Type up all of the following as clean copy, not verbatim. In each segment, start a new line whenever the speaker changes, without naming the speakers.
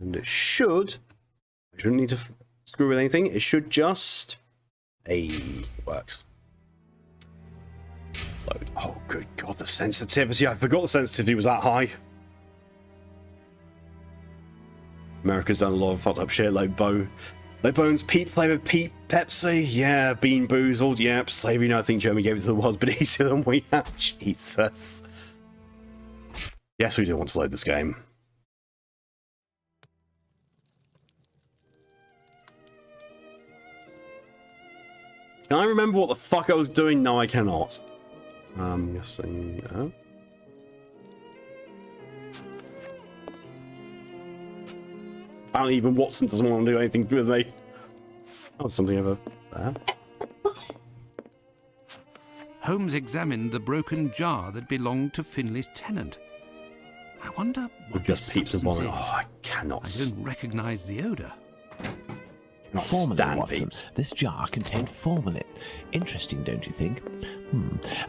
And it should... I shouldn't need to screw with anything. It should just... works. Load. Oh, good God, the sensitivity. I forgot the sensitivity was that high. America's done a lot of fucked up shit, like Bones, peat flavored peat Pepsi, yeah, Bean Boozled, yep, slavery, no, I think Germany gave it to the world, but easier than we have, Jesus. Yes, we do want to load this game. Can I remember what the fuck I was doing? No, I cannot. Guessing, Apparently even Watson doesn't want to do anything with me. Oh, something over there.
Holmes examined the broken jar that belonged to Finley's tenant. I wonder what
just
this
peeps and
substance
vomit.
is.
Oh, I cannot.
I don't recognise the odour.
Formalin, Watson.
Peeps.
This jar contained formalin. Interesting, don't you think?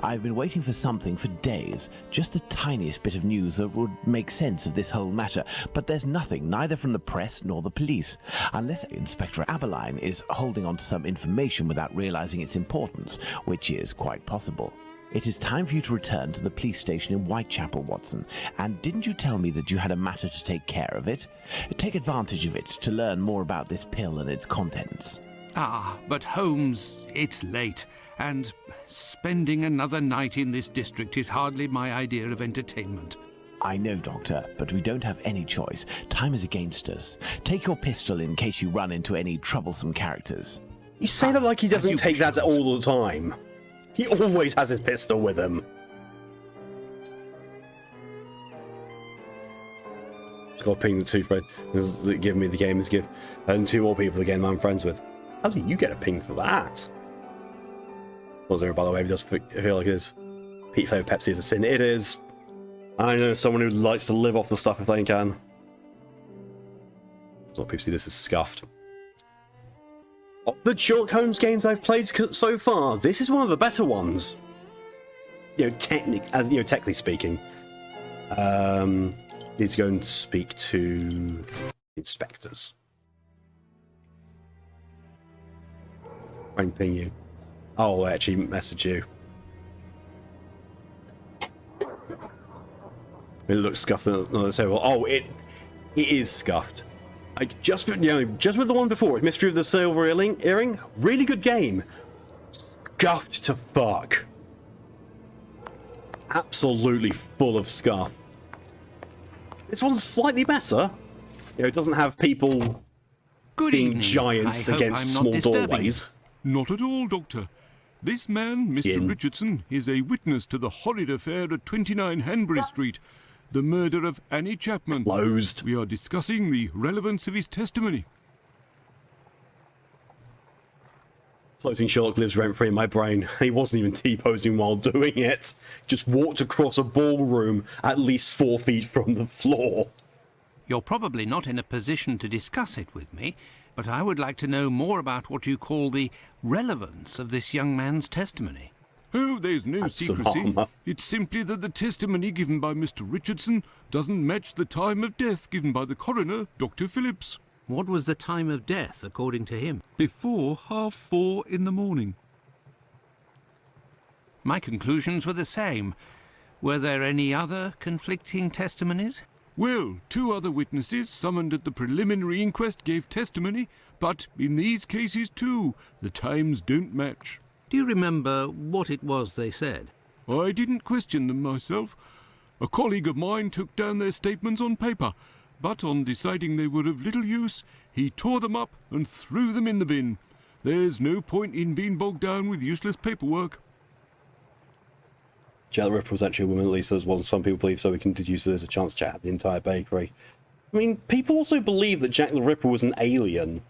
I've been waiting for something for days. Just the tiniest bit of news that would make sense of this whole matter. But there's nothing, neither from the press nor the police. Unless Inspector Aberline is holding on to some information without realizing its importance, which is quite possible. It is time for you to return to the police station in Whitechapel, Watson. And didn't you tell me that you had a matter to take care of it? Take advantage of it to learn more about this pill and its contents.
Ah, but Holmes, it's late, and spending another night in this district is hardly my idea of entertainment.
I know, Doctor, but we don't have any choice. Time is against us. Take your pistol in case you run into any troublesome characters.
You say that like he doesn't take that all the time. He always has his pistol with him. Just got to ping the two friends that give me the game is give, and two more people again I'm friends with. How do you get a ping for that? Was there, by the way, if it does feel like it is. Peat flavored Pepsi is a sin. It is. I know someone who likes to live off the stuff if they can. It's not Pepsi, this is scuffed. Of the Sherlock Holmes games I've played so far, this is one of the better ones. You know, technically speaking. Need to go and speak to inspectors. Try and ping you. Oh, I'll actually message you. It looks scuffed. Oh, it is scuffed. Like just with the one before, Mystery of the Silver Earring, really good game. Scuffed to fuck. Absolutely full of scuff. This one's slightly better. You know, it doesn't have people being giants against small doorways.
Not at all, Doctor. This man, Mr. Richardson, is a witness to the horrid affair at 29 Hanbury Street, the murder of Annie Chapman.
Closed.
We are discussing the relevance of his testimony.
Floating Sherlock lives rent-free in my brain. He wasn't even T-posing while doing it. Just walked across a ballroom at least 4 feet from the floor.
You're probably not in a position to discuss it with me, but I would like to know more about what you call the relevance of this young man's testimony.
Oh, there's no secrecy. It's simply that the testimony given by Mr. Richardson doesn't match the time of death given by the coroner, Dr. Phillips.
What was the time of death, according to him?
Before 4:30 in the morning.
My conclusions were the same. Were there any other conflicting testimonies?
Well, 2 other witnesses summoned at the preliminary inquest gave testimony, but in these cases too, the times don't match.
Do you remember what it was they said?
I didn't question them myself. A colleague of mine took down their statements on paper, but on deciding they were of little use, he tore them up and threw them in the bin. There's no point in being bogged down with useless paperwork.
Jack the Ripper was actually a woman, at least as well as some people believe, so we can deduce there's a chance Jack had the entire bakery. I mean, people also believe that Jack the Ripper was an alien,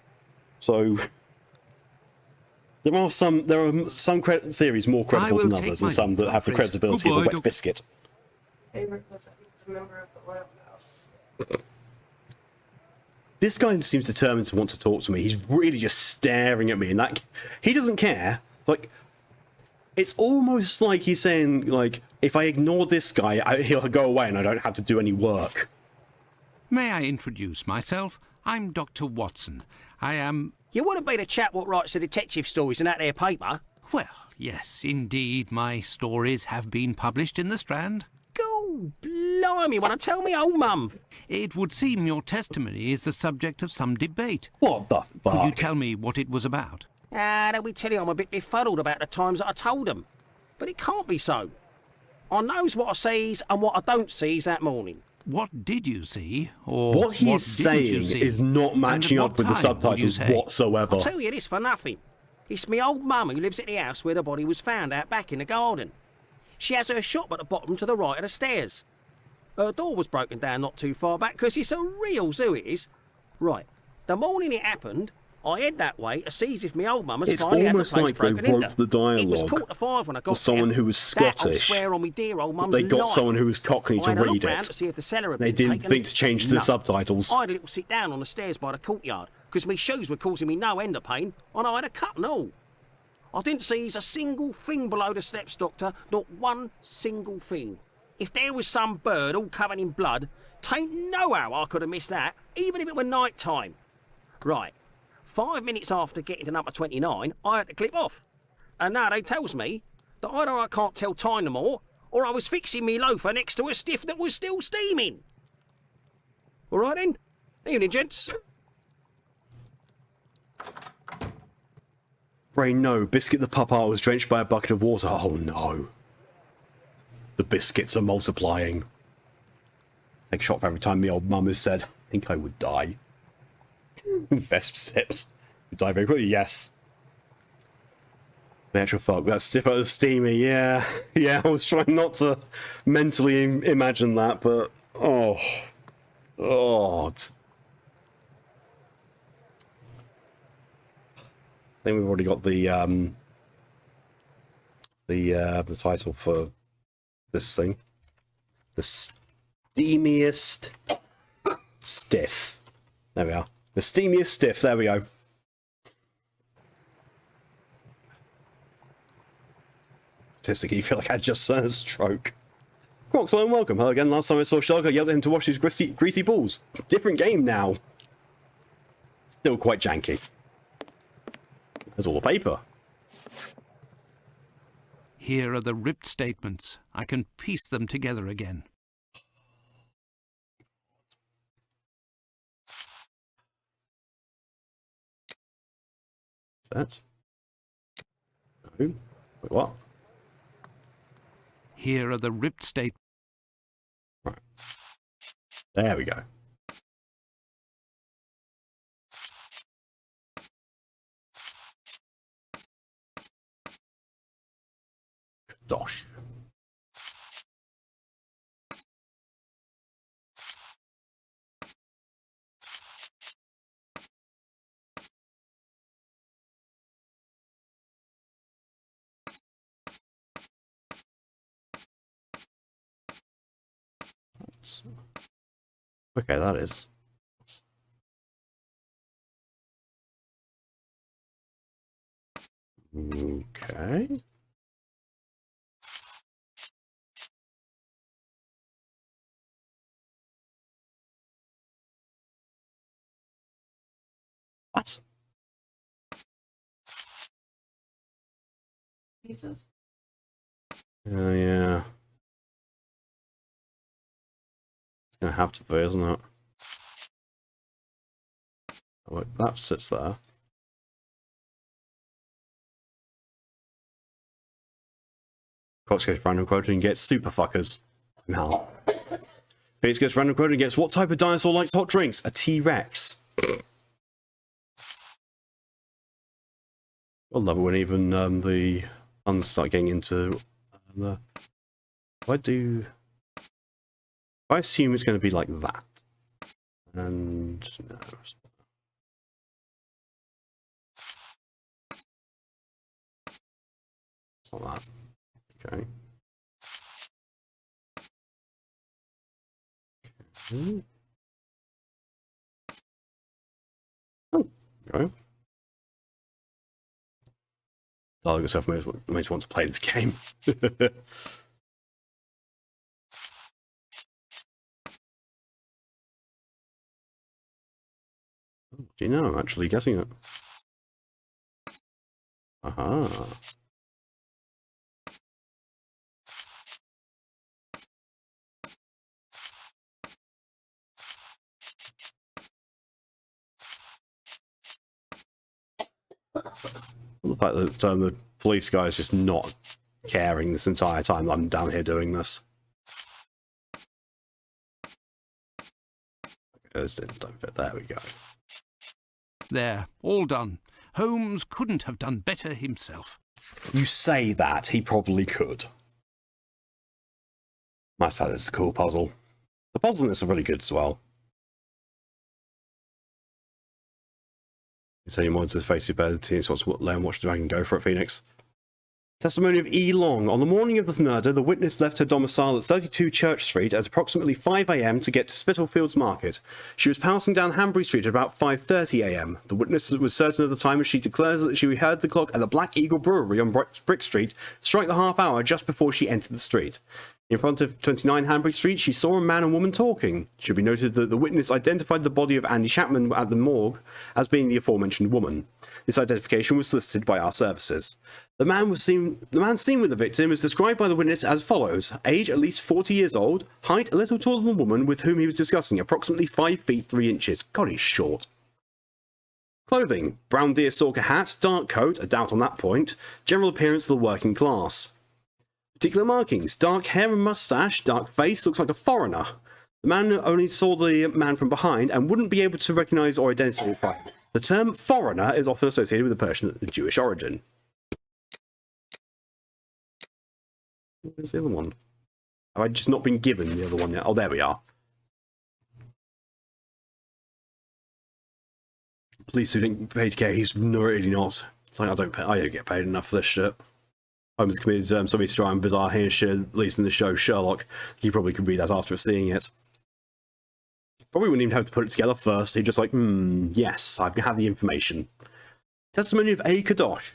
so there are some theories more credible than others, and some that have the credibility of a wet biscuit.
Favorite was that he was a member of the Royal House.
This guy seems determined to want to talk to me. He's really just staring at me, and that he doesn't care. Like, it's almost like he's saying, like, if I ignore this guy, he'll go away and I don't have to do any work.
May I introduce myself? I'm Dr. Watson. I am...
You wouldn't be the chap what writes the detective stories in that there paper?
Well, yes, indeed, my stories have been published in the Strand.
Go, blimey, wanna tell me old mum?
It would seem your testimony is the subject of some debate.
What the fuck?
Could you tell me what it was about?
They'll be telling I'm a bit befuddled about the times that I told them. But it can't be so. I knows what I sees and what I don't sees that morning.
What did you see, or
What he is
didn't you
saying
see?
is not
And
matching
at
up
what
with the
time, would you
subtitles
say?
whatsoever.
I'll tell you this for nothing. It's me old mum who lives at the house where the body was found out back in the garden. She has her shop at the bottom to the right of the stairs. Her door was broken down not too far back because it's a real zoo it is. Right, the morning it happened, I head that way to see if my old mum has
It's
finally had the
almost
place
like they
broken
wrote
into.
the dialogue
It was 4:45 when I got
for someone
there.
who was
That I'll
Scottish.
swear on me dear old mum's
They got
life.
someone who was Cockney
I
to
had a look
read
round
it.
to see if the cellar had
They
been
didn't
taken.
think to change the
No.
subtitles.
I had a little sit down on the stairs by the courtyard because my shoes were causing me no end of pain and I had a cut and all. I didn't see a single thing below the steps, Doctor, not one single thing. If there was some bird all covered in blood, tain't no how I could have missed that, even if it were night time. Right, 5 minutes after getting to number 29, I had to clip off. And now they tells me that either I can't tell time no more, or I was fixing me loafer next to a stiff that was still steaming. All right then, evening gents.
Ray, no. Biscuit the papa was drenched by a bucket of water. Oh, no. The biscuits are multiplying. Take a shot for every time the old mum has said, I think I would die. Best sips. You die very quickly, yes. The actual fuck, that's stiff out of steamy, yeah. Yeah, I was trying not to mentally imagine that, but... Oh. God. I think we've already got the title for this thing. The Steamiest Stiff. There we are. The Steamiest Stiff, there we go. Statistically, you feel like I just had a stroke. Croxlone, welcome. Hello again. Last time I saw Sherlock, I yelled at him to wash his greasy balls. Different game now. Still quite janky. There's all the paper.
Here are the ripped statements. I can piece them together again.
That? No. Wait, what?
Here are the ripped statements.
Right. There we go. Dosh. Okay, that is. Okay. What?
Pieces.
Oh, yeah. It's gonna have to be, isn't it? Oh, wait, that sits there. Cox goes random quote and gets super fuckers. Now. Felix goes random quote and gets what type of dinosaur likes hot drinks? A T-Rex. I love it when even the suns start getting into. I assume it's going to be like that. And no. It's not that. Okay. Okay. Oh, okay. I myself may want to play this game. Do you know? I'm actually guessing it. Aha. The fact that the police guy is just not caring this entire time I'm down here doing this. This don't fit. There we go.
There, all done. Holmes couldn't have done better himself.
You say that, he probably could. Nice fact, this is a cool puzzle. The puzzles in this are really good as well. You say you wanted to face your bed, team wants to lay and watch the dragon. Go for it, Phoenix. Testimony of E. Long. On the morning of the murder, the witness left her domicile at 32 Church Street at approximately 5 a.m. to get to Spitalfields Market. She was passing down Hanbury Street at about 5:30 a.m. The witness was certain of the time as she declares that she heard the clock at the Black Eagle Brewery on Brick Street strike the half hour just before she entered the street. In front of 29 Hanbury Street, she saw a man and woman talking. It should be noted that the witness identified the body of Andy Chapman at the morgue as being the aforementioned woman. This identification was solicited by our services. The man seen with the victim is described by the witness as follows. Age at least 40 years old, height a little taller than the woman with whom he was discussing, approximately 5 feet 3 inches. God, he's short. Clothing: brown deerstalker hat, dark coat, a doubt on that point, general appearance of the working class. Particular markings: dark hair and moustache, dark face, looks like a foreigner. The man only saw the man from behind and wouldn't be able to recognise or identify him. The term foreigner is often associated with a person of Jewish origin. Where's the other one? Have I just not been given the other one yet? Oh, there we are. Police who didn't pay to care, he's really not. It's like I don't get paid enough for this shit. Holmes committed so many strong and bizarre heinous shit, at least in the show Sherlock. He probably could read that after seeing it. Probably wouldn't even have to put it together first. He'd just like, yes, I have the information. Testimony of A. Kadosh.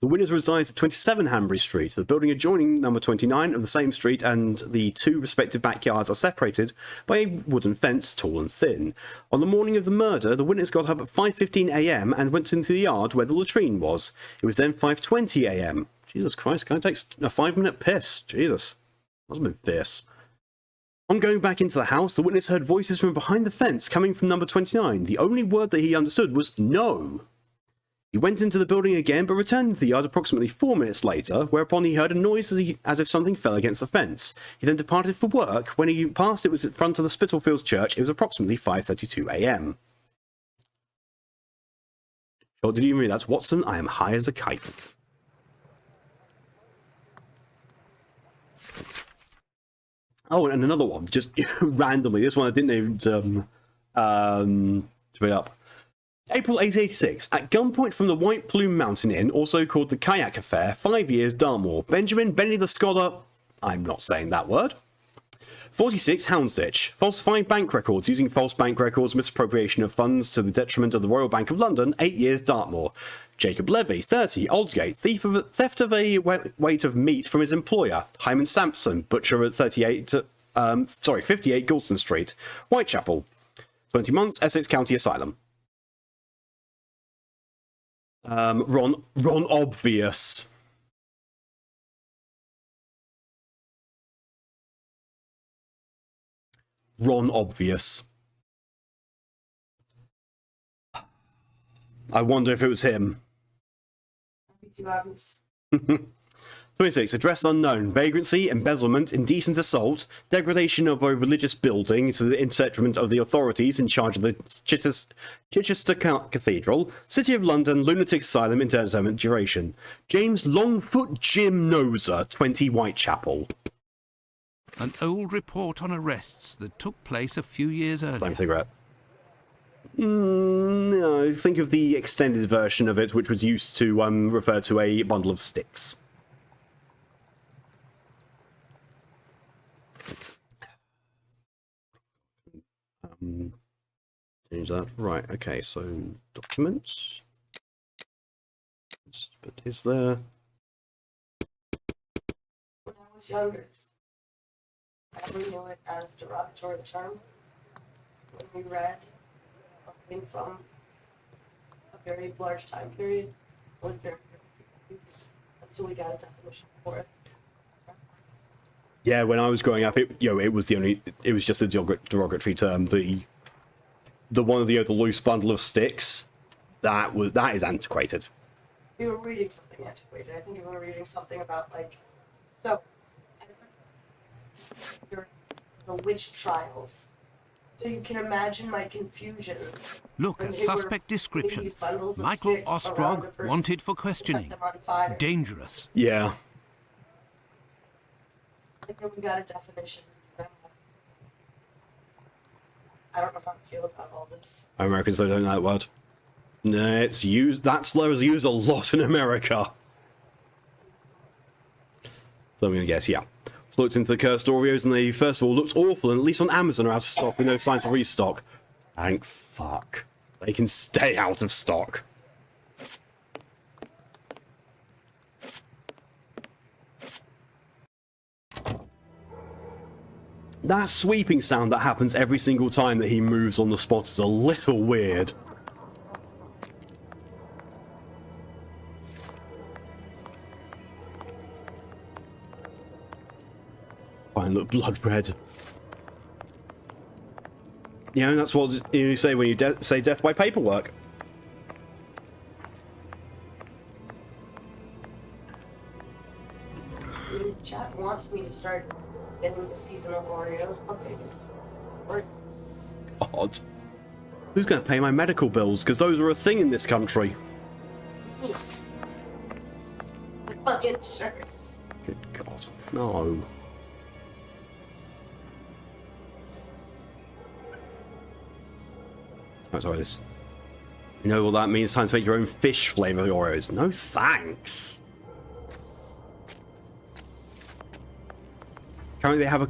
The witness resides at 27 Hanbury Street. The building adjoining number 29 of the same street and the two respective backyards are separated by a wooden fence, tall and thin. On the morning of the murder, the witness got up at 5:15 a.m. and went into the yard where the latrine was. It was then 5:20 a.m. Jesus Christ, guy takes a 5-minute piss. Jesus. That must have been fierce. On going back into the house, the witness heard voices from behind the fence coming from number 29. The only word that he understood was no. He went into the building again, but returned to the yard approximately 4 minutes later, whereupon he heard a noise as if something fell against the fence. He then departed for work. When he passed it was in front of the Spitalfields Church. It was approximately 5:32 a.m. Sure, did you read that? Watson, I am high as a kite. Oh, and another one, just randomly. This one I didn't even put up. April 1886. At gunpoint from the White Plume Mountain Inn, also called the Kayak Affair, 5 years, Dartmoor. Benjamin Benny the Scholar. I'm not saying that word. 46. Houndsditch. Falsifying bank records. Using false bank records, misappropriation of funds to the detriment of the Royal Bank of London. 8 years, Dartmoor. Jacob Levy. 30. Aldgate. Theft of a weight of meat from his employer. Hyman Sampson. Butcher at 58 Goulston Street. Whitechapel. 20 months, Essex County Asylum. Ron Obvious. Ron Obvious. I wonder if it was him. 26. Address unknown. Vagrancy, embezzlement, indecent assault, degradation of a religious building to the detriment of the authorities in charge of the Chichester Cathedral, City of London, lunatic asylum, indeterminate duration. James Longfoot Jim Noser, 20 Whitechapel.
An old report on arrests that took place a few years earlier.
Flame cigarette. No, think of the extended version of it, which was used to refer to a bundle of sticks. Change that. Right, okay, so documents. But is there...
When I was younger, I only knew it as a derogatory term. When we read came from a very large time period. It was very confused until we got a definition for it.
Yeah, when I was growing up, it was just the derogatory term. The one of the loose bundle of sticks, that is antiquated.
We were reading something antiquated. I think we were reading something about the witch trials. So you can imagine my confusion.
Look,
when
a
they were
suspect
putting
description.
these bundles of
Michael
sticks around a
Ostrog,
person
wanted for
to set
questioning.
them on fire.
Dangerous.
Yeah.
I think we got a definition. I don't know how to feel about all this.
Americans don't know that word. No, it's used. That slur is used a lot in America. So I'm gonna guess, yeah. Looked into the cursed Oreos, and they first of all looked awful, and at least on Amazon are out of stock with no signs of restock. Thank fuck. They can stay out of stock. That sweeping sound that happens every single time that he moves on the spot is a little weird. Fine, look blood red. You know, that's what you say when you say death by paperwork.
The chat wants me to start getting the seasonal Oreos. I'll take it. Or
God. Who's going to pay my medical bills? Because those are a thing in this country.
fucking sure.
Good God. No. Oh, sorry, this. You know what that means? Time to make your own fish flavored Oreos. No thanks. Currently, they have a.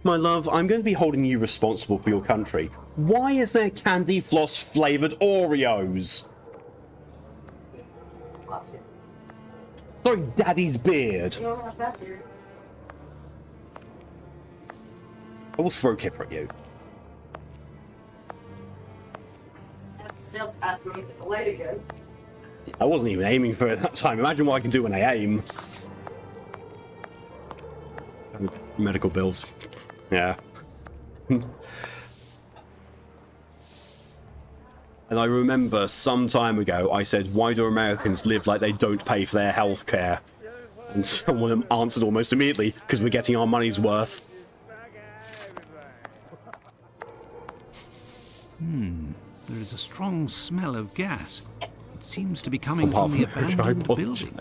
My love, I'm going to be holding you responsible for your country. Why is there candy floss flavored Oreos?
Awesome.
Sorry, Daddy's beard.
You don't have that here.
I will throw Kipper at you.
Sailed past me at the light again.
I wasn't even aiming for it that time. Imagine what I can do when I aim. Medical bills. Yeah. And I remember some time ago I said, why do Americans live like they don't pay for their health care? And someone answered almost immediately, because we're getting our money's worth.
There is a strong smell of gas. It seems to be coming from the abandoned building.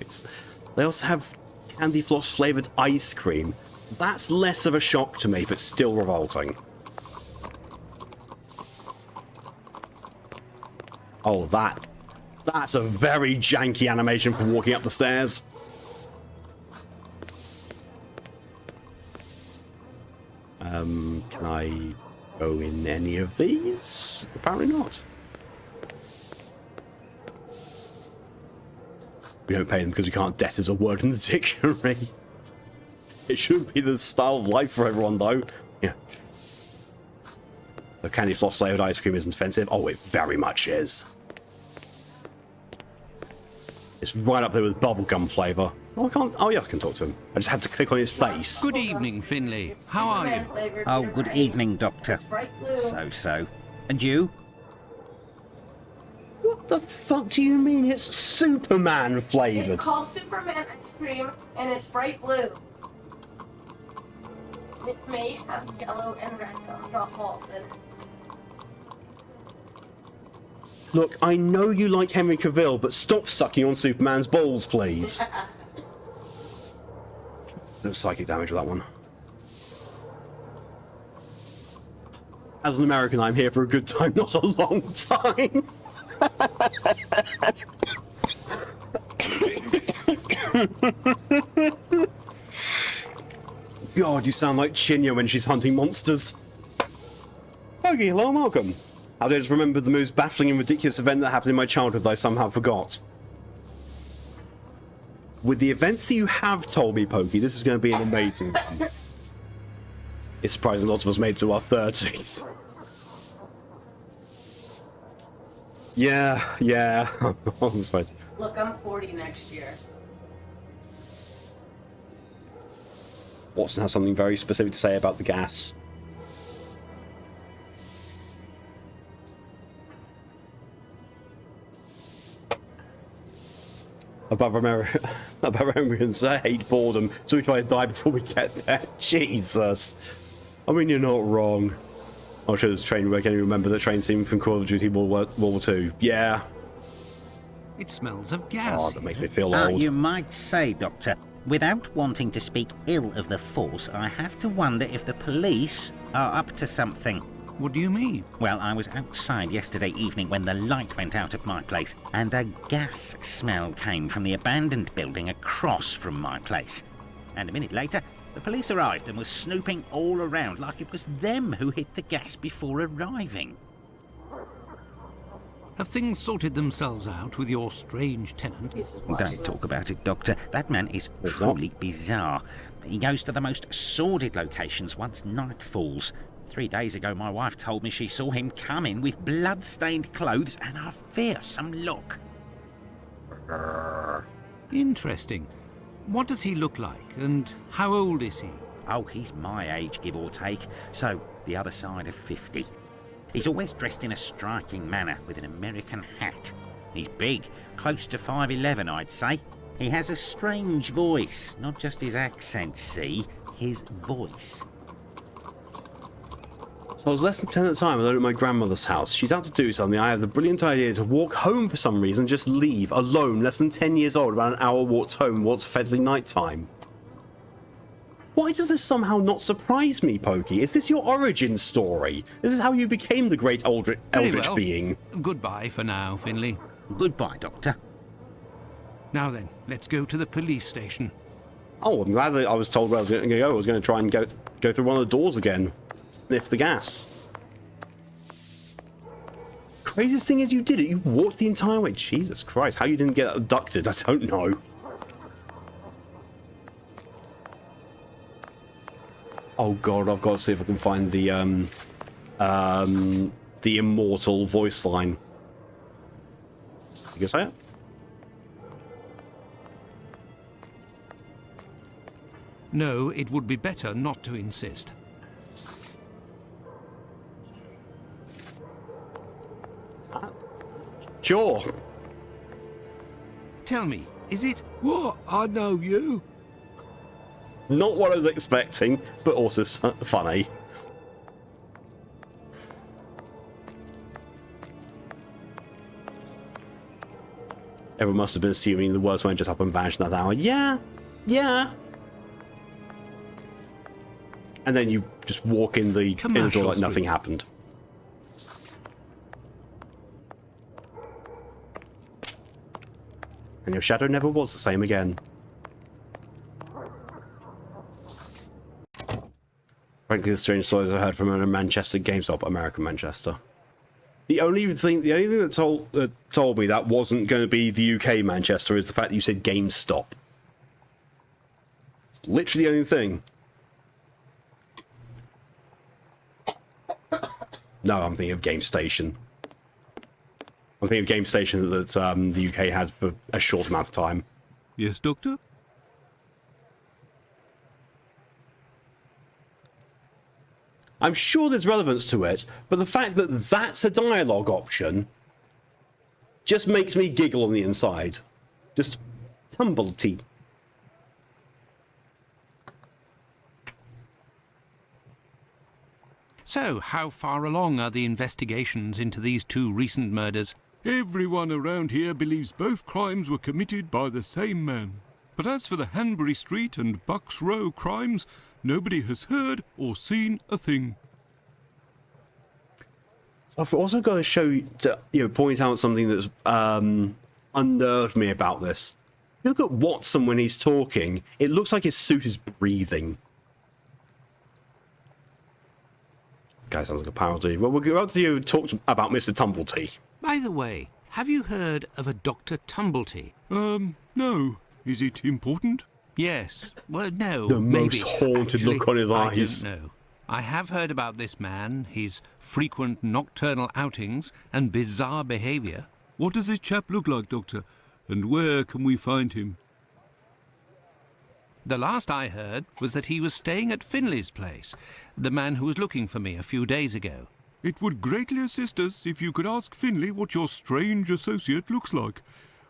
They also have candy floss flavoured ice cream. That's less of a shock to me, but still revolting. Oh, that's a very janky animation for walking up the stairs. Can I go in any of these? Apparently not. We don't pay them because we can't debt as a word in the dictionary. It should be the style of life for everyone, though. Yeah. The candy floss flavoured ice cream isn't offensive. Oh, it very much is. It's right up there with bubblegum flavour. Oh, I can't. Oh, yes, I can talk to him. I just had to click on his face.
Good evening, Finley. How are you?
Oh, good evening, Doctor.
It's bright blue.
So. And you?
What the fuck do you mean it's Superman flavoured?
It's called Superman ice cream, and it's bright blue. It may have yellow and red gumdrop balls in it.
Look, I know you like Henry Cavill, but stop sucking on Superman's balls, please. There's psychic damage with that one. As an American, I'm here for a good time, not a long time. God, you sound like Chinya when she's hunting monsters. Okay, hello and welcome. How did I just remember the most baffling and ridiculous event that happened in my childhood that I somehow forgot? With the events that you have told me, Pokey, this is going to be an amazing one. It's surprising lots of us made it to our 30s. Yeah. That's fine.
Look, I'm 40 next year.
Watson has something very specific to say about the gas. Above Americans hate boredom, so we try to die before we get there. Jesus. I mean, you're not wrong. I'll show this train work. Can you remember the train scene from Call of Duty World War II? Yeah.
It smells of gas.
Oh, that makes me feel old.
You might say, Doctor, without wanting to speak ill of the force, I have to wonder if the police are up to something.
What do you mean?
Well, I was outside yesterday evening when the light went out at my place, and a gas smell came from the abandoned building across from my place. And a minute later, the police arrived and was snooping all around like it was them who hit the gas before arriving.
Have things sorted themselves out with your strange tenant?
Don't talk about it, Doctor. That man is truly bizarre. He goes to the most sordid locations once night falls. 3 days ago, my wife told me she saw him come in with blood-stained clothes and a fearsome look.
Interesting. What does he look like, and how old is he?
Oh, he's my age, give or take, so the other side of 50. He's always dressed in a striking manner with an American hat. He's big, close to 5'11", I'd say. He has a strange voice, not just his accent, see, his voice.
So I was less than 10 at the time, alone at my grandmother's house. She's out to do something. I have the brilliant idea to walk home for some reason, just leave, alone, less than 10 years old, about an hour walks home, what's effectively night time. Why does this somehow not surprise me, Pokey? Is this your origin story? This is how you became the great eldritch being.
Goodbye for now, Finley.
Goodbye, Doctor.
Now then, let's go to the police station.
Oh, I'm glad that I was told where I was going to go. I was going to try and go through one of the doors again. Sniff the gas. Craziest thing is you did it. You walked the entire way. Jesus Christ, how you didn't get abducted, I don't know. Oh god, I've got to see if I can find the immortal voice line. You can say it?
No, it would be better not to insist.
Sure.
Tell me, is it...
What? I know you.
Not what I was expecting, but also funny. Everyone must have been assuming the worst won't just up and vanish in that hour. Yeah. And then you just walk in the door like nothing happened. And your shadow never was the same again. Frankly, the strange stories I heard from a Manchester GameStop, American Manchester. The only thing that told me that wasn't going to be the UK Manchester is the fact that you said GameStop. It's literally the only thing. No, I'm thinking of Game Station. I'm thinking of Game Station that the UK had for a short amount of time.
Yes, Doctor?
I'm sure there's relevance to it, but the fact that that's a dialogue option just makes me giggle on the inside. Just tumble-tea.
So, how far along are the investigations into these two recent murders?
Everyone around here believes both crimes were committed by the same man. But as for the Hanbury Street and Bucks Row crimes, nobody has heard or seen a thing.
So I've also got to show you, point out something that's unnerved me about this. You look at Watson when he's talking, it looks like his suit is breathing. Guy sounds like a parody. Well, we're about to talk about Mr. Tumblety.
By the way, have you heard of a Dr. Tumblety?
No. Is it important?
Yes. Well, no.
The
maybe.
most haunted
Actually,
look on his eyes.
I don't know. I have heard about this man, his frequent nocturnal outings and bizarre behaviour.
What does this chap look like, Doctor? And where can we find him?
The last I heard was that he was staying at Finley's place, the man who was looking for me a few days ago.
It would greatly assist us if you could ask Finley what your strange associate looks like.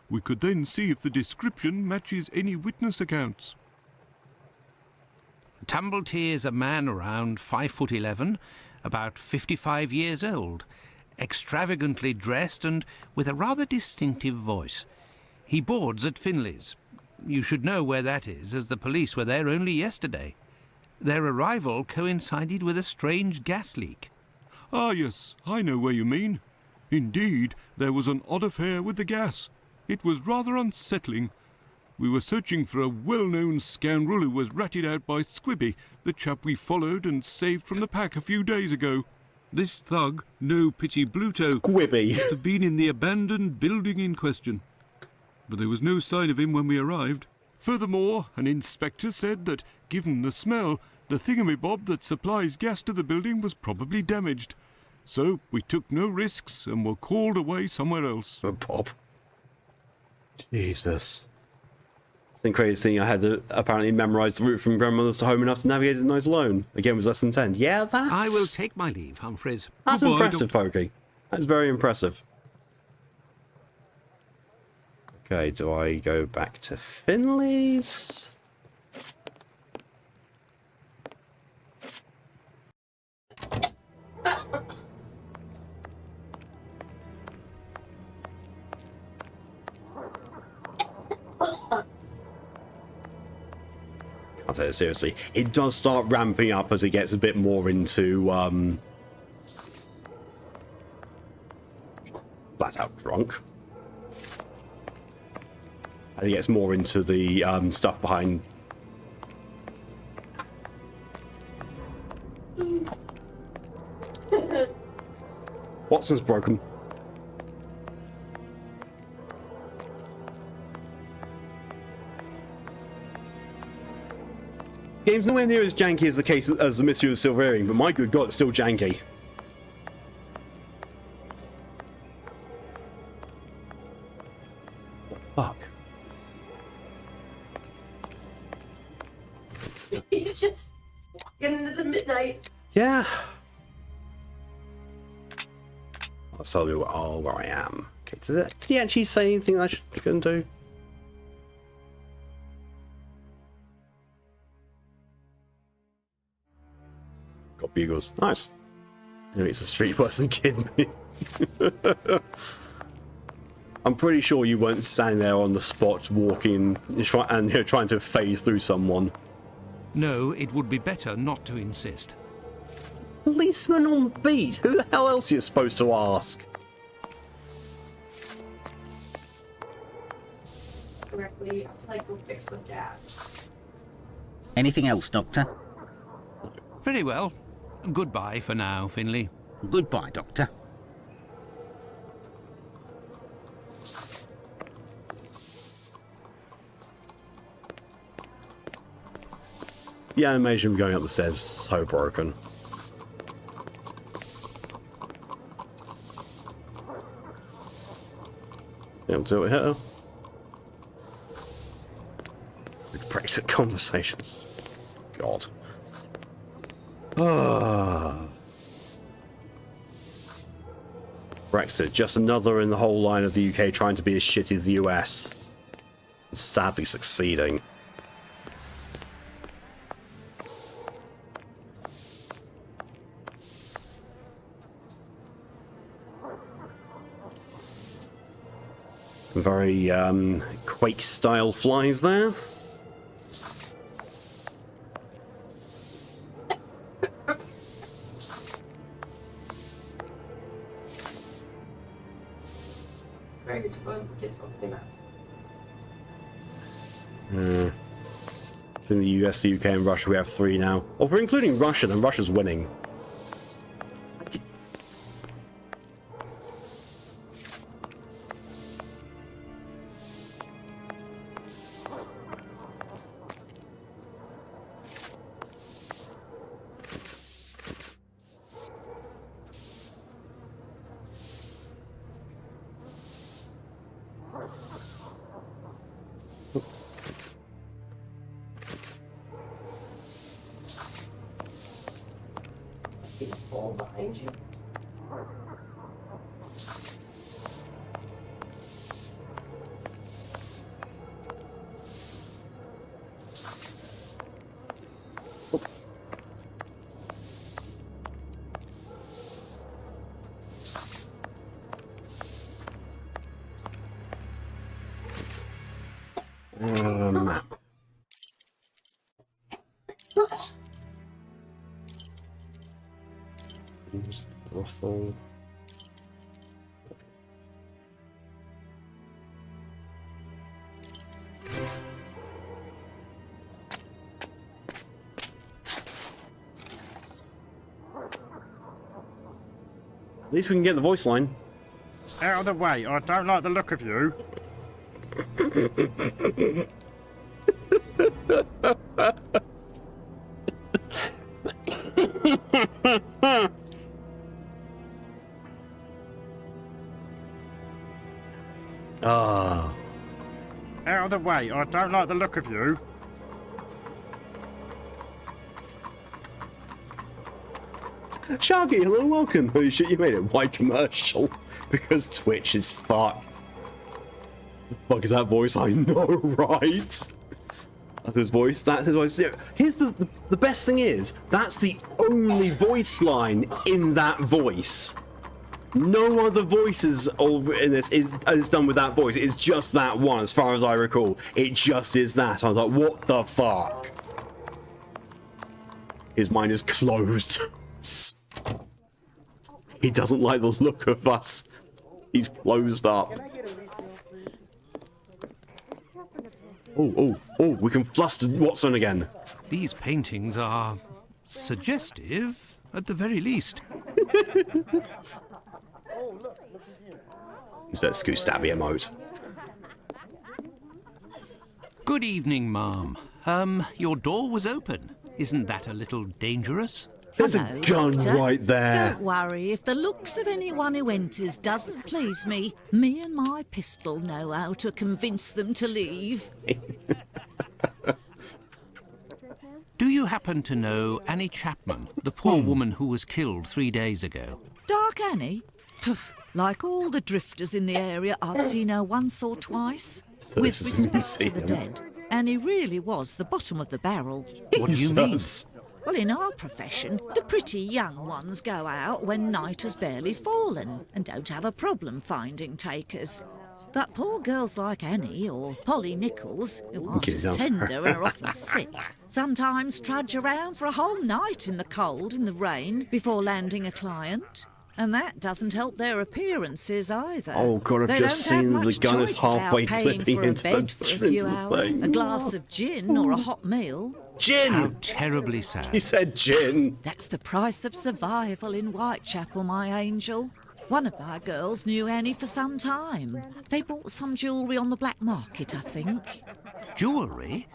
We could then see if the description matches any witness accounts.
Tumblety is a man around 5'11", about 55 years old, extravagantly dressed and with a rather distinctive voice. He boards at Finley's. You should know where that is, as the police were there only yesterday. Their arrival coincided with a strange gas leak.
Ah, yes, I know where you mean. Indeed, there was an odd affair with the gas. It was rather unsettling. We were searching for a well-known scoundrel who was ratted out by Squibby, the chap we followed and saved from the pack a few days ago. This thug, no pity Bluto,
Squibby.
must have been in the abandoned building in question. But there was no sign of him when we arrived. Furthermore, an inspector said that, given the smell, the thingamabob that supplies gas to the building was probably damaged. So we took no risks and were called away somewhere else.
Bob. Jesus. It's the crazy thing. I had to apparently memorise the route from grandmother's to home enough to navigate it night alone. Again, was less than 10. Yeah, that's...
I will take my leave, Humphreys.
That's
Goodbye,
impressive, Pokey. That's very impressive. Okay, do I go back to Finley's? I'll take it seriously. It does start ramping up as it gets a bit more into flat out drunk. And it gets more into the stuff behind. Watson's broken. Game's nowhere near as janky as the case as the Mystery of the Silver Earring, but my good god, it's still janky. Fuck.
He's just walking into the midnight.
Yeah. I'll tell you where I am. Okay, did he actually say anything I shouldn't do? Got bugles. Nice. Maybe it's a street person kidding me. I'm pretty sure you weren't standing there on the spot walking and trying to phase through someone.
No, it would be better not to insist.
Policeman on beat? Who the hell else are you supposed to ask?
Correctly, I'll like go fix some gas.
Anything else, Doctor?
Very well. Goodbye for now, Finley.
Goodbye, Doctor.
The animation of going up the stairs is so broken. Able to hit her. Brexit conversations. God. Brexit, just another in the whole line of the UK trying to be as shitty as the US. Sadly succeeding. Very Quake style flies there.
Where you're supposed to get something up.
Between the US, the UK, and Russia, we have 3 now. Well, if we're including Russia, then Russia's winning.
He's all behind you.
Map. Use the brothel. At least we can get the voice line.
Out of the way, I don't like the look of you.
Ah.
Out of the way, I don't like the look of you.
Sharky, hello, welcome. Holy shit, you made it wide commercial because Twitch is fucked. The fuck is that voice? I know, right? That's his voice. That's his voice. Here's the best thing is that's the only voice line in that voice. No other voices in this is done with that voice. It's just that one, as far as I recall. It just is that. I was like, what the fuck? His mind is closed. He doesn't like the look of us. He's closed up. Oh, we can fluster Watson again.
These paintings are suggestive, at the very least.
Is that Scoot Stabby emote?
Good evening, ma'am. Your door was open. Isn't that a little dangerous?
There's
Hello,
a gun
Doctor.
right there.
Don't worry, if the looks of anyone who enters doesn't please me, me and my pistol know how to convince them to leave.
Do you happen to know Annie Chapman, the poor woman who was killed 3 days ago?
Dark Annie? Like all the drifters in the area, I've seen her once or twice.
So
With
this is a
respect to the
museum.
dead, Annie really was the bottom of the barrel.
What do you mean?
Jesus.
Well, in our profession, the pretty young ones go out when night has barely fallen and don't have a problem finding takers. But poor girls like Annie or Polly Nichols, who aren't
Okay,
as
that's
tender
fair.
and are often sick, sometimes trudge around for a whole night in the cold, in the rain, before landing a client. And that doesn't help their appearances either.
Oh, God, I've
They
just
don't have
seen the
much
gun is
choice about
halfway
paying
clipping
for a
into the
bed for a few
into the
hours,
thing.
a glass of gin or a hot meal.
How
Gin!
terribly
He
sad.
said gin.
That's the price of survival in Whitechapel, my angel. One of my girls knew Annie for some time. They bought some jewellery on the black market, I think.
Jewellery?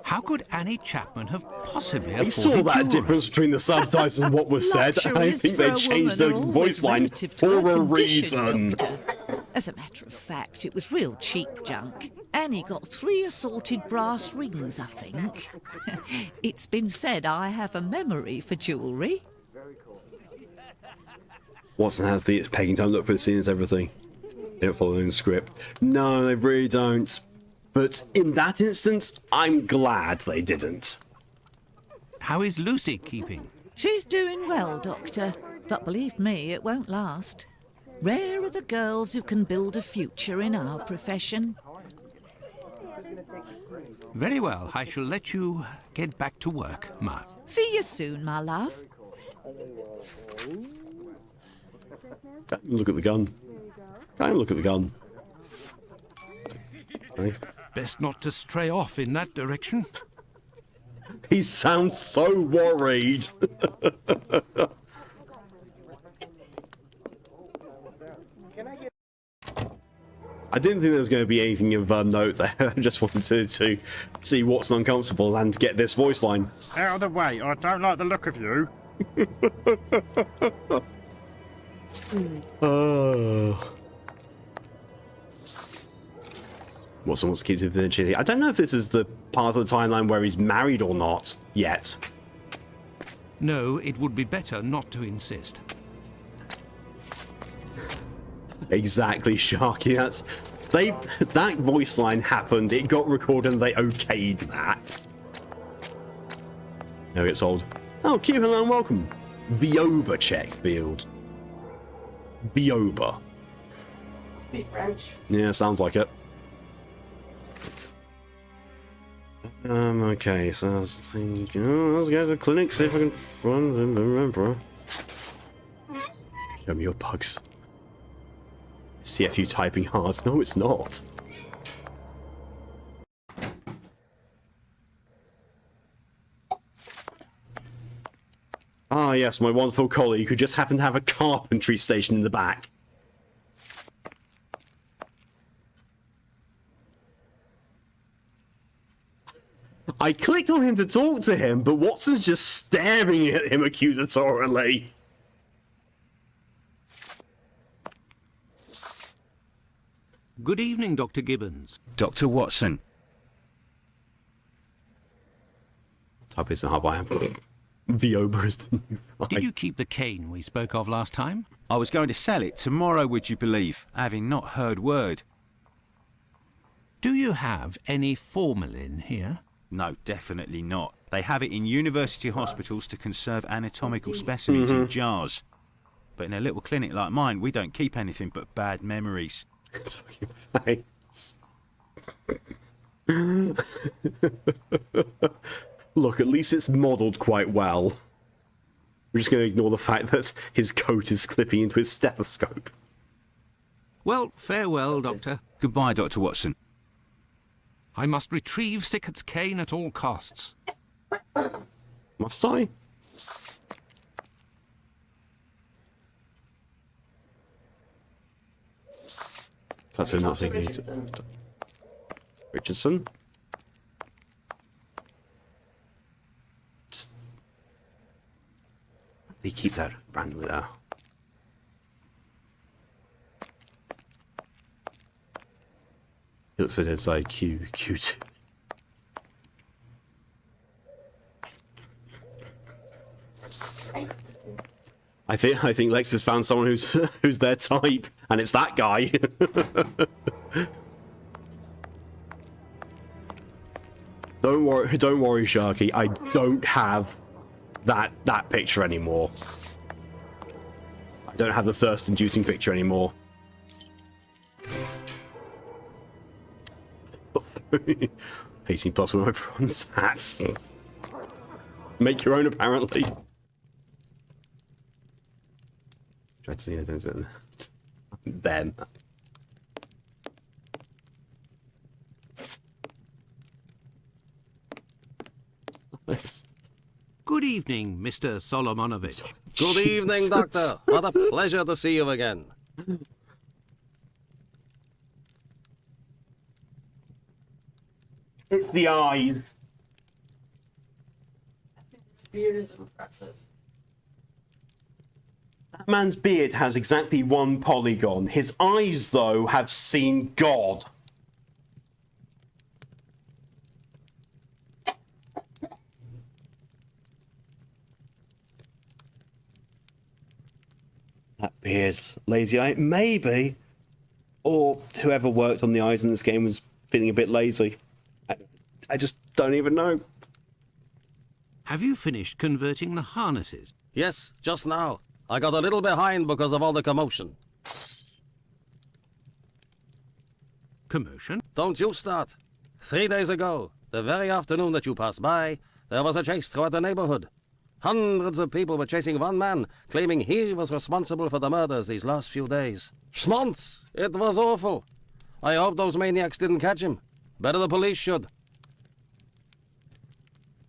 How could Annie Chapman have possibly
He
afforded
saw that
jewellery?
difference between the subtitles and what was said. I
Luxuries
think
for
they
a
changed
woman
the
are always
voice line
relative to
for
her
a
condition,
reason.
Doctor. As a matter of fact, it was real cheap junk. Annie got 3 assorted brass rings, I think. It's been said I have a memory for jewellery.
Watson has the pegging time look for the scenes, everything. They don't follow the script. No, they really don't. But in that instance, I'm glad they didn't.
How is Lucy keeping?
She's doing well, Doctor, but believe me, it won't last. Rare are the girls who can build a future in our profession.
Very well, I shall let you get back to work, Mark.
See you soon, my love.
Look at the gun. Can't even look at the gun. Okay.
Best not to stray off in that direction.
He sounds so worried. I didn't think there was going to be anything of note there. I just wanted to see what's uncomfortable and get this voice line.
Out of the way, I don't like the look of you.
Watson wants to keep the virginity. I don't know if this is the part of the timeline where he's married or not yet.
No, it would be better not to insist.
Exactly, Sharky. That voice line happened, it got recorded, and they okayed that. No, it's old. Oh, cute, hello and welcome. Vioba Checkfield. Vioba.
Speak French.
Yeah, sounds like it. Okay, so I was thinking, let's go to the clinic, see if I can remember. Show me your bugs. CFU typing hard. No, it's not. Ah, yes, my wonderful colleague who just happened to have a carpentry station in the back. I clicked on him to talk to him, but Watson's just staring at him accusatorily.
Good evening, Dr. Gibbons.
Dr. Watson.
Type isn't hard by hand. Vioba is the new vibe.
Did you keep the cane we spoke of last time?
I was going to sell it tomorrow, would you believe, having not heard word.
Do you have any formalin here?
No, definitely not. They have it in university hospitals to conserve anatomical specimens in jars. But in a little clinic like mine, we don't keep anything but bad memories.
Thanks. Look, at least it's modelled quite well. We're just going to ignore the fact that his coat is clipping into his stethoscope.
Well, farewell, Doctor.
Goodbye, Dr. Watson.
I must retrieve Sickert's cane at all costs.
Must I? That's him not thinking. Richardson? Just... They keep that randomly there. He looks at his like Q2. I think Lex has found someone who's their type, and it's that guy. Don't worry, Sharky. I don't have that picture anymore. I don't have the thirst-inducing picture anymore. 18 plus with my bronze hats. Make your own, apparently. Try to see them.
Good evening, Mr. Solomonovich.
Good evening, Doctor. What a pleasure to see you again.
It's the eyes.
His beard is impressive.
That man's beard has exactly one polygon. His eyes, though, have seen God. That beard, lazy eye, maybe. Or whoever worked on the eyes in this game was feeling a bit lazy. I just don't even know.
Have you finished converting the harnesses?
Yes, just now. I got a little behind because of all the commotion.
Commotion?
Don't you start. 3 days ago, the very afternoon that you passed by, there was a chase throughout the neighborhood. Hundreds of people were chasing one man, claiming he was responsible for the murders these last few days. Schmonz! It was awful. I hope those maniacs didn't catch him. Better the police should.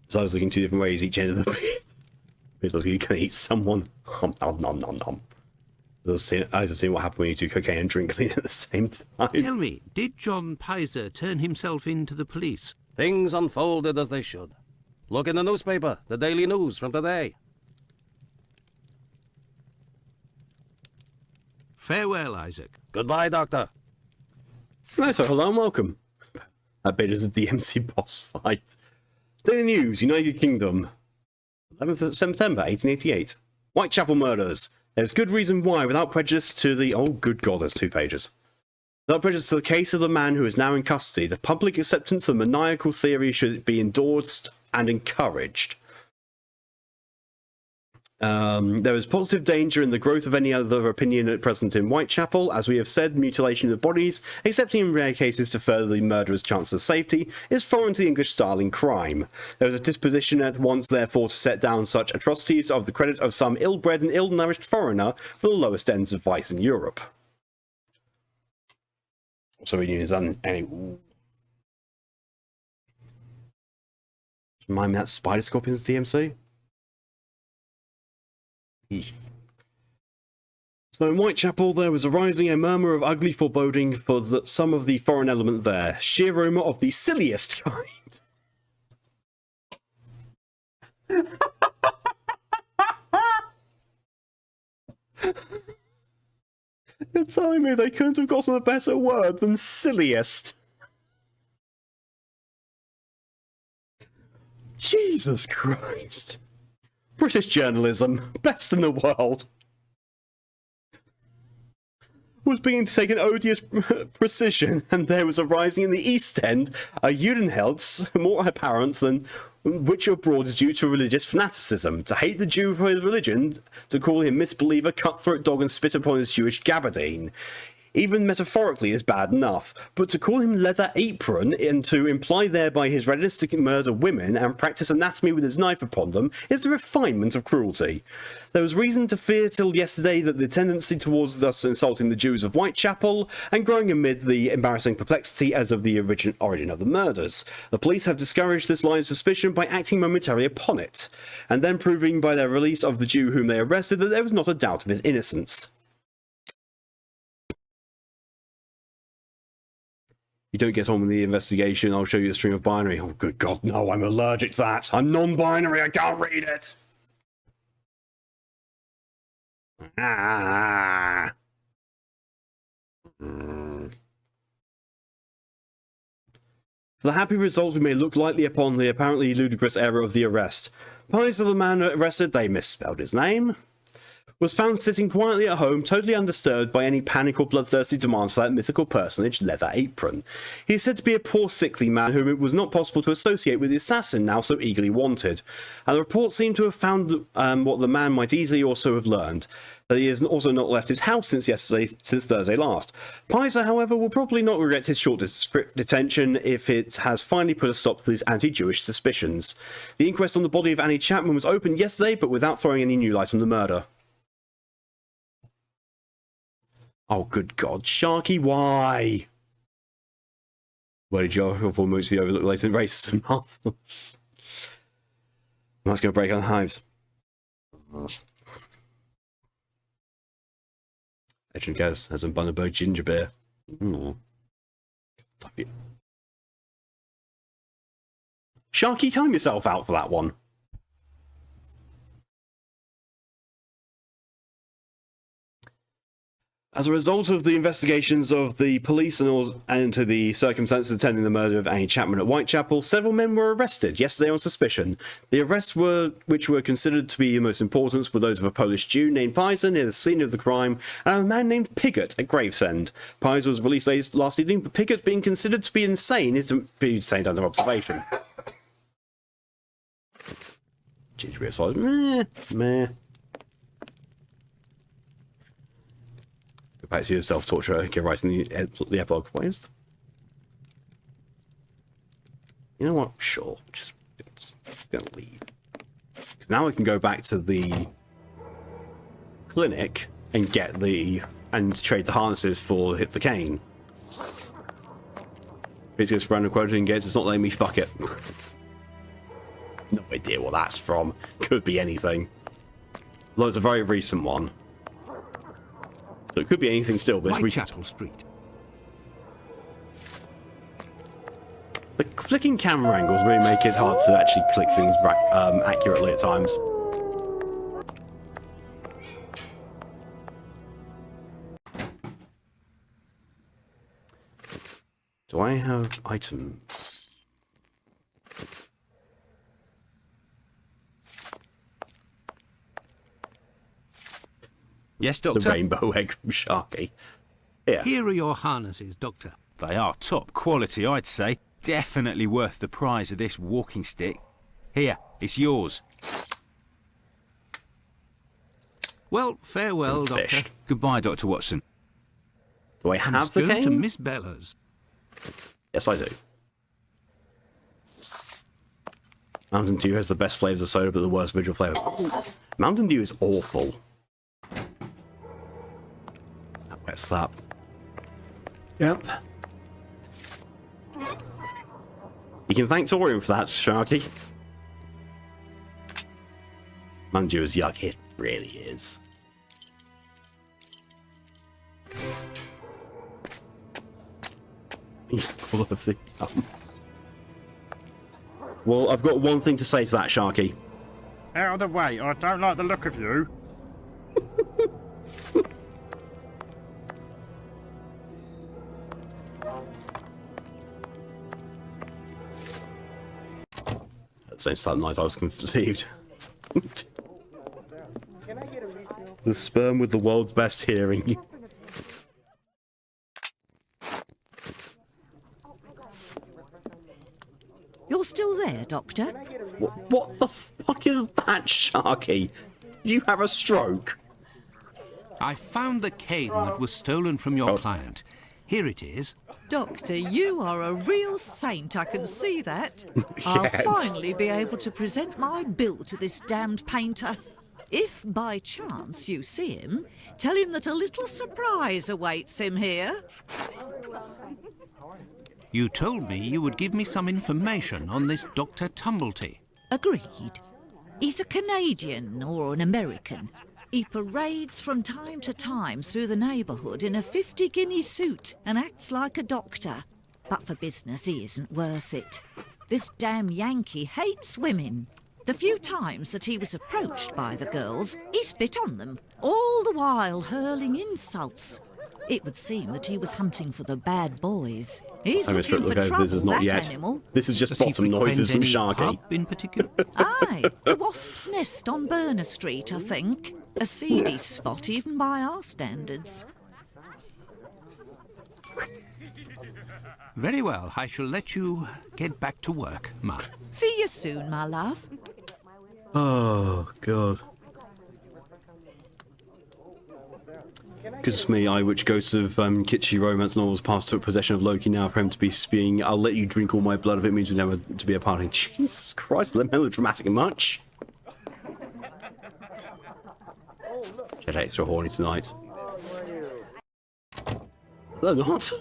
So I was looking two different ways each end of the beard. Because you can eat someone. Nom nom nom nom. I just seen what happened when you do cocaine and drink clean at the same time.
Tell me, did John Pizer turn himself in to the police?
Things unfolded as they should. Look in the newspaper, the Daily News from today.
Farewell, Isaac.
Goodbye, Doctor.
Right, so hello and welcome. A bit of the DMC boss fight. Daily News, United Kingdom. 11th of September 1888. Whitechapel murders. There's good reason why, without prejudice to the... Oh, good God, there's 2 pages. Without prejudice to the case of the man who is now in custody, the public acceptance of the maniacal theory should be endorsed and encouraged. There is positive danger in the growth of any other opinion at present in Whitechapel. As we have said, mutilation of bodies, excepting in rare cases to further the murderer's chances of safety, is foreign to the English style in crime. There is a disposition at once, therefore, to set down such atrocities of the credit of some ill-bred and ill-nourished foreigner from the lowest ends of vice in Europe. So we use any. Remind me that Spider Scorpion's DMC? So in Whitechapel, there was arising a murmur of ugly foreboding for some of the foreign element there. Sheer rumour of the silliest kind. You're telling me they couldn't have gotten a better word than silliest? Jesus Christ. British journalism, best in the world, was beginning to take an odious precision, and there was arising in the East End a Judenherz more apparent than which abroad is due to religious fanaticism. To hate the Jew for his religion, to call him misbeliever, cutthroat dog, and spit upon his Jewish gabardine. Even metaphorically is bad enough, but to call him leather apron and to imply thereby his readiness to murder women and practice anatomy with his knife upon them is the refinement of cruelty. There was reason to fear till yesterday that the tendency towards thus insulting the Jews of Whitechapel and growing amid the embarrassing perplexity as of the origin of the murders. The police have discouraged this line of suspicion by acting momentarily upon it, and then proving by their release of the Jew whom they arrested that there was not a doubt of his innocence. You don't get on with the investigation, I'll show you the stream of binary. Oh, good God, no, I'm allergic to that. I'm non-binary, I can't read it. Ah. For the happy results, we may look lightly upon the apparently ludicrous error of the arrest. Pies of the man arrested, they misspelled his name, was found sitting quietly at home, totally undisturbed by any panic or bloodthirsty demands for that mythical personage, Leather Apron. He is said to be a poor sickly man whom it was not possible to associate with the assassin now so eagerly wanted, and the report seemed to have found what the man might easily also have learned, that he has also not left his house since Thursday last. Pizer, however, will probably not regret his short detention if it has finally put a stop to these anti-Jewish suspicions. The inquest on the body of Annie Chapman was opened yesterday, but without throwing any new light on the murder. Oh, good God. Sharky, why? Where did you for mostly overlook latent racism? Marvelous. That's going to break our hives. Agent Gaz has some Bundaberg ginger beer. Love you. Sharky, time yourself out for that one. As a result of the investigations of the police and into the circumstances attending the murder of Annie Chapman at Whitechapel, several men were arrested yesterday on suspicion. The arrests which were considered to be the most important were those of a Polish Jew named Pizer near the scene of the crime and a man named Piggott at Gravesend. Pizer was released last evening, but Piggott, being considered to be insane, is to be detained under observation. Ginger beer solid. Meh. Go back to your self-torture, get right in the epilogue. What is? You know what? Sure. Just gonna leave. Because now I can go back to the clinic and get and trade the harnesses for hit the cane. It's just random quoting gets, it's not letting me fuck it. No idea what that's from. Could be anything. Although it's a very recent one. So it could be anything still, but it's
Whitechapel Street.
The flicking camera angles really make it hard to actually click things accurately at times. Do I have items?
Yes,
The
Doctor?
rainbow egg from Sharky. Here.
Here are your harnesses, Doctor.
They are top quality, I'd say. Definitely worth the price of this walking stick. Here, it's yours.
Well, farewell, Doctor.
Fished.
Goodbye, Dr. Watson.
Do I
I
have
must
the
go to
cane?
Miss Bella's.
Yes, I do. Mountain Dew has the best flavours of soda, but the worst visual flavour. Mountain Dew is awful. That slap. Yep. You can thank Torium for that, Sharky. Mountain Dew is yuck. It really is. All of the Well, I've got one thing to say to that, Sharky.
Out of the way, I don't like the look of you.
At the same time night I was conceived. The sperm with the world's best hearing.
You're still there, Doctor?
What the fuck is that, Sharky? Did you have a stroke?
I found the cane that was stolen from your
Oh.
client. Here it is.
Doctor, you are a real saint, I can see that. I'll
Yes.
finally be able to present my bill to this damned painter. If by chance you see him, tell him that a little surprise awaits him here.
You told me you would give me some information on this Dr. Tumblety.
Agreed. He's a Canadian or an American. He parades from time to time through the neighbourhood in a 50-guinea suit and acts like a doctor. But for business, he isn't worth it. This damn Yankee hates women. The few times that he was approached by the girls, he spit on them, all the while hurling insults. It would seem that he was hunting for the bad boys. He's
I'm
looking for trouble,
this is not
that
yet.
animal.
This is just
Does he
bottom noises from
frequent any
Sharky.
pub in particular?
Aye, the Wasp's Nest on Burner Street, I think. A seedy spot even by our standards.
Very well, I shall let you get back to work, Ma.
See you soon, my love.
Oh, God. Goodness me, I, which ghosts of kitschy romance novels passed to possession of Loki now for him to be spewing, I'll let you drink all my blood if it means we never to be a parting. Jesus Christ, they're melodramatic much. Get extra horny tonight. They're not.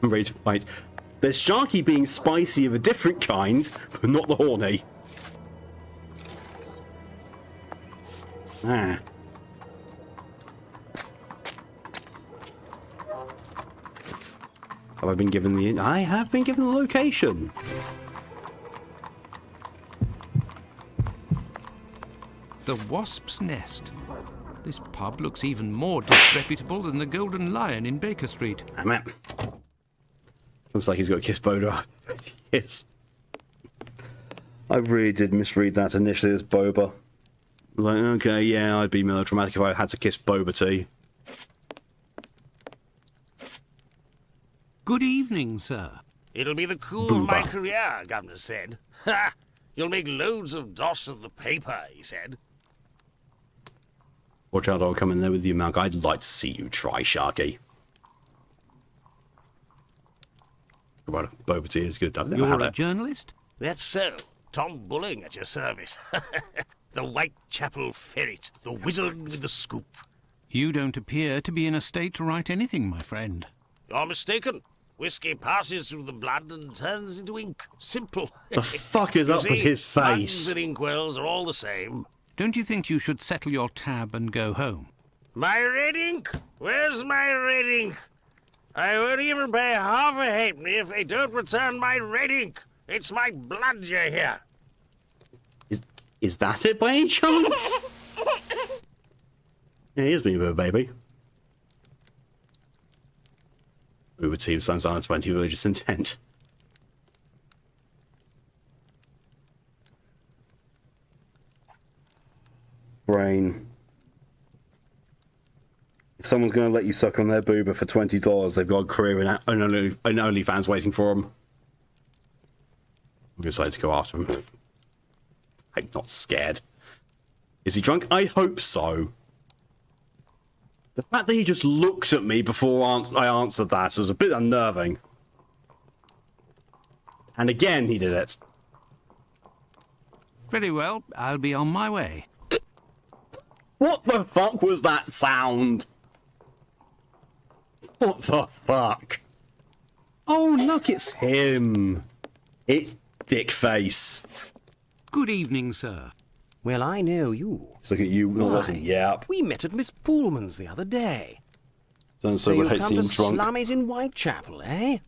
I'm ready to fight. There's Sharky being spicy of a different kind, but not the horny. Ah. Have I been given the... I have been given the location.
The Wasp's Nest. This pub looks even more disreputable than the Golden Lion in Baker Street.
Damn it. Looks like he's got a kiss Boda. Yes. I really did misread that initially as Boba. I was like, okay, yeah, I'd be melodramatic if I had to kiss Boba tea.
Good evening, sir.
It'll be the coup of my
Booba.
career, Governor said. Ha! You'll make loads of doss of the paper, he said.
Watch out, I'll come in there with you, Malk. I'd like to see you try, Sharky. Right, Boba tea is good. I've never
You're
had
a
it.
journalist?
That's so. Tom Bulling at your service. The Whitechapel ferret, the wizard with the scoop.
You don't appear to be in a state to write anything, my friend.
You're mistaken. Whiskey passes through the blood and turns into ink. Simple.
The fuck is
You
up with
see,
his face?
Bloods and inkwells are all the same.
Don't you think you should settle your tab and go home?
My red ink? Where's my red ink? I won't even pay half a halfpenny if they don't return my red ink. It's my blood you hear.
Is that it by any chance? Yeah, he is being a bit of a baby. Uber team sounds on 20 religious intent. Brain. If someone's going to let you suck on their boober for $20, they've got a career in OnlyFans waiting for them. I'm decided to go after him. I'm not scared. Is he drunk? I hope so. The fact that he just looked at me before I answered that was a bit unnerving. And again, he did it.
Very well, I'll be on my way.
What the fuck was that sound? What the fuck? Oh, look, it's him. It's Dickface.
Good evening, sir.
Well, I know you.
Let's look at you. No, it wasn't. Yep.
We met at Miss Pullman's the other day.
So
So
would
you
hate
come
seeing
to
drunk.
slum it in Whitechapel, eh?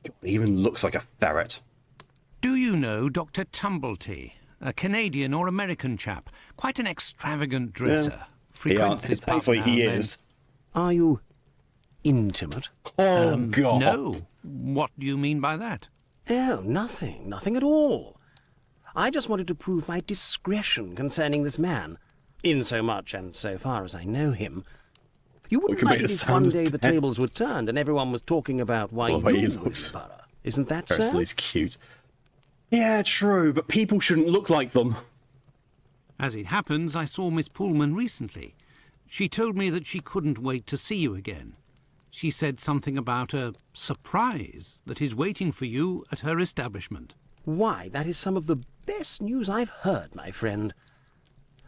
God, he even looks like a ferret.
Do you know Dr. Tumblety? A Canadian or American chap. Quite an extravagant dresser. Frequents this pub
Thankfully,
now
he
and then.
is.
Are you intimate?
Oh, God.
No. What do you mean by that?
Oh, nothing. Nothing at all. I just wanted to prove my discretion concerning this man. In so much and so far as I know him. You wouldn't
could
like
make
it
the
if
sound
one
of
day the
death.
tables were turned and everyone was talking about why
Well,
you
the way he
were in
looks.
the borough. Isn't that so?
Presley's cute. Yeah, true, but people shouldn't look like them.
As it happens, I saw Miss Pullman recently. She told me that she couldn't wait to see you again. She said something about a surprise that is waiting for you at her establishment.
Why, that is some of the best news I've heard, my friend.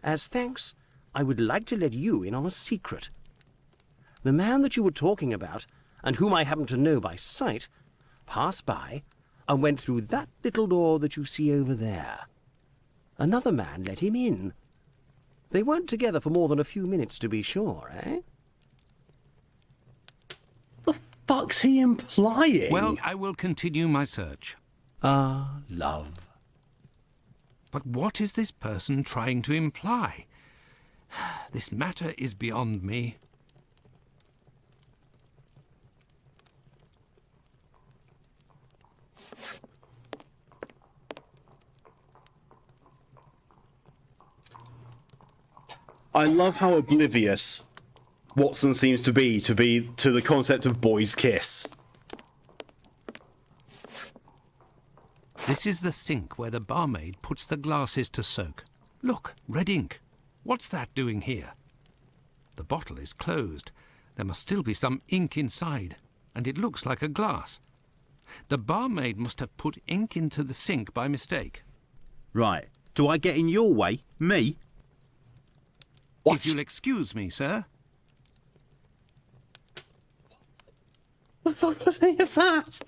As thanks, I would like to let you in on a secret. The man that you were talking about, and whom I happen to know by sight, passed by and went through that little door that you see over there. Another man let him in. They weren't together for more than a few minutes, to be sure, eh?
The fuck's he implying?
Well, I will continue my search.
Ah, love.
But what is this person trying to imply? This matter is beyond me.
I love how oblivious Watson seems to be to the concept of boys' kiss.
This is the sink where the barmaid puts the glasses to soak. Look, red ink. What's that doing here? The bottle is closed. There must still be some ink inside, and it looks like a glass. The barmaid must have put ink into the sink by mistake.
Right. Do I get in your way? Me?
What?
If you'll excuse me, sir.
What the fuck was any of that?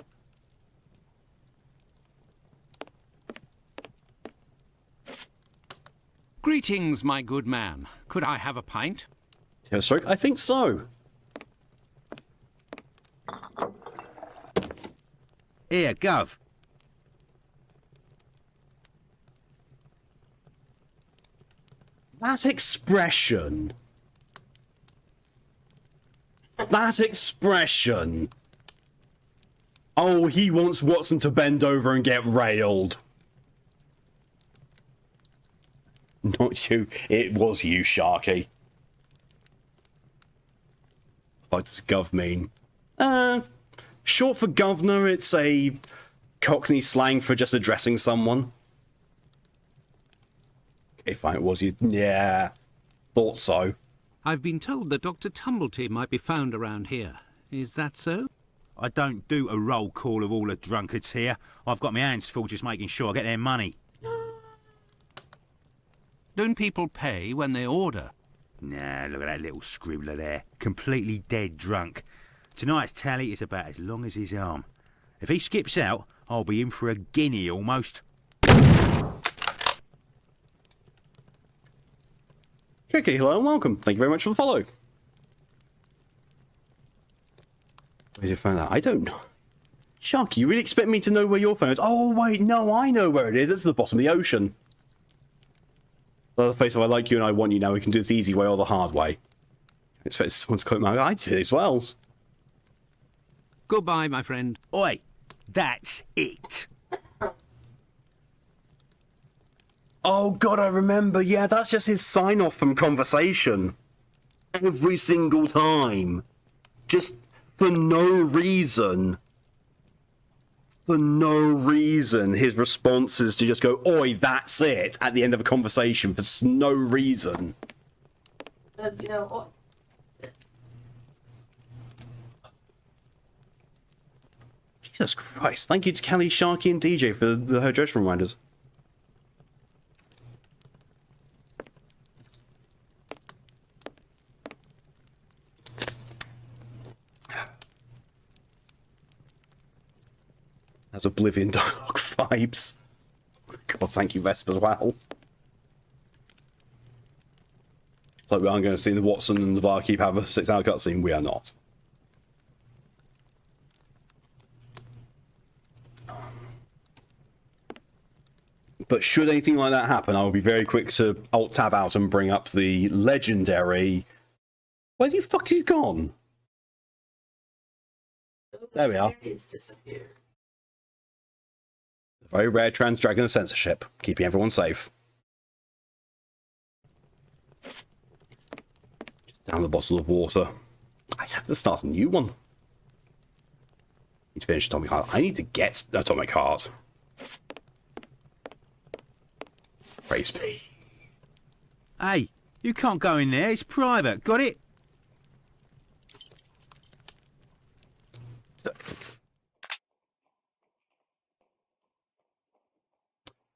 Greetings, my good man. Could I have a pint?
You have a stroke? I think so.
Here, Gov.
That expression. That expression. Oh, he wants Watson to bend over and get railed. Not you. It was you, Sharky. What does Gov mean? Short for governor, it's a Cockney slang for just addressing someone. Okay, fine, it was you. Yeah, thought so.
I've been told that Dr. Tumblety might be found around here. Is that so?
I don't do a roll call of all the drunkards here. I've got my hands full just making sure I get their money.
Don't people pay when they order?
Nah, look at that little scribbler there. Completely dead drunk. Tonight's tally is about as long as his arm. If he skips out, I'll be in for a guinea almost.
Tricky, hello and welcome. Thank you very much for the follow. Where did you find that? I don't know. Sharky, you really expect me to know where your phone is? Oh, wait, no, I know where it is. It's at the bottom of the ocean. Another place if I like you and I want you now, we can do this easy way or the hard way. I expect someone to quote my I did as well.
Goodbye, my friend.
Oi, that's it.
Oh god, I remember. Yeah, that's just his sign-off from conversation. Every single time. Just for no reason. For no reason, his response is to just go, oi, that's it, at the end of a conversation for no reason.
Because, you know,
Jesus Christ, thank you to Kelly, Sharky, and DJ for the hydration reminders. That's Oblivion dialogue vibes. God, thank you, Vesp, as well. It's like we aren't going to see the Watson and the barkeep have a 6-hour cutscene. We are not. But should anything like that happen, I will be very quick to alt-tab out and bring up the legendary... Where the fuck have you gone? There we are.
it's disappeared.
Very rare trans-dragon of censorship, keeping everyone safe. Just down the bottle of water. I just have to start a new one. Need to finish Atomic Heart. I need to get Atomic Heart. Praise be.
Hey, you can't go in there. It's private. Got it?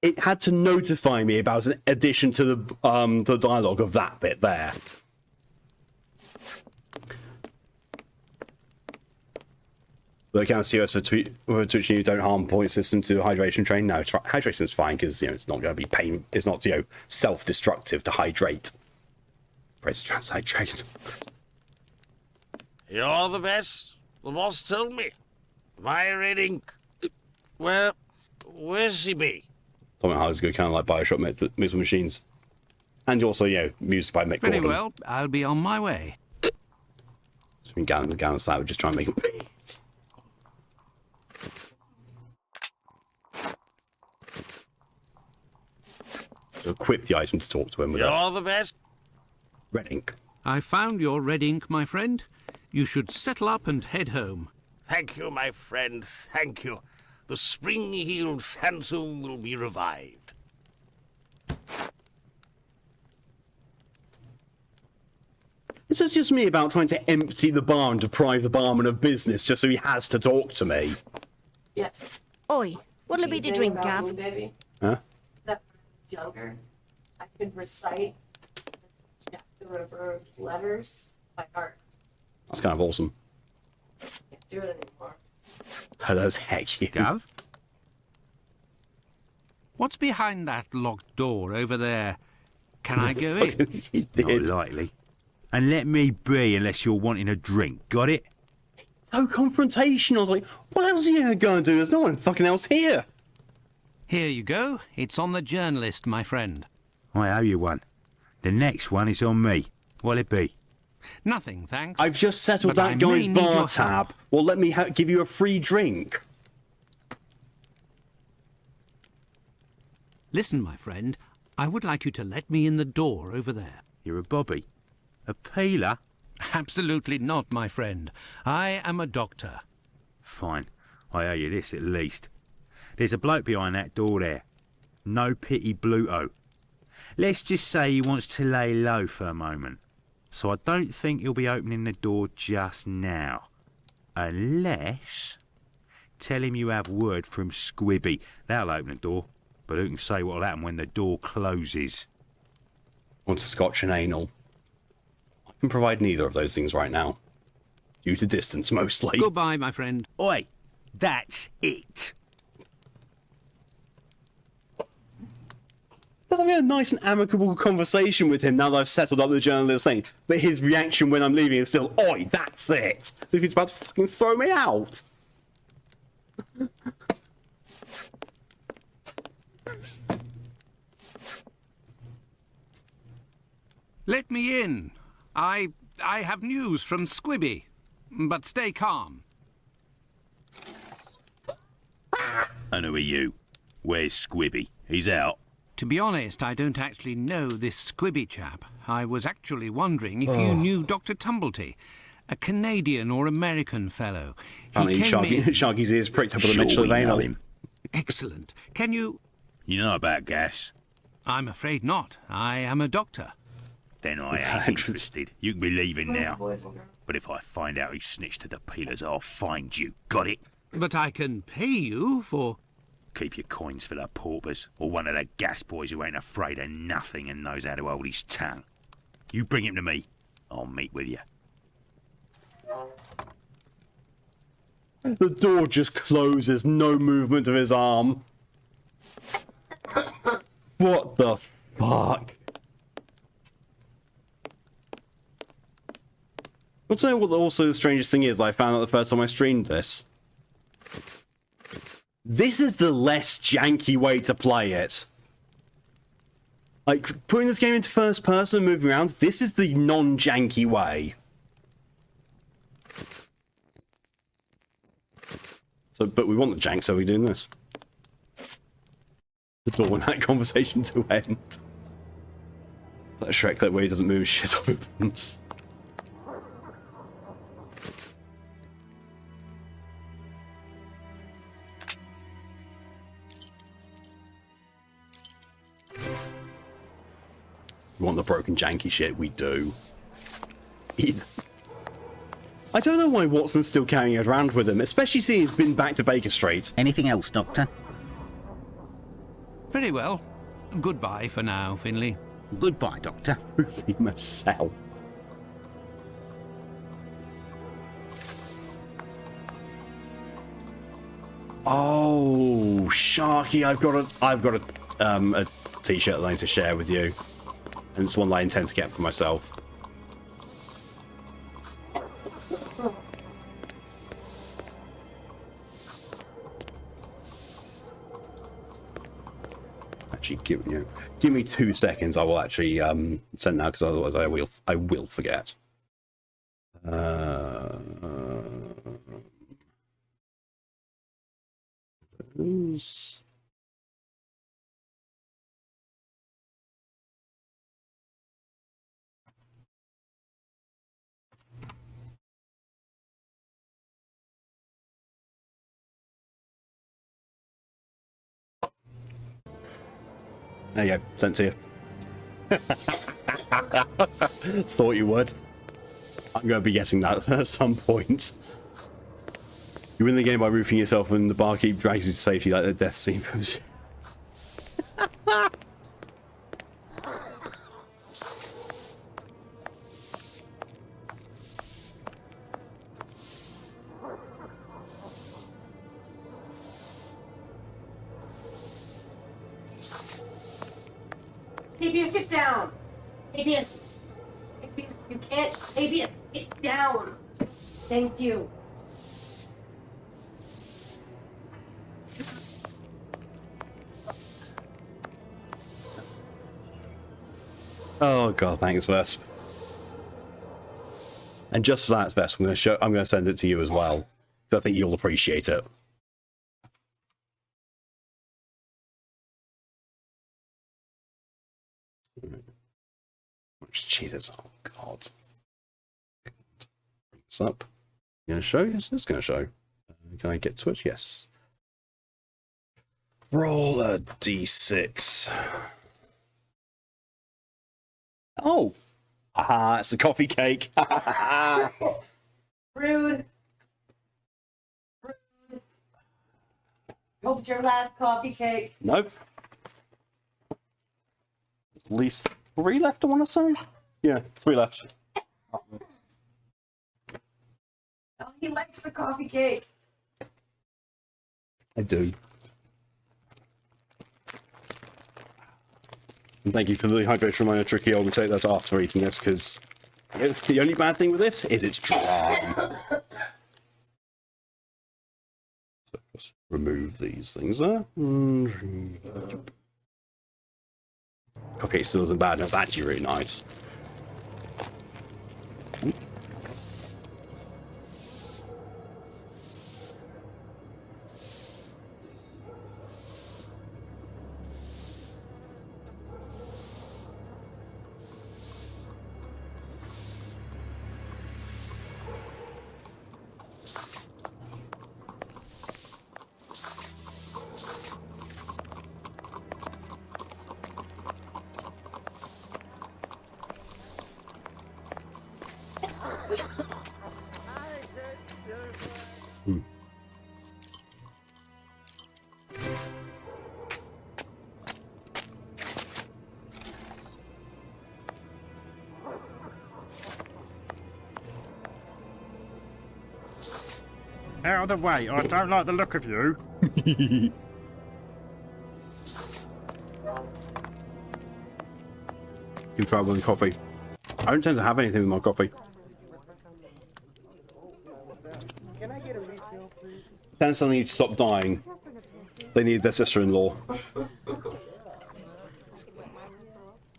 It had to notify me about an addition to the dialogue of that bit there. But can see us for Twitch, you don't harm point system to hydration train. No, hydration is fine because it's not going to be pain. It's not self-destructive to hydrate. Press translate dragon.
You're the best. The boss told me. My red ink. Where's she be?
Atomic Heart is good, kind of like Bioshock mixed with machines. And also, music by Mick
Very
Gordon.
well, I'll be on my way.
So we can Gallon style, we just try and make him... So equip the item to talk to him with
You're the best.
red ink.
I found your red ink, my friend. You should settle up and head home.
Thank you, my friend. Thank you. The spring-heeled phantom will be revived.
This is just me about trying to empty the bar and deprive the barman of business just so he has to talk to me.
Yes.
Oi, what'll it be to
Thing
drink,
about
Gav?
Blue Baby,
Huh?
that when I was younger, I could recite Jack the Ripper letters by heart.
That's kind of awesome.
Can't do it anymore.
Hello's heck you.
Gav?
What's behind that locked door over there? Can I go in?
He
Not
did.
likely. And let me be unless you're wanting a drink. Got it?
So confrontational. I was like, what else are you going to do? There's no one fucking else here.
Here you go. It's on the journalist, my friend.
I owe you one. The next one is on me. What'll it be?
Nothing, thanks.
I've just settled
But I
that guy's
may need
bar
your
tab.
help.
Well, let me give you a free drink.
Listen, my friend. I would like you to let me in the door over there.
You're a bobby. A peeler?
Absolutely not, my friend. I am a doctor.
Fine. I owe you this at least. There's a bloke behind that door there. No pity Bluto. Let's just say he wants to lay low for a moment. So I don't think he'll be opening the door just now. Unless... Tell him you have word from Squibby. That'll open the door. But who can say what'll happen when the door closes?
Want scotch and anal. I can provide neither of those things right now. Due to distance, mostly.
Goodbye, my friend.
Oi, that's it.
I was having a nice and amicable conversation with him now that I've settled up the journalist thing. But his reaction when I'm leaving is still, oi, that's it. As if he's about to fucking throw me out.
Let me in. I have news from Squibby. But stay calm.
And who are you? Where's Squibby? He's out.
To be honest, I don't actually know this Squibby chap. I was actually wondering if you knew Dr. Tumblety, a Canadian or American fellow.
Sharky's ears pricked up with a Mitchell vein on him.
Excellent. Can you...
You know about gas?
I'm afraid not. I am a doctor.
Then I ain't interested. You can be leaving now. But if I find out who snitched to the peelers, I'll find you. Got it?
But I can pay you for...
Keep your coins for the paupers, or one of the gas boys who ain't afraid of nothing and knows how to hold his tongue. You bring him to me. I'll meet with you.
The door just closes, no movement of his arm. What the fuck? I'll tell you what also the strangest thing is, I found out the first time I streamed this. This is the less janky way to play it. Like, putting this game into first person and moving around, this is the non-janky way. So, but we want the jank, so we're doing this. The door want that conversation to end. That Shrek that way doesn't move, shit opens. We want the broken janky shit, we do. I don't know why Watson's still carrying it around with him, especially seeing he's been back to Baker Street.
Anything else, Doctor?
Very well. Goodbye for now, Finley.
Goodbye, Doctor.
We must sell. Oh, Sharky, I've got a t-shirt that I need to share with you. And it's one that I intend to get for myself. Actually, give me 2 seconds. I will actually send now, because otherwise I will forget. There you go, sent to you. Thought you would. I'm going to be getting that at some point. You win the game by roofing yourself and the barkeep drags you to safety like the death scene.
Abius, get down! Abius! Abius, you can't! Abius, get down! Thank you.
Oh god, thanks, Vesp. And just for that, Vesp, I'm going to send it to you as well. I think you'll appreciate it. Jesus, oh god. Bring this up. Gonna show? Yes, it's gonna show. Can I get to it? Yes. Roll a d6. Oh! Haha, it's a coffee cake.
Rude. Rude. Hope it's your last coffee cake.
Nope. At least 3 left, I want to say. Yeah, 3 left.
Oh, he likes the coffee cake.
I do. And thank you for the hydration reminder, Tricky. I'll take that after eating this, because the only bad thing with this is it's dry. So just remove these things there. Okay, still isn't bad. That's actually really nice.
Out of the way, I don't like the look of you.
You try one coffee. I don't tend to have anything with my coffee. Then suddenly need to stop dying. They need their sister-in-law.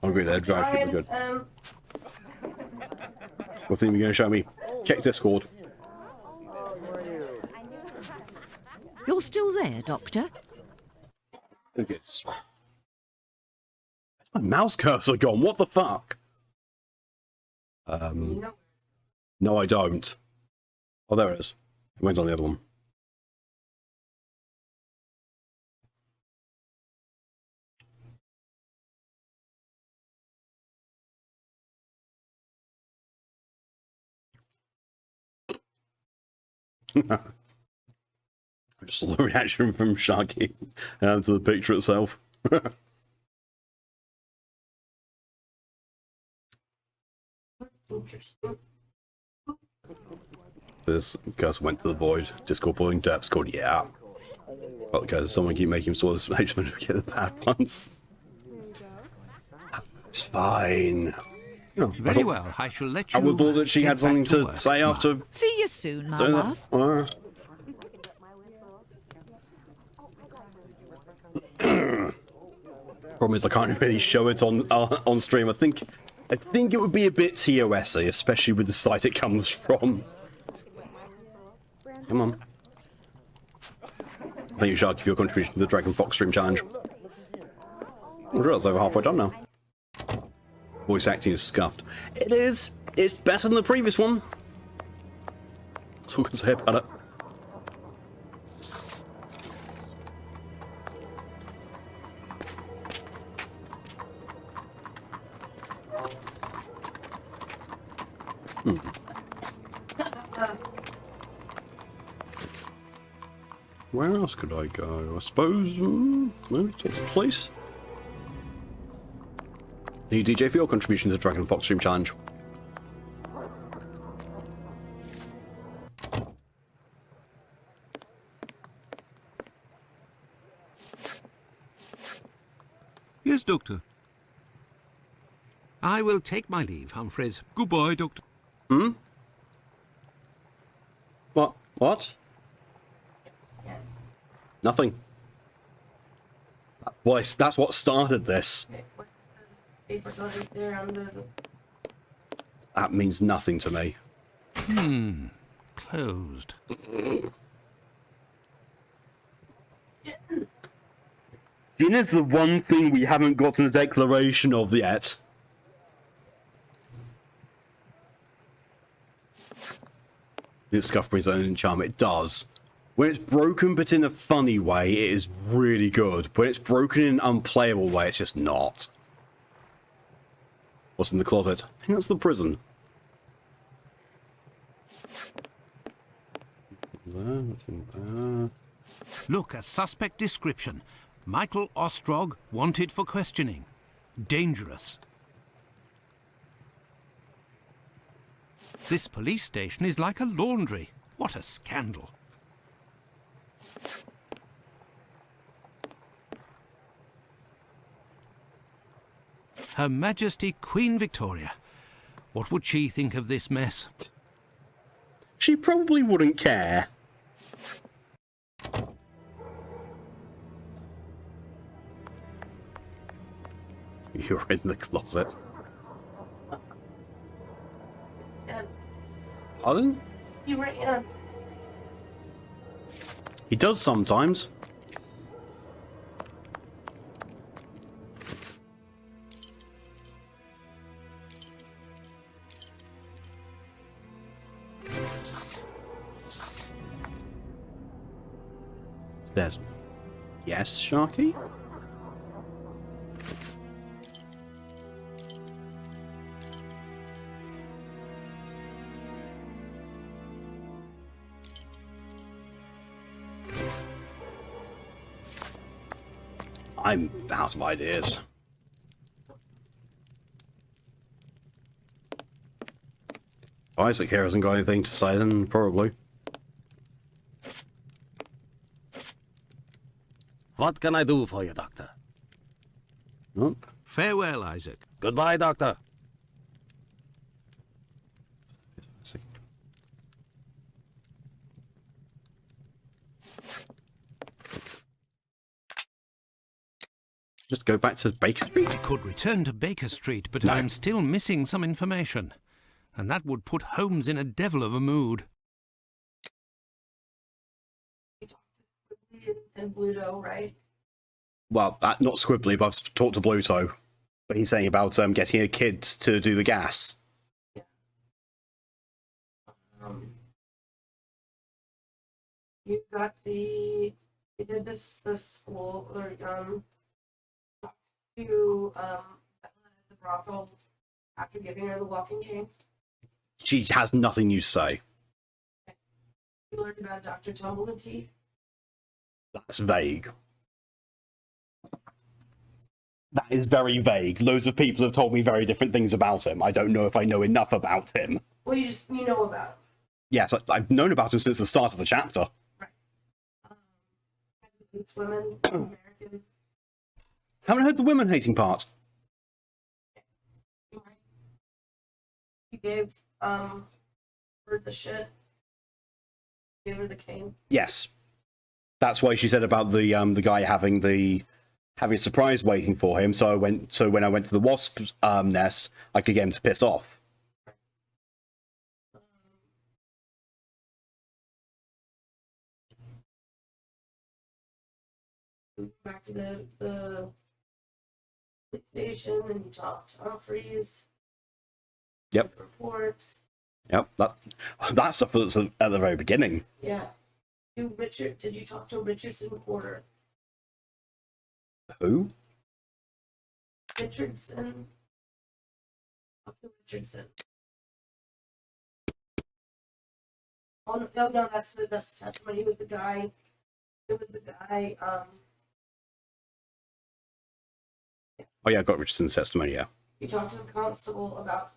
I agree, their drive should be good. What thing are you going to show me? Check Discord.
You're still there, Doctor?
Look, it's... My mouse cursor gone. What the fuck? No, I don't. Oh, there it is. It went on the other one. I just saw the reaction from Sharky to the picture itself. This cursor went to the void. Discord pulling depths called yeah. Well, guys, someone keep making sure this management get the bad ones. It's fine. No,
Very well, I shall let you.
I would thought that she had something to say after.
See you soon, my love.
Problem is, I can't really show it on stream. I think it would be a bit TOS-y, especially with the site it comes from. Come on. Thank you, Sharky, for your contribution to the Dragon Fox stream challenge. I'm sure it's over halfway done now. Voice acting is scuffed. It is. It's better than the previous one. That's all I can say about it. Where else could I go? I suppose maybe take the place. Thank you, DJ, for your contribution to the Dragon Fox Stream Challenge.
Yes, Doctor. I will take my leave, Humphreys.
Goodbye, Doctor.
Hmm? What? Nothing. Well, that's what started this. That means nothing to me.
Closed.
Gin is the one thing we haven't gotten a declaration of yet. This scuff brings own charm. It does. When it's broken, but in a funny way, it is really good. When it's broken in an unplayable way, it's just not. What's in the closet? I think that's the prison.
Look, a suspect description. Michael Ostrog, wanted for questioning. Dangerous. This police station is like a laundry. What a scandal. Her Majesty Queen Victoria. What would she think of this mess?
She probably wouldn't care. You're in the closet. Pardon?
He ran.
He does sometimes. There's... Yes, Sharky? I'm out of ideas. Isaac here hasn't got anything to say, then probably.
What can I do for you, Doctor?
Nope.
Farewell, Isaac.
Goodbye, Doctor.
Just go back to Baker Street?
I could return to Baker Street, but
No.
I'm still missing some information. And that would put Holmes in a devil of a mood.
And Bluto, right?
Well, not Squibbly, but I've talked to Bluto. But he's saying about getting a kid to do the gas.
You got you did this school, or, to, the brothel after giving her the walking cane.
She has nothing new to say.
You learned about Dr. Tumbletea.
That's vague. That is very vague. Loads of people have told me very different things about him. I don't know if I know enough about him.
Well, you know about him.
Yes, I've known about him since the start of the chapter.
Right. It's women, American.
Haven't heard the women hating part.
You gave her the shit. Gave her the cane.
Yes. That's why she said about the guy having a surprise waiting for him. So when I went to the wasp's nest, I could get him to piss off.
Back to the police station and you talked to Humphreys.
Yep.
Reports.
Yep. That stuff was at the very beginning.
Yeah. Did you talk to Richardson Porter?
Who?
Richardson. Talk to Richardson. Oh no, that's the testimony. It was the guy.
Oh yeah, I got Richardson's testimony, yeah.
You talked to the constable about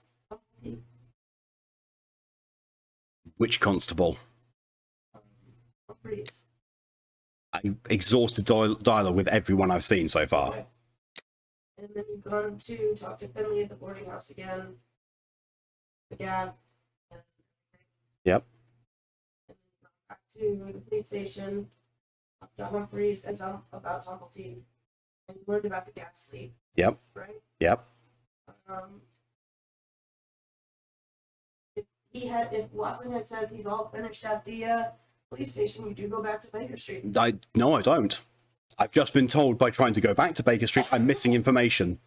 Which constable?
Humphreys.
I exhausted dialogue with everyone I've seen so far.
Okay. And then you've gone to talk to Finley at the boarding house again. The gas. And
Yep.
then back to the police station. Talk to Humphreys and tell him about Tumbletea. And you learned about the gas leak.
Yep.
Right?
Yep.
If Watson had said he's all finished at the police station, you do go back to Baker Street.
No, I don't. I've just been told by trying to go back to Baker Street I'm missing information.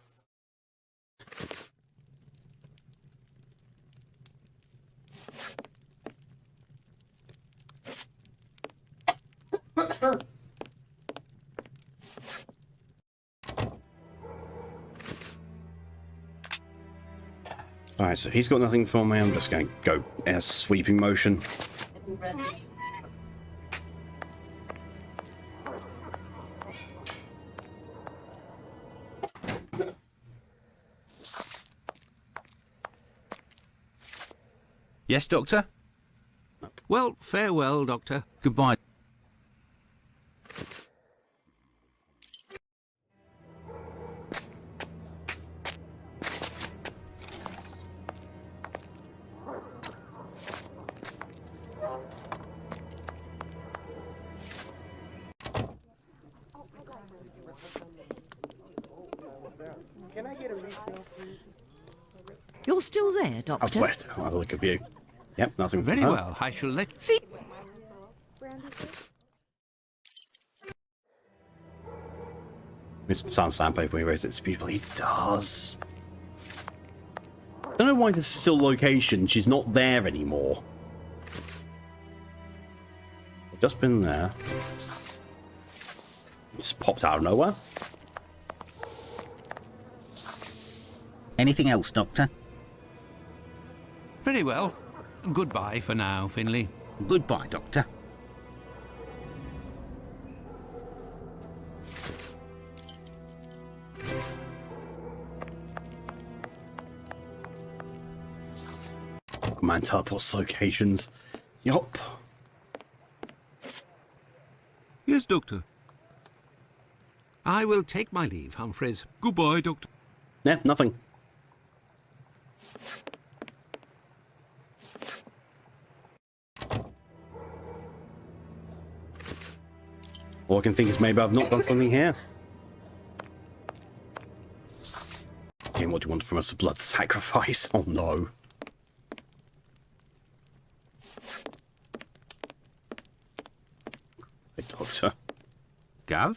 Alright, so he's got nothing for me. I'm just going to go in a sweeping motion.
Yes, Doctor?
Well, farewell, Doctor.
Goodbye.
You're still there,
I've
Doctor?
wet. I'll have a look at you. Yep, nothing.
Very
Huh?
well. I shall let...
See,
Mr. Sound sandpaper when he raised it to people. He does. I don't know why this is still location. She's not there anymore. I've just been there. Just popped out of nowhere.
Anything else, Doctor?
Very well. Goodbye for now, Finley.
Goodbye, Doctor.
Man teleports locations. Yup.
Yes, Doctor.
I will take my leave, Humphreys.
Goodbye, Doctor.
Yeah, nothing. All I can think is maybe I've not done something here. Again, what do you want from us? A blood sacrifice? Oh no. Hey, Doctor.
Gov?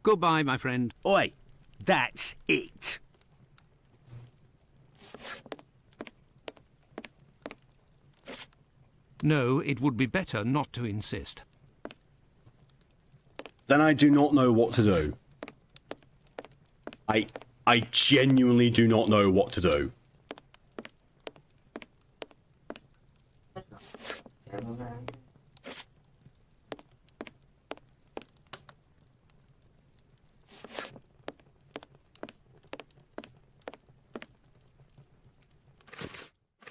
Goodbye, my friend.
Oi, that's it.
No, it would be better not to insist.
Then I do not know what to do. I genuinely do not know what to do.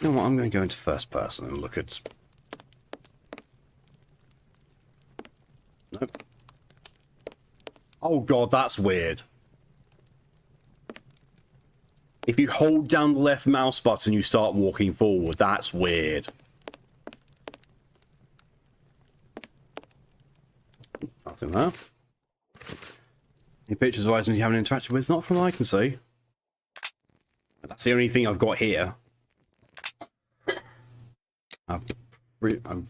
You know what, I'm going to go into first person and look at... Nope. Oh god, that's weird. If you hold down the left mouse button, you start walking forward. That's weird. Nothing there. Any pictures of items you haven't interacted with? Not from what I can see. That's the only thing I've got here. I'm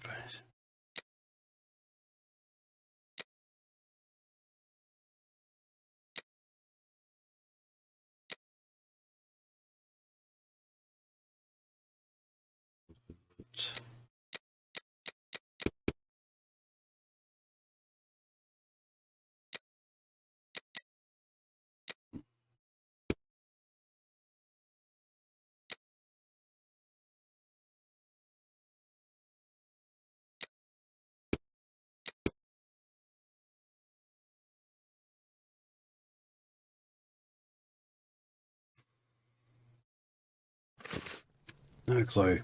no clue.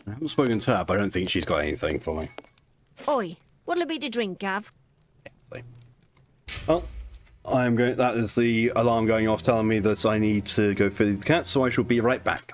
I haven't spoken to her, but I don't think she's got anything for me.
Oi, what'll it be to drink, Gav?
Well, I'm going. That is the alarm going off telling me that I need to go feed the cat, so I shall be right back.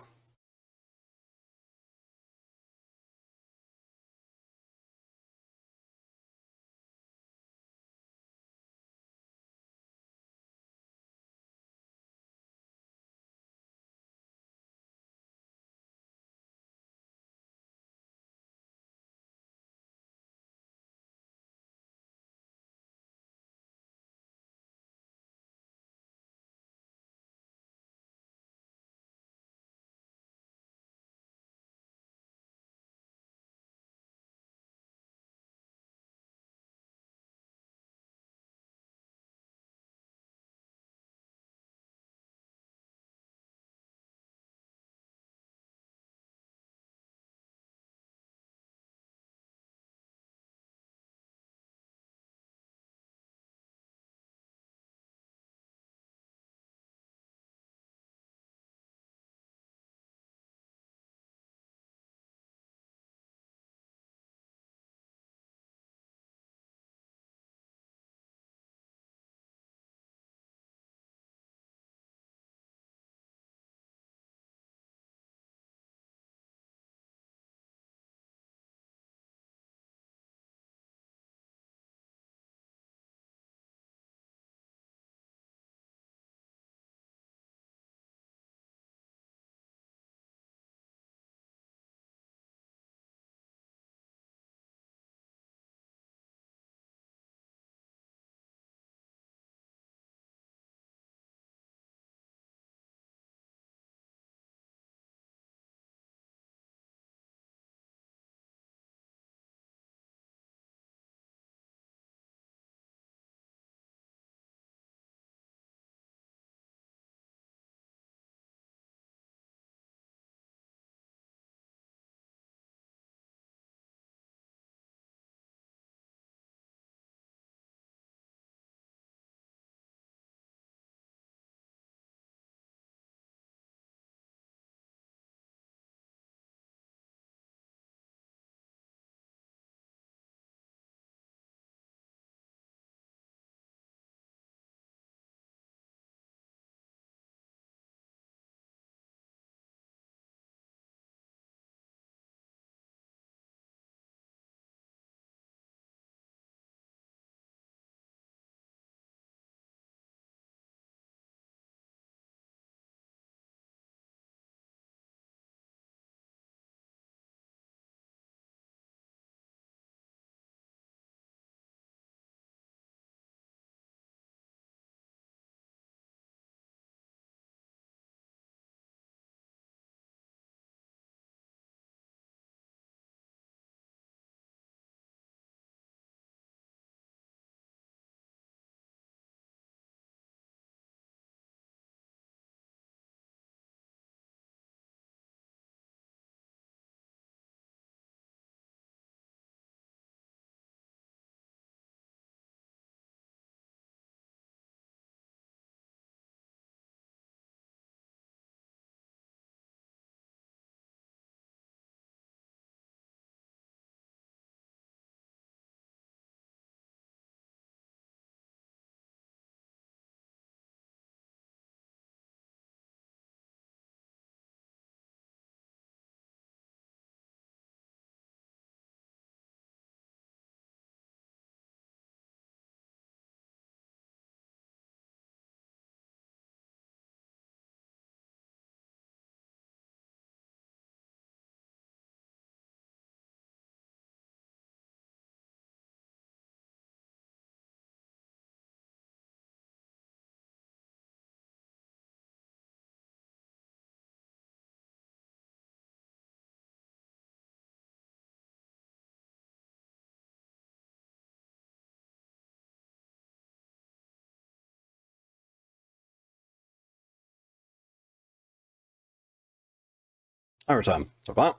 I return. So that.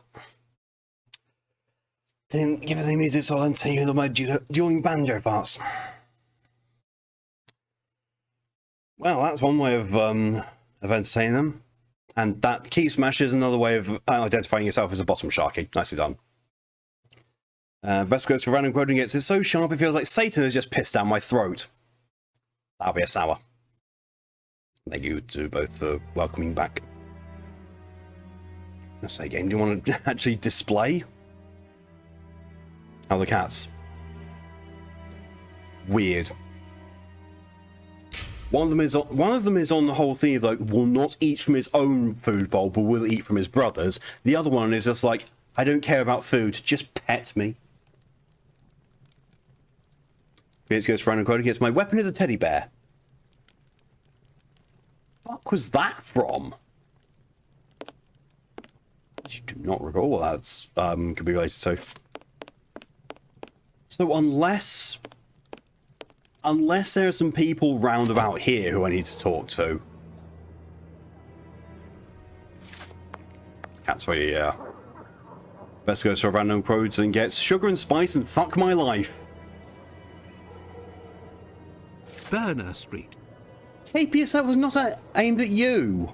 Didn't give it any music, so I'll entertain you with my dueling banjo parts. Well, that's one way of entertaining them. And that key smash is another way of identifying yourself as a bottom sharky. Nicely done. Best goes for random quoting gets it's so sharp it feels like Satan has just pissed down my throat. That'll be a sour. Thank you to both for welcoming back. Let's say game, do you want to actually display? How are the cats? Weird. One of them is on the whole thing of like will not eat from his own food bowl, but will eat from his brother's. The other one is just like, I don't care about food, just pet me. It goes for random quote. Yes, my weapon is a teddy bear. What fuck was that from? I do not recall what that's could be related to. So unless there are some people round about here who I need to talk to. Cat's for you, yeah. Best goes for random quotes and gets sugar and spice and fuck my life.
Burner Street.
KPS, that was not aimed at you.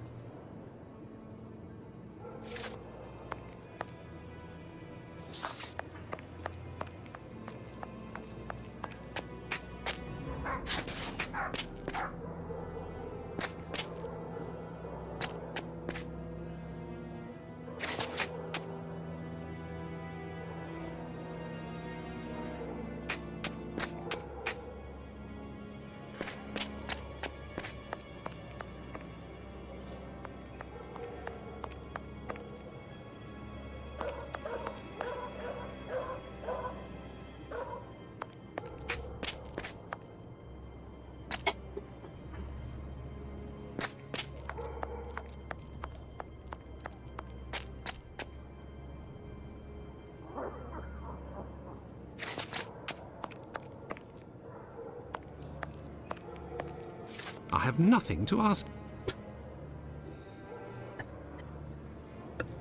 I have nothing to ask.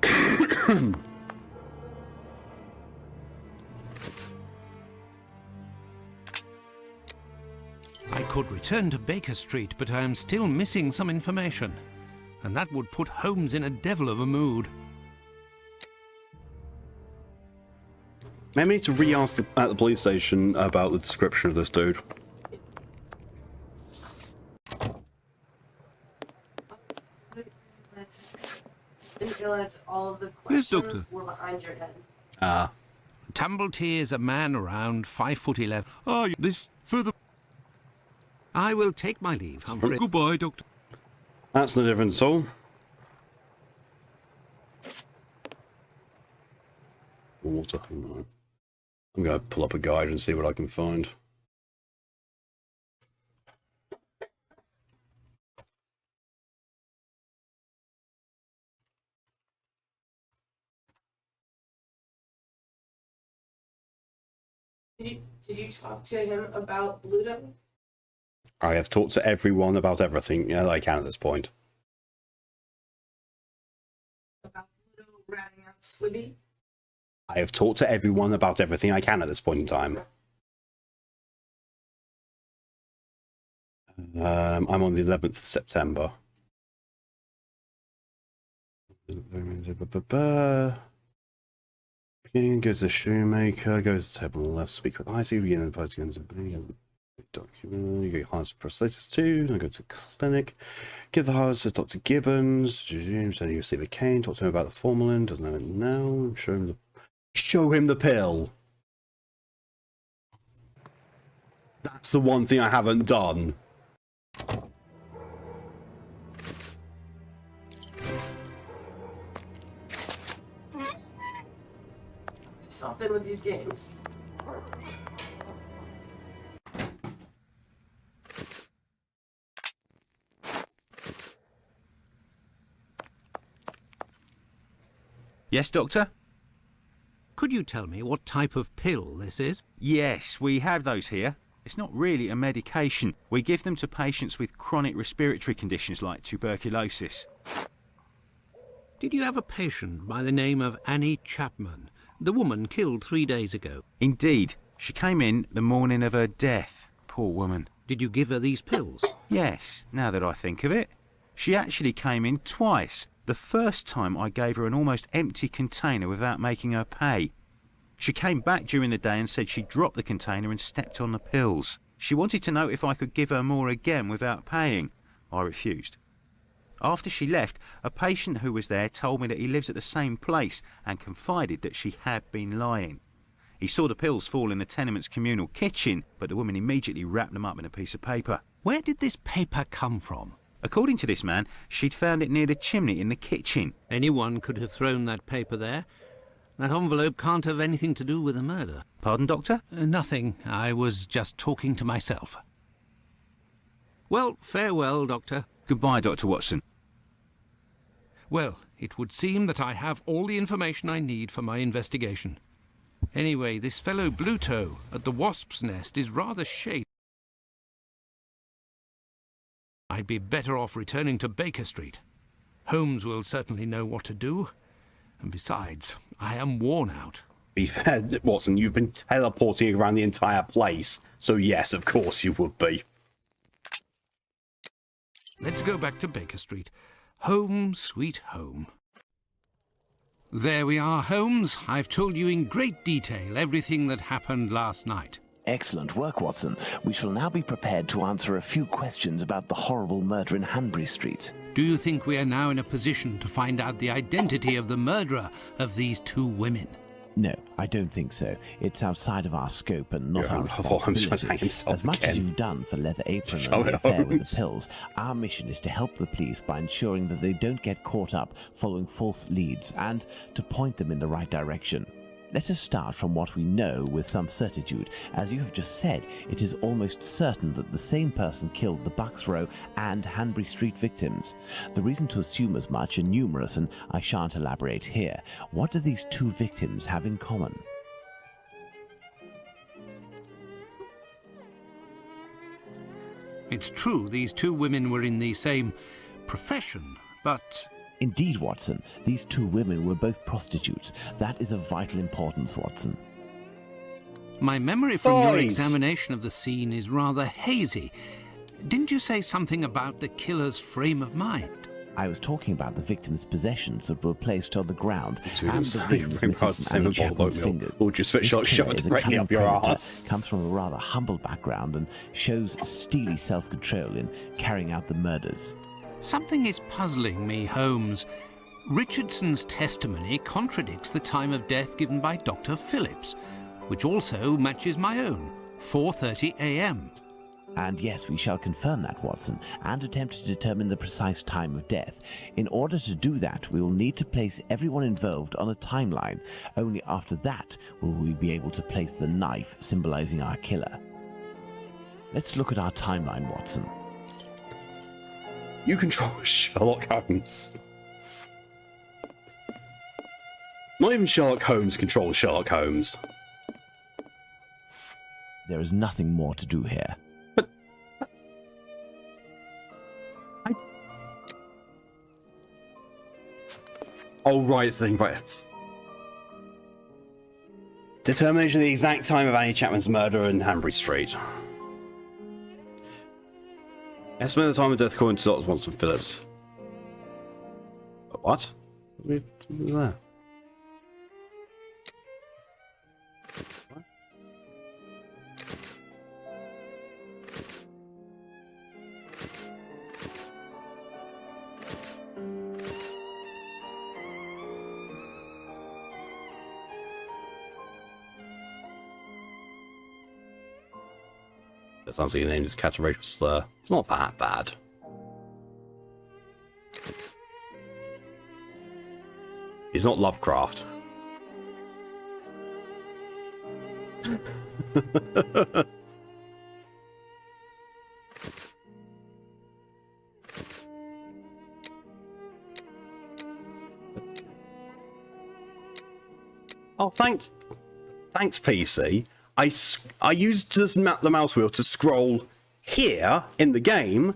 I could return to Baker Street, but I am still missing some information, and that would put Holmes in a devil of a mood.
Maybe I need to re-ask at the police station about the description of this dude.
Didn't realize all of the
Yes,
questions
Doctor.
were behind your head.
Ah.
Tumblety is a man around 5'11".
Ah, this further.
I will take my leave, Humphrey.
Goodbye, Doctor.
That's no different at all. Water. No. I'm going to pull up a guide and see what I can find.
Did you talk to him about Bluto?
I have talked to everyone about everything that I can at this point.
About Bluto ratting out Swibby?
I have talked to everyone about everything I can at this point in time. I'm on the 11th of September. Goes to shoemaker, goes to table on the left, speak with Isaac, begin the party, goes to document, you get highest prosthesis 2, then go to clinic, give the highest to Dr. Gibbons, then you receive a cane, talk to him about the formalin, doesn't know it now, show him the pill. That's the one thing I haven't done.
Something with these games.
Yes, Doctor?
Could you tell me what type of pill this is?
Yes, we have those here. It's not really a medication. We give them to patients with chronic respiratory conditions like tuberculosis.
Did you have a patient by the name of Annie Chapman, the woman killed 3 days ago?
Indeed. She came in the morning of her death. Poor woman.
Did you give her these pills?
Yes, now that I think of it. She actually came in twice. The first time I gave her an almost empty container without making her pay. She came back during the day and said she dropped the container and stepped on the pills. She wanted to know if I could give her more again without paying. I refused. After she left, a patient who was there told me that he lives at the same place and confided that she had been lying. He saw the pills fall in the tenement's communal kitchen, but the woman immediately wrapped them up in a piece of paper.
Where did this paper come from?
According to this man, she'd found it near the chimney in the kitchen.
Anyone could have thrown that paper there. That envelope can't have anything to do with the murder.
Pardon, Doctor?
Nothing. I was just talking to myself. Well, farewell, Doctor.
Goodbye, Dr. Watson.
Well, it would seem that I have all the information I need for my investigation. Anyway, this fellow Bluto at the Wasp's Nest is rather shady. I'd be better off returning to Baker Street. Holmes will certainly know what to do. And besides, I am worn out.
Be fair, Watson, you've been teleporting around the entire place, so yes, of course you would be.
Let's go back to Baker Street. Home, sweet home. There we are, Holmes. I've told you in great detail everything that happened last night.
Excellent work, Watson. We shall now be prepared to answer a few questions about the horrible murder in Hanbury Street.
Do you think we are now in a position to find out the identity of the murderer of these 2 women?
No, I don't think so. It's outside of our scope and not our responsibility. As much as you've done for Leather Apron and the affair with the pills, our mission is to help the police by ensuring that they don't get caught up following false leads and to point them in the right direction. Let us start from what we know with some certitude. As you have just said, it is almost certain that the same person killed the Bucks Row and Hanbury Street victims. The reason to assume as much are numerous, and I shan't elaborate here. What do these 2 victims have in common?
It's true these 2 women were in the same profession, but...
Indeed, Watson. These 2 women were both prostitutes. That is of vital importance, Watson.
My memory from your examination of the scene is rather hazy. Didn't you say something about the killer's frame of mind?
I was talking about the victim's possessions that were placed on the ground and the rings
Ring
missing
across
from Annie
the same
Chapman's
bottle of
fingers.
oatmeal. Or just
This
shove
killer
it
is a
directly
cunning
up your
predator,
ass.
comes from a rather humble background and shows steely self-control in carrying out the murders.
Something is puzzling me, Holmes. Richardson's testimony contradicts the time of death given by Dr. Phillips, which also matches my own, 4:30 a.m.
And yes, we shall confirm that, Watson, and attempt to determine the precise time of death. In order to do that, we will need to place everyone involved on a timeline. Only after that will we be able to place the knife symbolizing our killer. Let's look at our timeline, Watson.
You control Sherlock Holmes. Not even Sherlock Holmes controls Sherlock Holmes.
There is nothing more to do here.
But... Oh, right, it's the thing, right. Determination of the exact time of Annie Chapman's murder in Hanbury Street. Estimate the time of death according to Dr. Watson Phillips. What? What was that? That sounds like your name is catch a racial slur. It's not that bad. He's not Lovecraft. Oh, thanks, PC. I used the mouse wheel to scroll here in the game,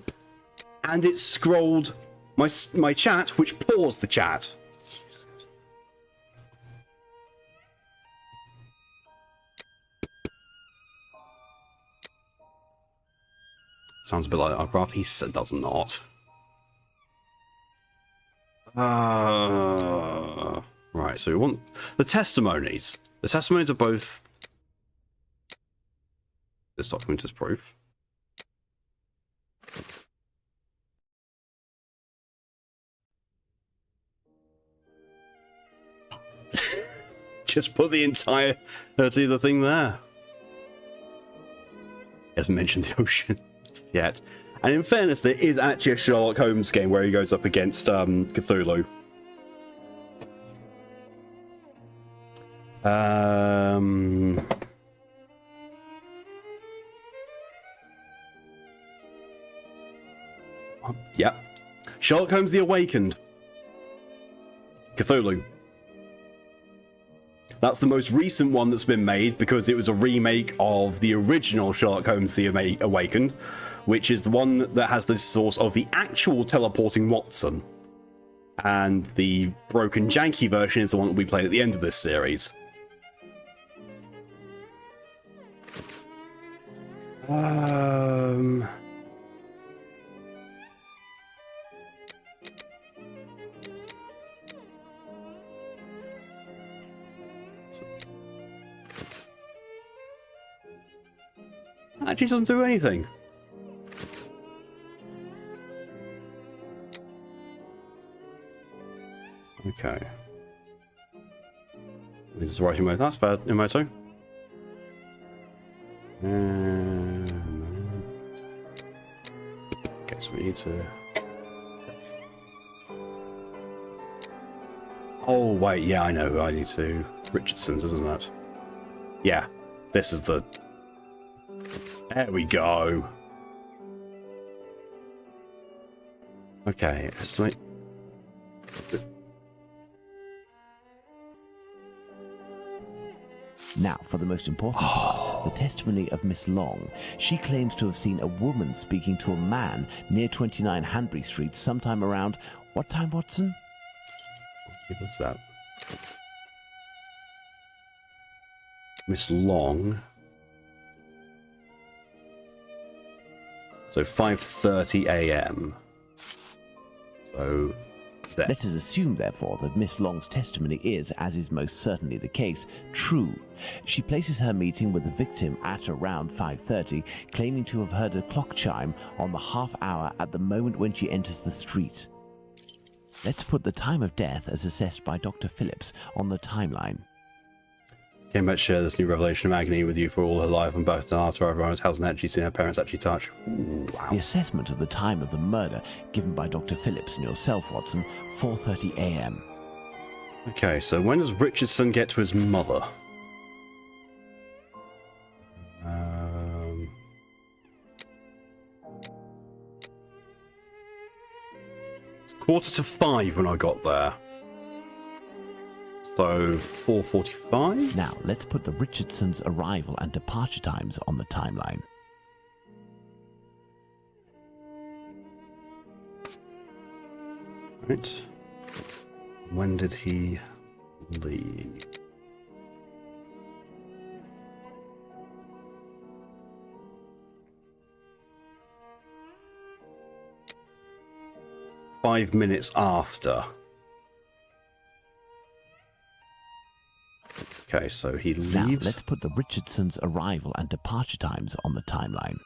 and it scrolled my chat, which paused the chat. Sounds a bit like Lovecraft. He does not. Right, so we want the testimonies. The testimonies are both... This document is proof. Just put the entire the thing there. He hasn't mentioned the ocean yet. And in fairness, there is actually a Sherlock Holmes game where he goes up against Cthulhu. Yep. Sherlock Holmes the Awakened. Cthulhu. That's the most recent one that's been made because it was a remake of the original Sherlock Holmes the Awakened, which is the one that has the source of the actual teleporting Watson. And the broken janky version is the one that we played at the end of this series. Actually doesn't do anything. Okay. This is writing mode. That's fair, Emoto. Okay, so we need to... Oh, wait, yeah, I know. I need to... Richardson's, isn't it? Yeah, this is the... There we go. Okay, estimate.
Now, for the most important part, the testimony of Miss Long. She claims to have seen a woman speaking to a man near 29 Hanbury Street sometime around... What time, Watson?
What was that? Miss Long. So 5:30 a.m. So there.
Let us assume, therefore, that Miss Long's testimony is, as is most certainly the case, true. She places her meeting with the victim at around 5:30, claiming to have heard a clock chime on the half hour at the moment when she enters the street. Let's put the time of death as assessed by Dr. Phillips on the timeline.
Came back to share this new revelation of agony with you for all her life and both after everyone hasn't actually seen her parents actually touch. Ooh, wow.
The assessment of the time of the murder given by Dr. Phillips and yourself, Watson, 4:30 a.m.
Okay, so when does Richardson get to his mother? It's 4:45 when I got there. So 4:45?
Now, let's put the Richardsons' arrival and departure times on the timeline.
Right. When did he leave? Five minutes after. Okay, so he leaves.
Now, let's put the Richardsons' arrival and departure times on the timeline.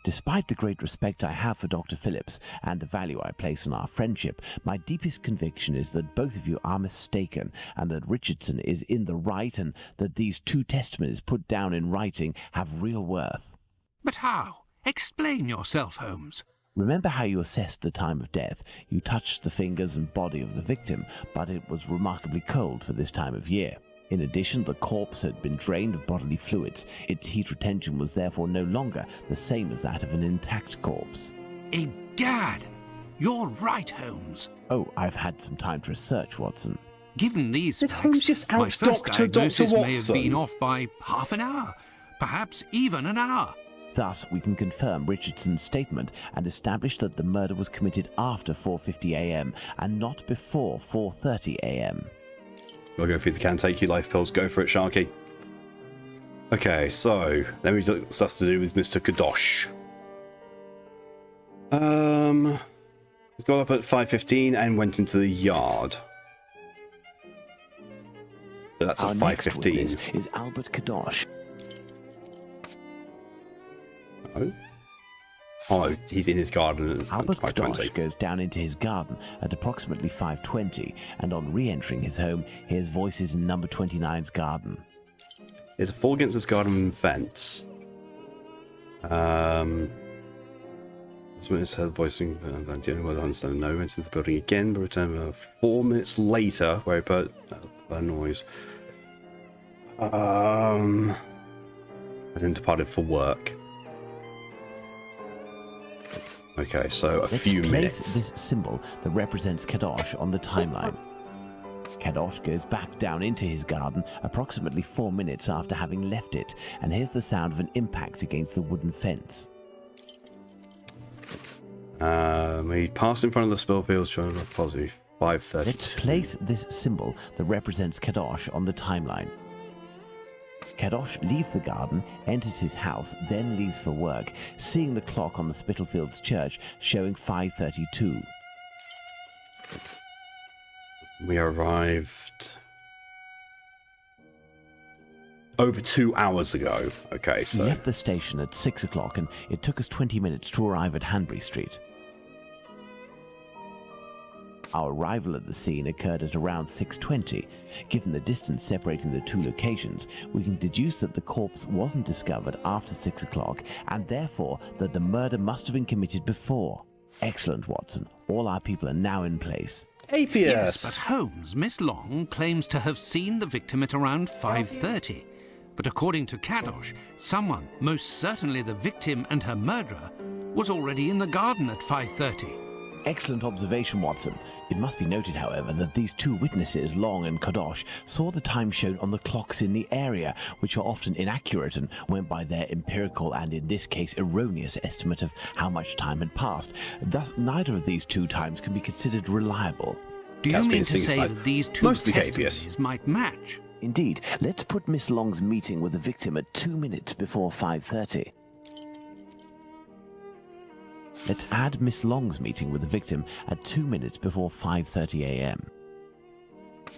Despite the great respect I have for Dr. Phillips and the value I place on our friendship, my deepest conviction is that both of you are mistaken and that Richardson is in the right and that these two testimonies put down in writing have real worth.
But how? Explain yourself, Holmes.
Remember how you assessed the time of death? You touched the fingers and body of the victim, but it was remarkably cold for this time of year. In addition, the corpse had been drained of bodily fluids. Its heat retention was therefore no longer the same as that of an intact corpse.
Egad! You're right, Holmes.
Oh, I've had some time to research, Watson.
Given these
Did Holmes just
facts, my first
out-doctor
diagnosis
Dr.
may have
Watson?
been off by half an hour, perhaps even an hour.
Thus, we can confirm Richardson's statement and establish that the murder was committed after 4:50 a.m. and not before 4:30 a.m.
We'll go through the can take you life pills. Go for it, Sharky. Okay, so then we've got stuff to do with Mr. Kadosh. He got up at 5:15 and went into the yard. So that's
Our
at
next
5:15.
witness is Albert Kadosh.
Oh, he's in his garden at
Albert
5:20.
Kadosh goes down into his garden at approximately 5:20, and on re-entering his home, hears voices in number 29's garden.
There's a fall against this garden fence. This witness heard voicing dealing with understand no went into the building again, but returned 4 minutes later where he heard a noise. And then departed for work. Okay, so a few
Let's
minutes.
place this symbol that represents Kadosh on the timeline. Kadosh goes back down into his garden approximately 4 minutes after having left it, and hears the sound of an impact against the wooden fence.
He passed in front of the Spillfields showing a positive 5:30.
Let's place this symbol that represents Kadosh on the timeline. Kadosh leaves the garden, enters his house, then leaves for work, seeing the clock on the Spitalfields church showing 5:32.
We arrived over 2 hours ago. Okay,
We
so
left the station at 6 o'clock, and it took us 20 minutes to arrive at Hanbury Street. Our arrival at the scene occurred at around 6:20. Given the distance separating the two locations, we can deduce that the corpse wasn't discovered after 6 o'clock, and therefore that the murder must have been committed before. Excellent, Watson. All our people are now in place.
APS.
Yes, but Holmes, Miss Long, claims to have seen the victim at around 5:30. But according to Kadosh, someone, most certainly the victim and her murderer, was already in the garden at 5:30.
Excellent observation, Watson. It must be noted, however, that these two witnesses, Long and Kadosh, saw the time shown on the clocks in the area, which are often inaccurate and went by their empirical and, in this case, erroneous estimate of how much time had passed. Thus, neither of these two times can be considered reliable.
Do you mean to say that these two
mostly
testimonies might match?
Indeed. Let's put Miss Long's meeting with the victim at 2 minutes before 5:30. Let's add Miss Long's meeting with the victim at 2 minutes before 5:30 a.m.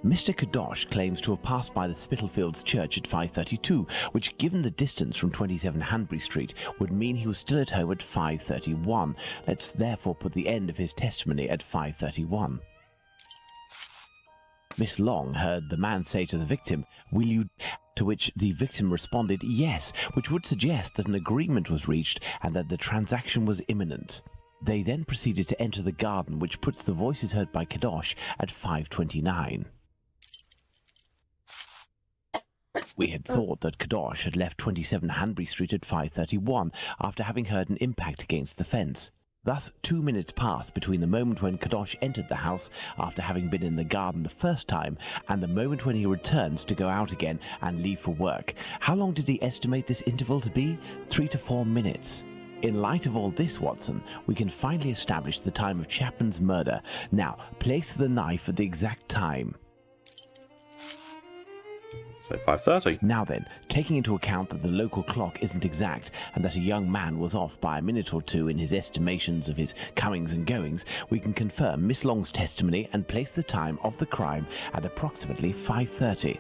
Mr. Kadosh claims to have passed by the Spitalfields church at 5:32, which, given the distance from 27 Hanbury Street, would mean he was still at home at 5:31. Let's therefore put the end of his testimony at 5:31. Miss Long heard the man say to the victim, "Will you?" to which the victim responded, "Yes," which would suggest that an agreement was reached and that the transaction was imminent. They then proceeded to enter the garden, which puts the voices heard by Kadosh at 5:29. We had thought that Kadosh had left 27 Hanbury Street at 5:31 after having heard an impact against the fence. Thus, 2 minutes passed between the moment when Kadosh entered the house after having been in the garden the first time and the moment when he returns to go out again and leave for work. How long did he estimate this interval to be? 3 to 4 minutes. In light of all this, Watson, we can finally establish the time of Chapman's murder. Now, place the knife at the exact time.
So 5:30.
Now then, taking into account that the local clock isn't exact and that a young man was off by a minute or two in his estimations of his comings and goings, we can confirm Miss Long's testimony and place the time of the crime at approximately 5:30.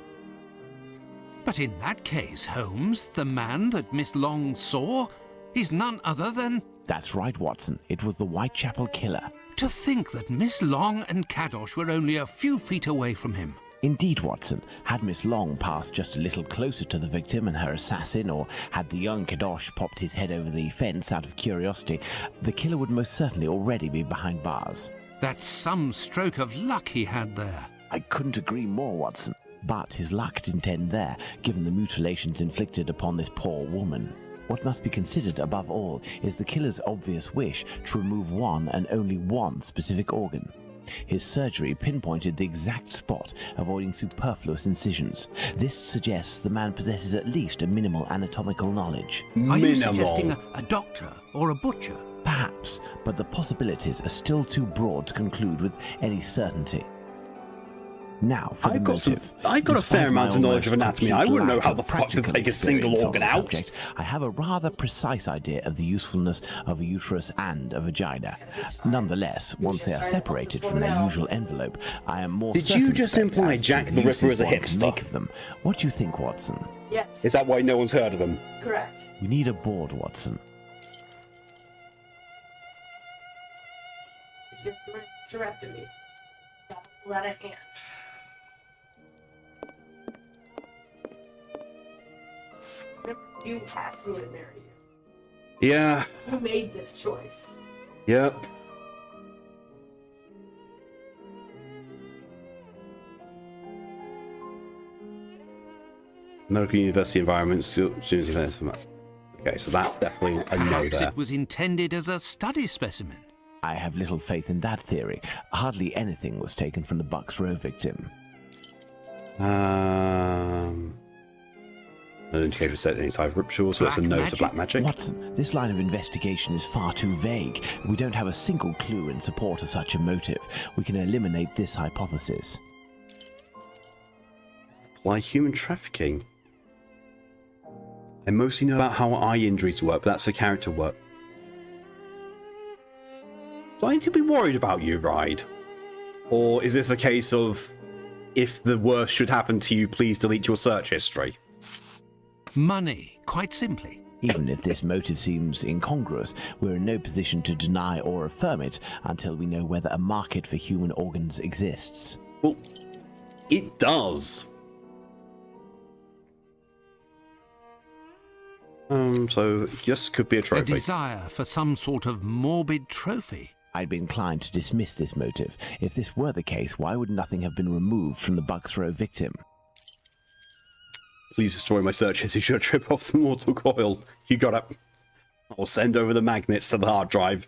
But in that case, Holmes, the man that Miss Long saw is none other than...
That's right, Watson. It was the Whitechapel killer.
To think that Miss Long and Kadosh were only a few feet away from him.
Indeed, Watson. Had Miss Long passed just a little closer to the victim and her assassin, or had the young Kadosh popped his head over the fence out of curiosity, the killer would most certainly already be behind bars.
That's some stroke of luck he had there.
I couldn't agree more, Watson. But his luck didn't end there, given the mutilations inflicted upon this poor woman. What must be considered above all is the killer's obvious wish to remove one and only one specific organ. His surgery pinpointed the exact spot, avoiding superfluous incisions. This suggests the man possesses at least a minimal anatomical knowledge.
Are you suggesting a doctor or a butcher?
Perhaps, but the possibilities are still too broad to conclude with any certainty. Now, for the motive.
I've got a
Despite
fair
my
amount of knowledge of
almost
anatomy. I
complete
wouldn't know
lack
how
of
the fuck to
practical
take a single
experience on
organ
the
out.
subject, I have a rather precise idea of the usefulness of a uterus and a vagina. Nonetheless, once they are separated from their usual envelope, I am more
Did you just
circumspect
imply
as to
Jack
the
the Ripper
uses
as a
one can
hipster?
make of them. What do you think, Watson?
Yes.
Is that why no one's heard of him?
Correct.
We need a board, Watson.
If you're doing hysterectomy, gotta pull out a hand. Remember, you asked me to marry you.
Yeah.
You made this choice.
Yep. American University environment, students. Okay, so that's definitely a no
Perhaps
there.
it was intended as a study specimen.
I have little faith in that theory. Hardly anything was taken from the Bucks Row victim.
No indication said any type of ritual, so it's a no to black magic.
Watson, this line of investigation is far too vague. We don't have a single clue in support of such a motive. We can eliminate this hypothesis.
Why human trafficking? I mostly know about how eye injuries work, but that's for character work. Do I need to be worried about you, Ride? Or is this a case of, if the worst should happen to you, please delete your search history?
Money, quite simply.
Even if this motive seems incongruous, we're in no position to deny or affirm it until we know whether a market for human organs exists.
Well, it does. So, yes, could be a
A
trophy.
desire for some sort of morbid trophy.
I'd be inclined to dismiss this motive. If this were the case, why would nothing have been removed from the Bucks Row victim?
Please destroy my search history. Should I trip off the mortal coil? You got it. I'll send over the magnets to the hard drive.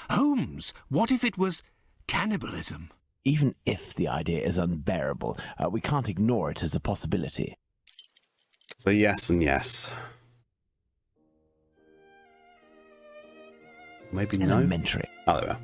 Holmes, what if it was cannibalism?
Even if the idea is unbearable, we can't ignore it as a possibility.
So yes and yes. Maybe no?
Elementary.
Oh, there we are.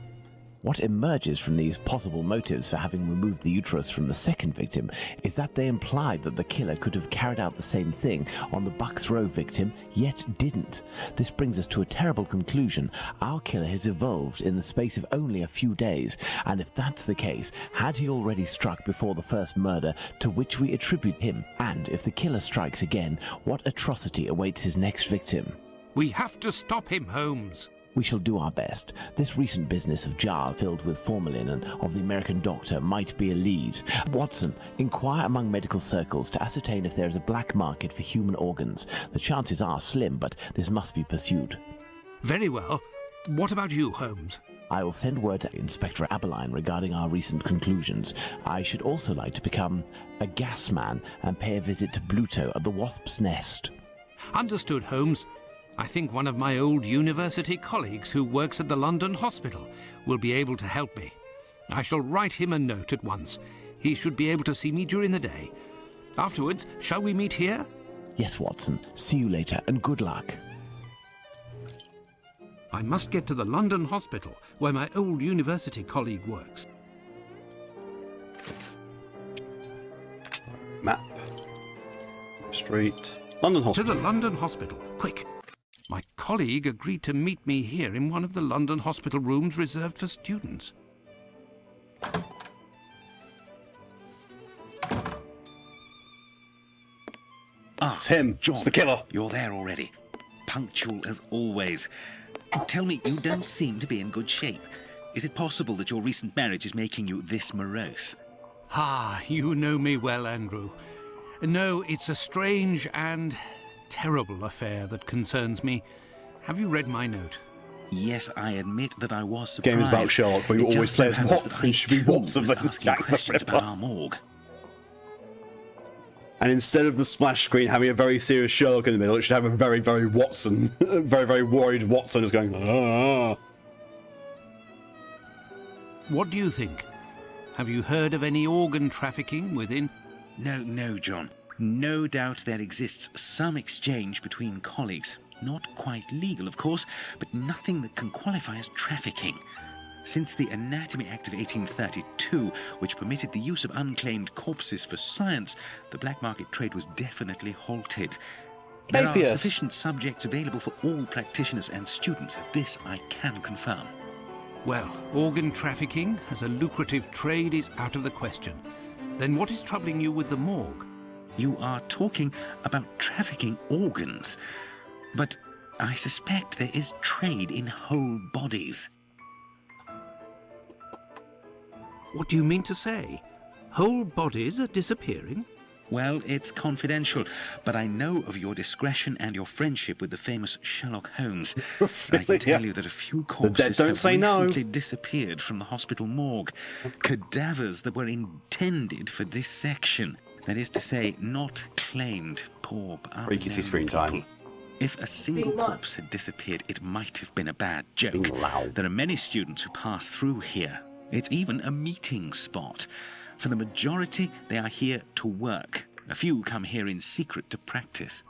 What emerges from these possible motives for having removed the uterus from the second victim is that they implied that the killer could have carried out the same thing on the Bucks Row victim, yet didn't. This brings us to a terrible conclusion. Our killer has evolved in the space of only a few days, and if that's the case, had he already struck before the first murder to which we attribute him? And if the killer strikes again, what atrocity awaits his next victim?
We have to stop him, Holmes.
We shall do our best. This recent business of jar filled with formalin and of the American doctor might be a lead. Watson, inquire among medical circles to ascertain if there is a black market for human organs. The chances are slim, but this must be pursued.
Very well. What about you, Holmes?
I will send word to Inspector Aberline regarding our recent conclusions. I should also like to become a gas man and pay a visit to Bluto at the Wasp's Nest.
Understood, Holmes. I think one of my old university colleagues who works at the London hospital will be able to help me. I shall write him a note at once. He should be able to see me during the day. Afterwards, shall we meet here?
Yes, Watson. See you later, and good luck.
I must get to the London hospital, where my old university colleague works.
Map. Street. London Hospital.
To the London hospital. Quick. My colleague agreed to meet me here in one of the London hospital rooms reserved for students.
Ah,
It's him.
John,
It's the killer.
You're there already. Punctual as always. Tell me, you don't seem to be in good shape. Is it possible that your recent marriage is making you this morose?
Ah, you know me well, Andrew. No, it's a strange and terrible affair that concerns me. Have you read my note?
Yes, I admit that I was
This game
surprised.
is about Sherlock, but you
It
always
just
play
so
as
happens that
Watson.
I
Should be
too
Watson
was
versus
asking
Jack the
questions
Ripper.
about our morgue.
And instead of the splash screen having a very serious Sherlock in the middle, it should have a very, very Watson, very, very worried Watson who's going, ah.
What do you think? Have you heard of any organ trafficking within?
No, John. No doubt there exists some exchange between colleagues. Not quite legal, of course, but nothing that can qualify as trafficking.
Since the Anatomy Act of 1832, which permitted the use of unclaimed corpses for science, the black market trade was definitely halted. There are sufficient subjects available for all practitioners and students. This I can confirm.
Well, organ trafficking as a lucrative trade is out of the question. Then what is troubling you with the morgue?
You are talking about trafficking organs, but I suspect there is trade in whole bodies.
What do you mean to say? Whole bodies are disappearing?
Well, it's confidential, but I know of your discretion and your friendship with the famous Sherlock Holmes. I can tell you that a few corpses have recently disappeared from the hospital morgue. Cadavers that were intended for dissection. That is to say, not claimed. Poor
Rickety screen time.
If a single corpse had disappeared, it might have been a bad joke. There are many students who pass through here. It's even a meeting spot. For the majority, they are here to work. A few come here in secret to practice.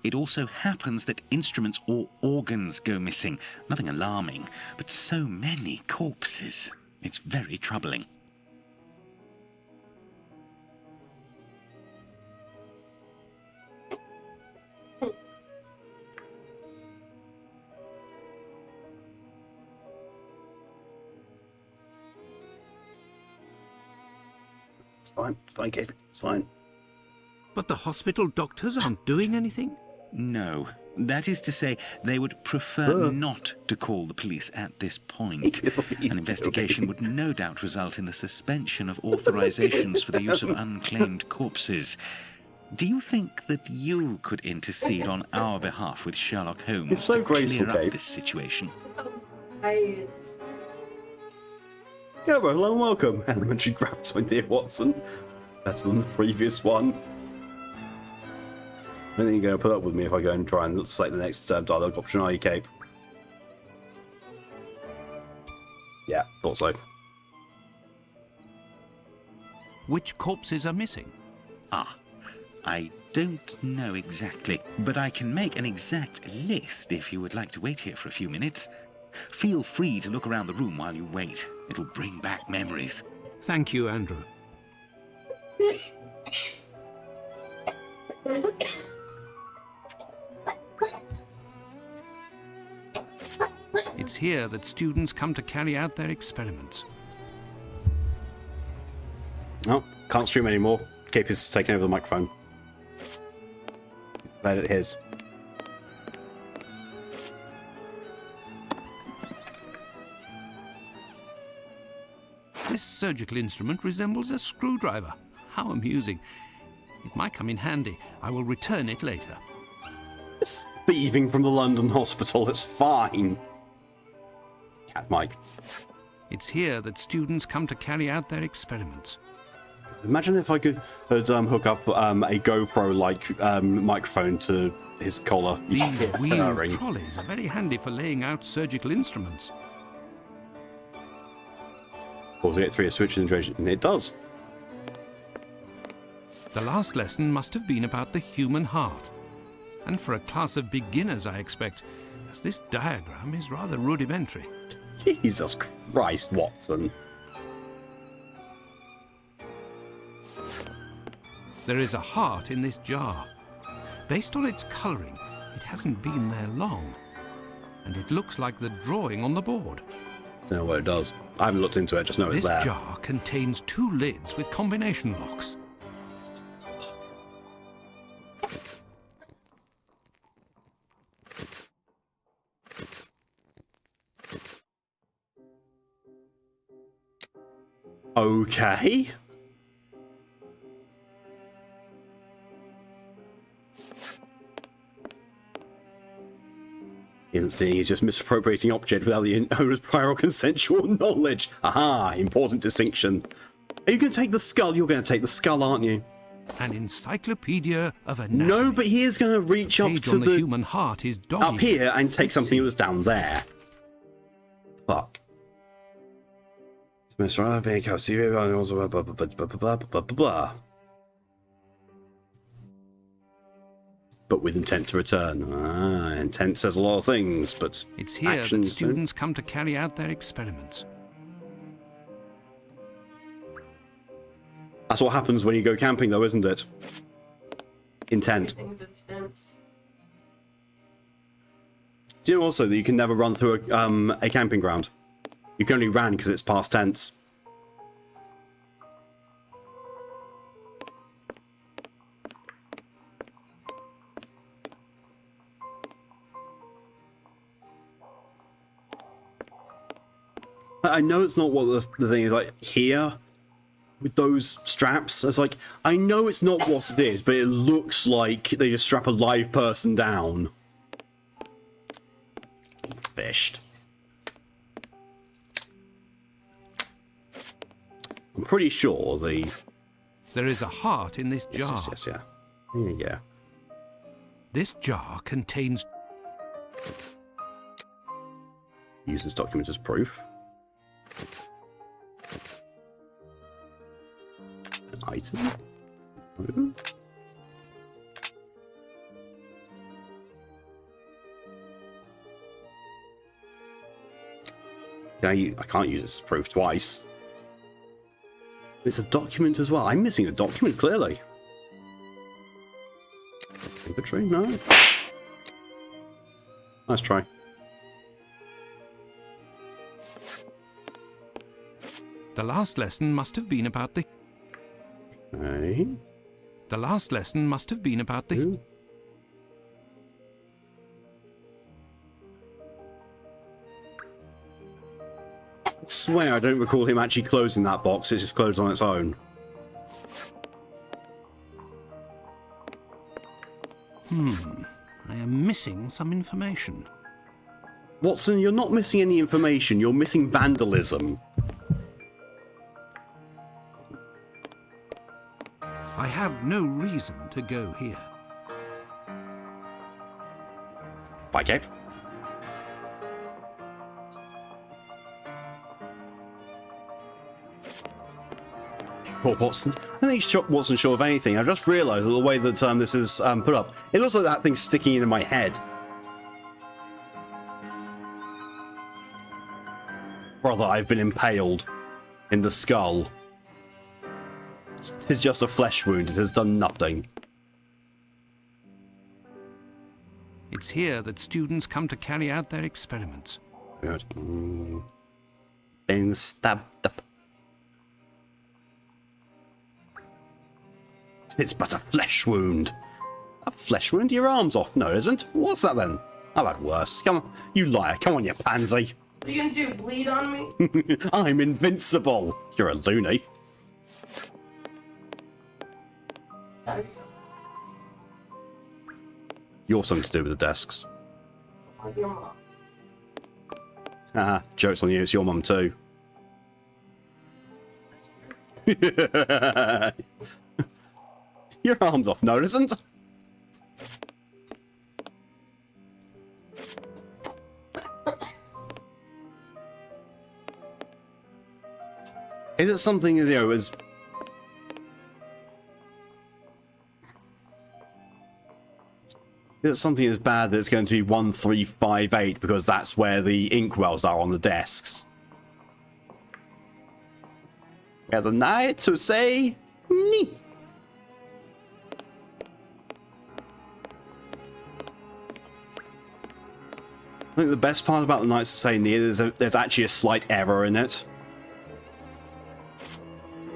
It also happens that instruments or organs go missing. Nothing alarming, but so many corpses. It's very troubling.
It's fine, Kate. It's fine.
But the hospital doctors aren't doing anything?
No. That is to say, they would prefer not to call the police at this point. An investigation would no doubt result in the suspension of authorizations for the use of unclaimed corpses. Do you think that you could intercede on our behalf with Sherlock Holmes
it's so
to
graceful,
clear up
Kate.
this situation?
Nice.
Yeah, well, hello and welcome. Elementary grabs, my dear Watson. Better than the previous one. I don't think you're going to put up with me if I go and try and select the next dialogue option, are you, Cape? Yeah, thought so.
Which corpses are missing?
Ah, I don't know exactly, but I can make an exact list if you would like to wait here for a few minutes. Feel free to look around the room while you wait. It'll bring back memories.
Thank you, Andrew. It's here that students come to carry out their experiments.
Oh, can't stream anymore. Cape is taking over the microphone. Let it his.
This surgical instrument resembles a screwdriver. How amusing. It might come in handy. I will return it later.
It's thieving from the London hospital. It's fine. Cat Mike.
It's here that students come to carry out their experiments.
Imagine if I could hook up a GoPro-like microphone to his collar.
These wheeled trolleys are very handy for laying out surgical instruments.
Pause it, 3 a switch in the and it does.
The last lesson must have been about the human heart. And for a class of beginners, I expect, as this diagram is rather rudimentary.
Jesus Christ, Watson.
There is a heart in this jar. Based on its colouring, it hasn't been there long. And it looks like the drawing on the board.
Don't know what it does. I haven't looked into it, just know it's there.
This jar contains 2 lids with combination locks.
Okay. He isn't seeing, he's just misappropriating object without the owner's prior or consensual knowledge. Aha, important distinction. Are you going to take the skull? You're going to take the skull, aren't you?
An encyclopedia of anatomy.
No, but he is going to reach up to
the human heart is
up here and take something that was down there. Fuck. Mr. Blah. But with intent to return. Intent says a lot of things, but
it's here that students come to carry out their experiments.
That's what happens when you go camping, though, isn't it? Intent.
Everything's intense.
Do you know also that you can never run through a camping ground? You can only run because it's past tense. I know it's not what the thing is like here with those straps. It's like, I know it's not what it is, but it looks like they just strap a live person down. Fished. I'm pretty sure
There is a heart in this jar.
Yes, yeah.
This jar contains...
Use this document as proof. An item? I can't use this as proof twice. It's a document as well. I'm missing a document, clearly. Inventory? No. Nice try.
The last lesson must have been about the...
Okay.
The last lesson must have been about the...
Ooh. I swear I don't recall him actually closing that box. It's just closed on its own.
I am missing some information.
Watson, you're not missing any information. You're missing vandalism.
I have no reason to go here.
Bye, Cape. Poor Watson. I think Watson's sure of anything. I just realised that the way that this is put up, it looks like that thing's sticking into my head. Brother, I've been impaled in the skull. It is just a flesh wound. It has done nothing.
It's here that students come to carry out their experiments.
Good. Been stabbed up. It's but a flesh wound. A flesh wound? Your arm's off. No, it isn't. What's that then? I've had worse. Come on, you liar. Come on, you pansy.
What are you gonna do? Bleed on me?
I'm invincible. You're a loony. You're something to do with the desks.
Like your mom.
Haha, joke's on you. It's your mum too. Your arm's off. No, it isn't. Is it something, you know, as... Is it something as bad that it's going to be 1358 because that's where the inkwells are on the desks? Yeah, the night to say... Nee. I think the best part about the Knights of St. Near is there's actually a slight error in it.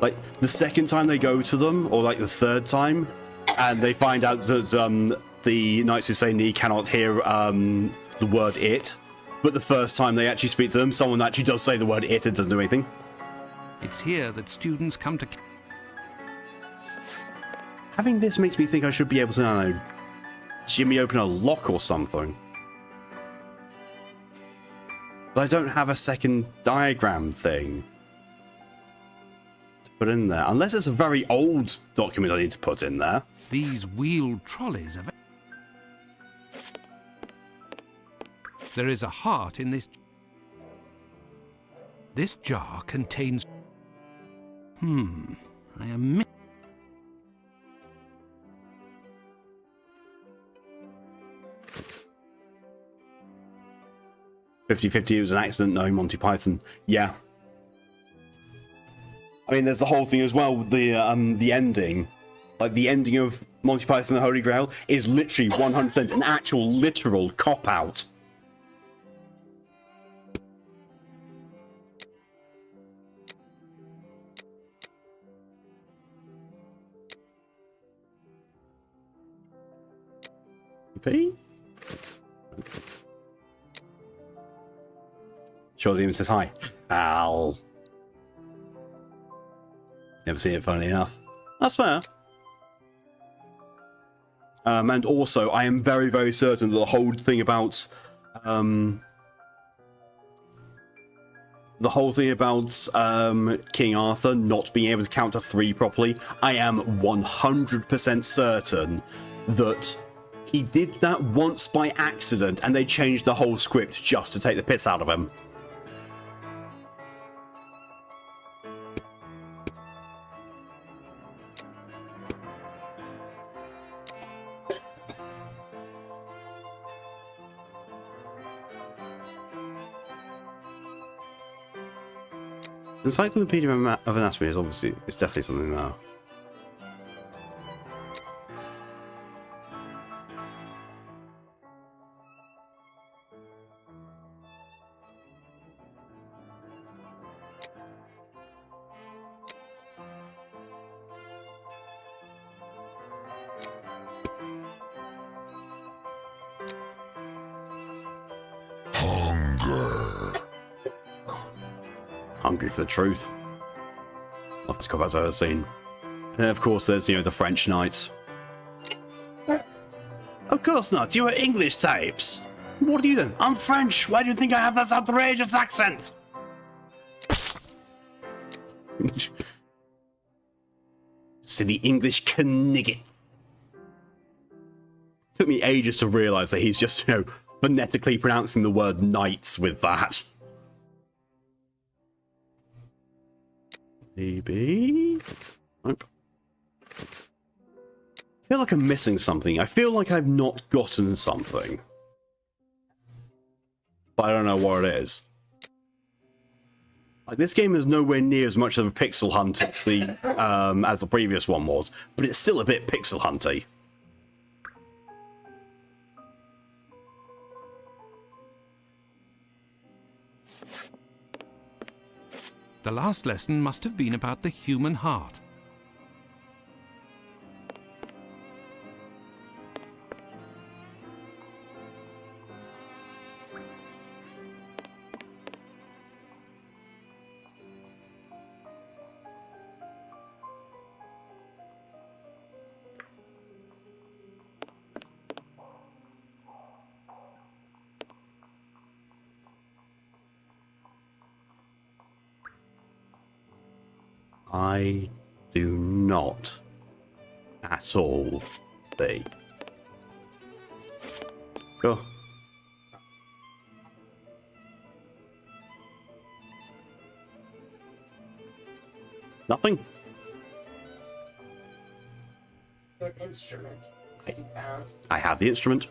Like, the second time they go to them, or like the third time, and they find out that the Knights of St. Near cannot hear the word it, but the first time they actually speak to them, someone actually does say the word it and doesn't do anything.
It's here that students come to...
Having this makes me think I should be able to, I don't know, jimmy open a lock or something. But I don't have a second diagram thing to put in there. Unless it's a very old document I need to put in there.
These wheeled trolleys are... There is a heart in this... This jar contains... I am...
50-50, it was an accident, no, Monty Python. Yeah. I mean, there's the whole thing as well. The ending, like the ending of Monty Python and the Holy Grail, is literally 100% an actual literal cop out. P? Short even says hi. Al. Never seen it, funny enough. That's fair. And also, I am very, very certain that the whole thing about King Arthur not being able to count to 3 properly, I am 100% certain that he did that once by accident, and they changed the whole script just to take the piss out of him. The Encyclopedia of Anatomy is obviously, it's definitely something there. Hungry for the truth. Toughest cop I've ever seen. And then, of course, there's, the French knights. Of course not. You are English types. What are you then? I'm French. Why do you think I have this outrageous accent? Silly English knigget. Took me ages to realise that he's just, phonetically pronouncing the word knights with that. Maybe? Nope. I feel like I'm missing something. I feel like I've not gotten something. But I don't know what it is. Like, this game is nowhere near as much of a pixel hunt as the previous one was, but it's still a bit pixel hunty.
The last lesson must have been about the human heart.
I do not at all see. Go. Nothing.
Your instrument. You found.
I have the instrument.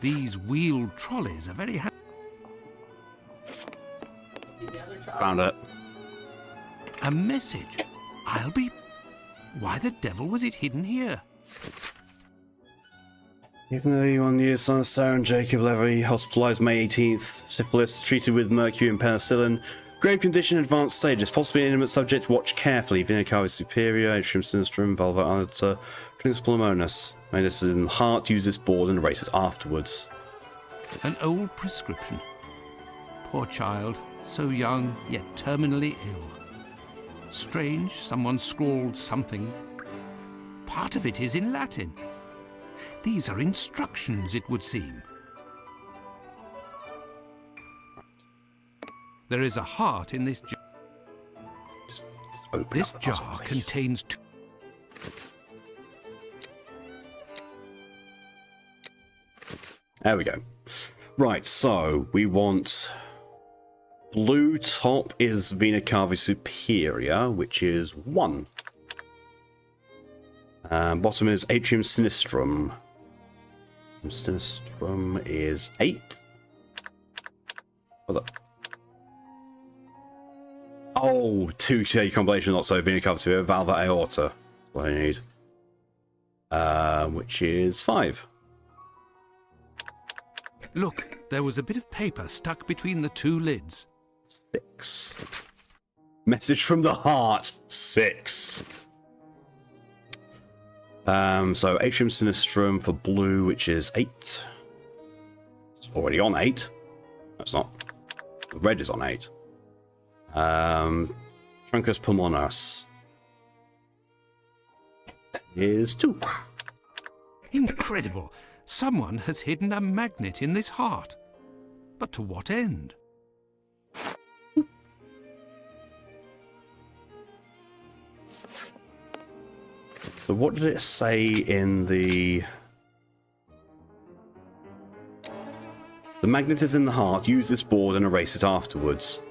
These wheeled trolleys are very handy.
Found it.
A message. I'll be... Why the devil was it hidden here?
Even though you on years son of Sarah and Jacob Levy, hospitalized May 18th, syphilis, treated with mercury and penicillin, grave condition, advanced stages, possibly an intimate subject, watch carefully, vena cava superior, atrium sinistrum, valva alta, principal pulmonis. Medicine in the heart, use this board and erase it afterwards.
An old prescription. Poor child, so young, yet terminally ill. Strange, someone scrawled something. Part of it is in Latin. These are instructions, it would seem. There is a heart in this jar.
Just open
this jar contains two.
There we go. Right, so we want blue top is Vena Cava Superior, which is 1. Bottom is Atrium Sinistrum. Sinistrum is 8. What's up? Oh, 2 K combination, not so Vena Cava Superior, Valva Aorta. That's what I need. Which is 5.
Look, there was a bit of paper stuck between the 2 lids.
6. Message from the heart. 6. So Atrium Sinistrum for blue, which is 8. It's already on 8. No, it's not. Red is on 8. Truncus Pulmonaris is 2.
Incredible! Someone has hidden a magnet in this heart. But to what end?
So what did it say in the... The magnet is in the heart. Use this board and erase it afterwards.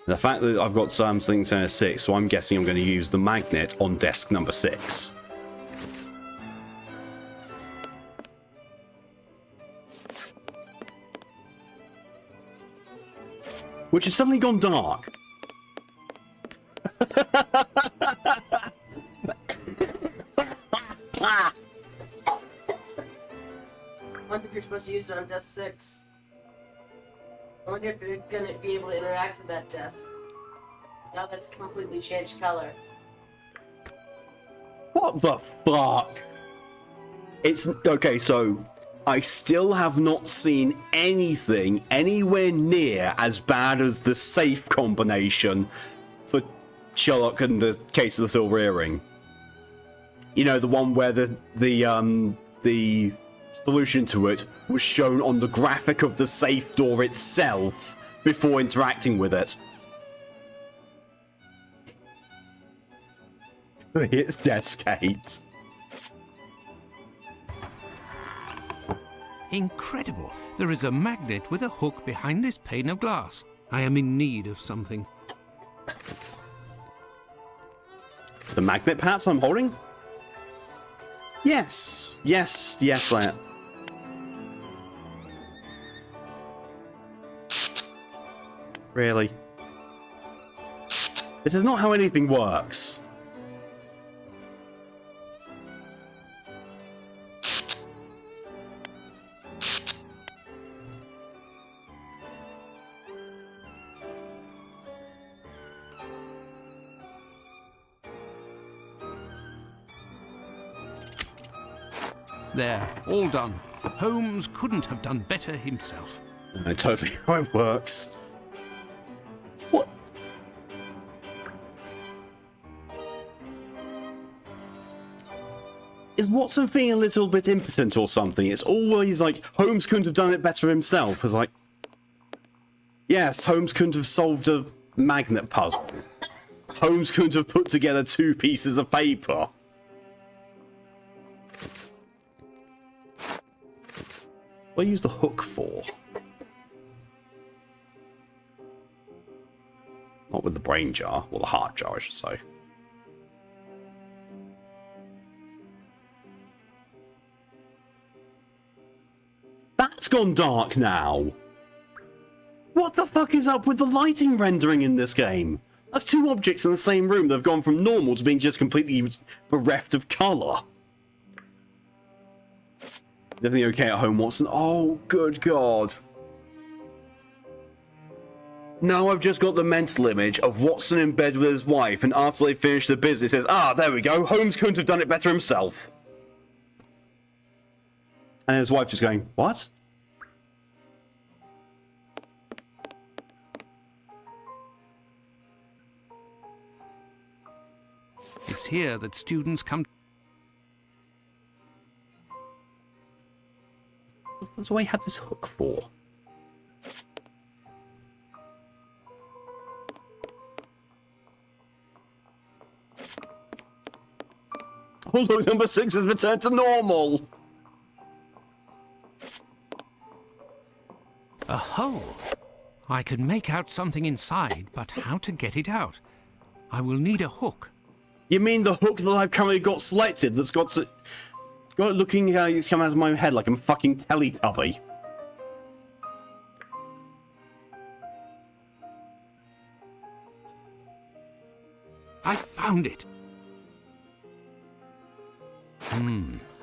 And the fact that I've got something saying a 6, so I'm guessing I'm going to use the magnet on desk number 6. Which has suddenly gone dark.
I wonder if you're supposed to use it on desk 6. I wonder if you're gonna be able to interact with that desk. Now that's completely changed color.
What the fuck? It's okay, so I still have not seen anything anywhere near as bad as the safe combination for Sherlock and the Case of the Silver Earring. You know, the one where the solution to it was shown on the graphic of the safe door itself before interacting with it. It's desk 8.
Incredible! There is a magnet with a hook behind this pane of glass. I am in need of something.
The magnet, perhaps, I'm holding? Yes. Yes, yes, I am. Really? This is not how anything works.
There, all done. Holmes couldn't have done better himself.
I totally how it works. What? Is Watson feeling a little bit impotent or something? It's always like, Holmes couldn't have done it better himself. It's like, yes, Holmes couldn't have solved a magnet puzzle. Holmes couldn't have put together 2 pieces of paper. What do I use the hook for? Not with the brain jar. Well, the heart jar, I should say. That's gone dark now. What the fuck is up with the lighting rendering in this game? That's 2 objects in the same room that have gone from normal to being just completely bereft of colour. Everything okay at home, Watson? Oh, good God. Now I've just got the mental image of Watson in bed with his wife, and after they finish the business, says, ah, there we go, Holmes couldn't have done it better himself. And his wife just going, what?
It's here that students come.
What do I have this hook for? Oh look, number 6 has returned to normal!
A hole. I can make out something inside, but how to get it out? I will need a hook.
You mean the hook that I've currently got selected that's got it looking it's coming out of my head like I'm a fucking Teletubby.
I found it.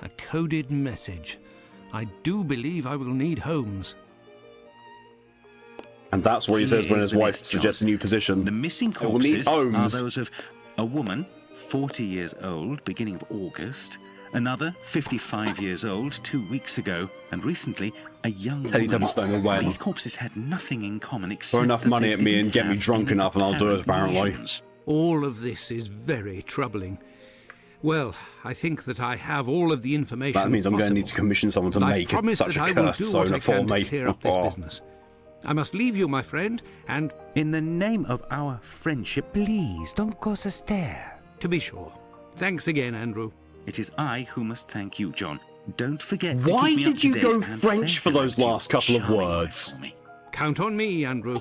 A coded message. I do believe I will need Holmes.
And that's what he says when his wife suggests a new position.
The missing corpses are those of a woman, 40 years old, beginning of August, another 55 years old 2 weeks ago, and recently a young woman. These corpses had nothing in common except
throw enough money at me and get me drunk enough and I'll do it, apparently.
All of this is very troubling. Well, I think that I have all of the information.
That means I'm going to need to commission someone to make such a cursed soda for me.
Clear up this business. I must leave you, my friend, and...
In the name of our friendship, please don't go so stare.
To be sure. Thanks again, Andrew.
It is I who must thank you, John. Don't forget to
Why
keep me up
did
to
you
date
go
and
French for those last couple of words?
Count on me, Andrew.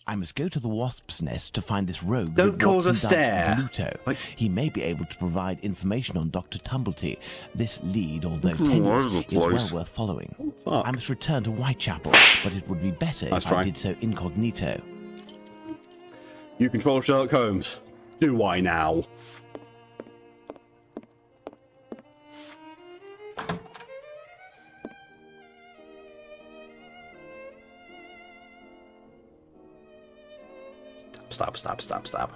I must go to the wasp's nest to find this rogue.
Don't cause a
Watson
stare.
Bluto. He may be able to provide information on Dr. Tumblety. This lead, although tenuous, is well worth following. I must return to Whitechapel, but it would be better if I did so incognito.
You control Sherlock Holmes. Do I now? Stab, stab, stab, stab.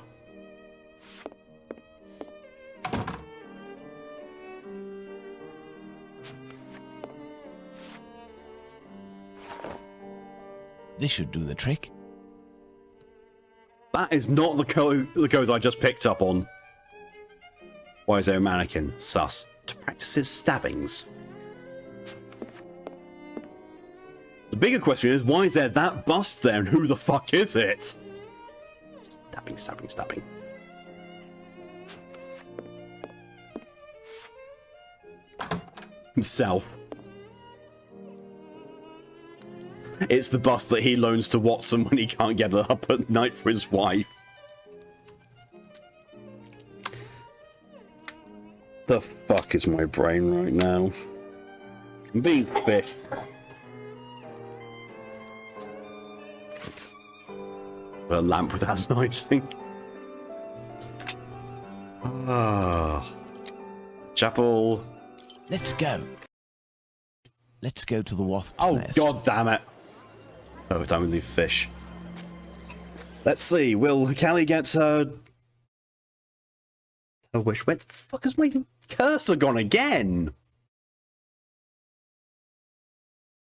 This should do the trick.
That is not the code I just picked up on. Why is there a mannequin? Sus. To practice his stabbings. The bigger question is, why is there that bust there and who the fuck is it? Stabbing, stabbing, stabbing. Himself. It's the bust that he loans to Watson when he can't get it up at night for his wife. The fuck is my brain right now? I'm being fish. A lamp without lighting. Ah. Chapel.
Let's go. Let's go to the wasp's nest.
Oh, god damn it. Oh, time with the fish. Let's see. Will Callie get her... her wish? Where the fuck has my cursor gone again?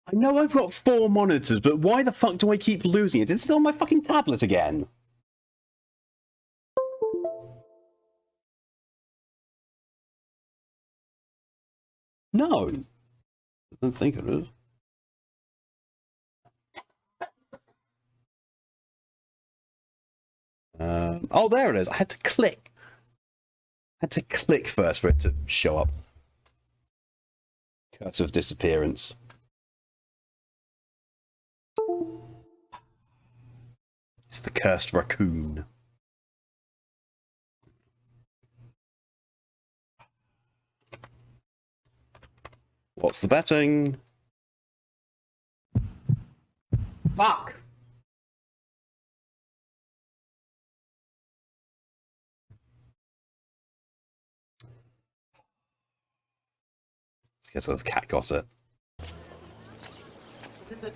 I know I've got 4 monitors, but why the fuck do I keep losing it? Is it on my fucking tablet again? No. I don't think it is. Oh, there it is. I had to click. I had to click first for it to show up. Curse of disappearance. It's the cursed raccoon. What's the betting? Fuck! Let's get to the cat gossip.
Is it?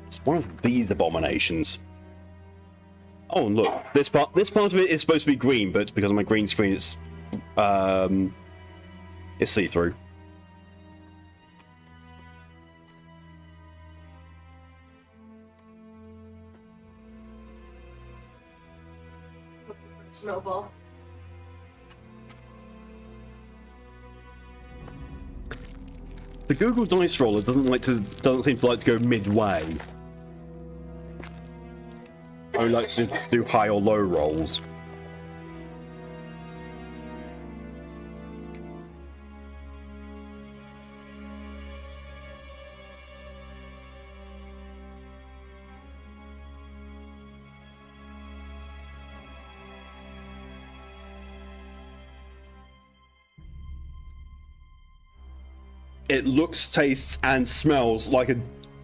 It's one of these abominations. Oh, and look, this part of it is supposed to be green, but because of my green screen, it's see-through.
Snowball.
The Google Dice Roller doesn't seem to like to go midway. Only likes to do high or low rolls. it looks, tastes, and smells like a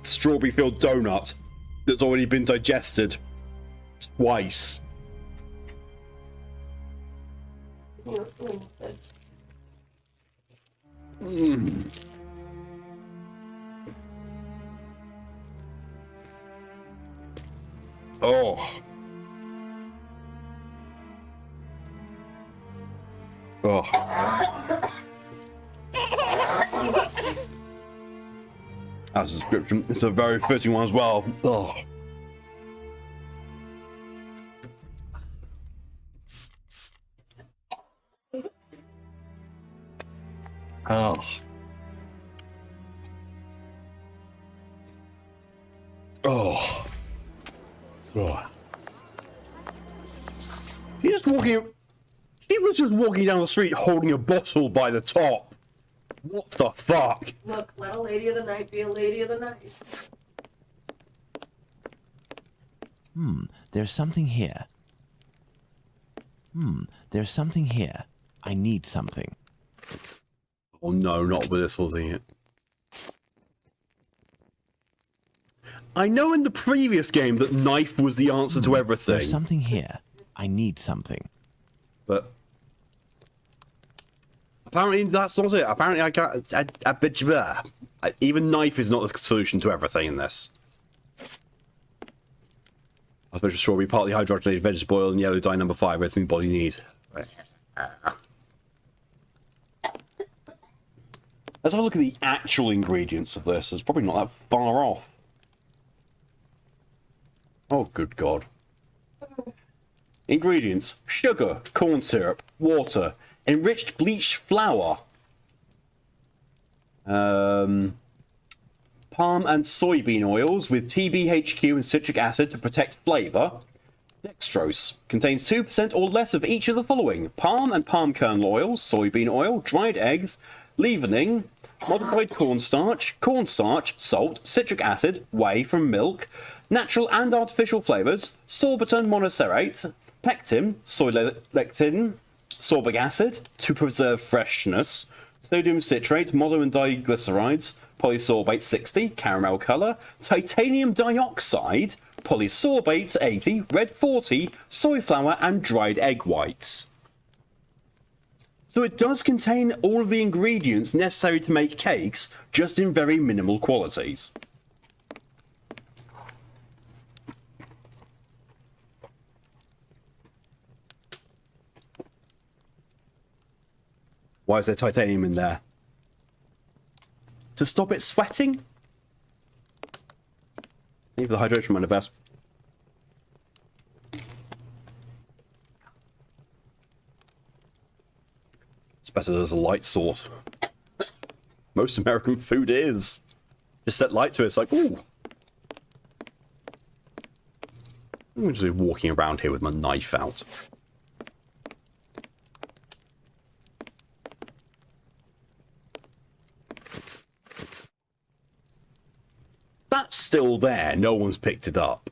strawberry-filled donut that's already been digested twice. Mm. Oh. Oh. That's a description. It's a very fitting one as well. Oh. Oh. Oh. Oh. She was just walking down the street holding a bottle by the top. What the fuck?
Look, let a lady of the night be a lady of the night.
There's something here. There's something here. I need something.
Oh no, not with this whole thing. I know in the previous game that knife was the answer to everything.
There's something here. I need something.
But apparently that's not it. Apparently I can't. Even knife is not the solution to everything in this. I suppose a strawberry, partly hydrogenated vegetable oil, and yellow dye number 5, everything the body needs. Let's have a look at the actual ingredients of this. It's probably not that far off. Oh, good God. Ingredients: sugar, corn syrup, water, enriched bleached flour, palm and soybean oils with TBHQ and citric acid to protect flavour. Dextrose contains 2% or less of each of the following: palm and palm kernel oil, soybean oil, dried eggs, leavening, modified cornstarch, salt, citric acid, whey from milk, natural and artificial flavours, sorbiton monocerate, pectin, soy lectin, sorbic acid to preserve freshness, sodium citrate, mono and diglycerides, polysorbate 60, caramel colour, titanium dioxide, polysorbate 80, red 40, soy flour and dried egg whites. So it does contain all of the ingredients necessary to make cakes, just in very minimal quantities. Why is there titanium in there? To stop it sweating? Leave the hydration one the best. It's better as a light source. Most American food is. Just set light to it, it's like, ooh. I'm just walking around here with my knife out. That's still there. No one's picked it up.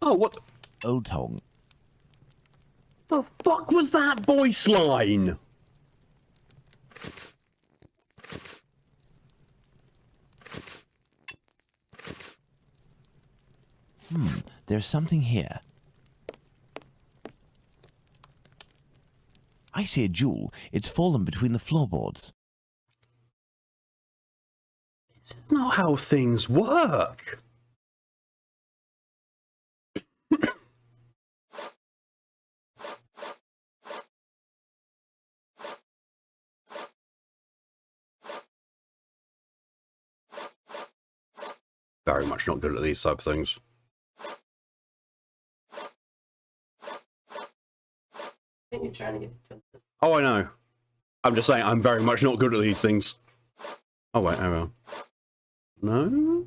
Oh, what?
Old Tong.
The fuck was that voice line?
There's something here. I see a jewel. It's fallen between the floorboards.
It's not how things work. Very much not good at these type of things.
You're trying to get.
Oh, I know. I'm just saying I'm very much not good at these things. Oh, wait, hang on. No?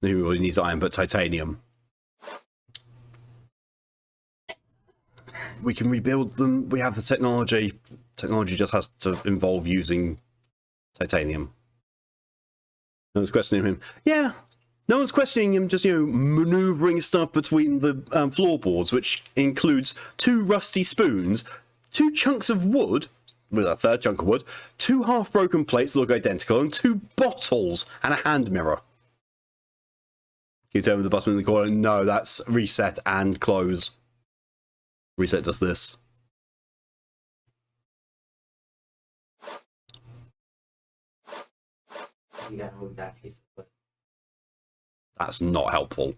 Everybody needs iron, but titanium. We can rebuild them. We have the technology. Technology just has to involve using titanium. No one's questioning him. Yeah, No one's questioning him just, manoeuvring stuff between the floorboards, which includes 2 rusty spoons, 2 chunks of wood, with a 3rd chunk of wood, 2 half-broken plates that look identical, and 2 bottles and a hand mirror. Can you tell me the busman in the corner? No, that's reset and close. Reset does this.
You gotta move that piece of wood.
That's not helpful.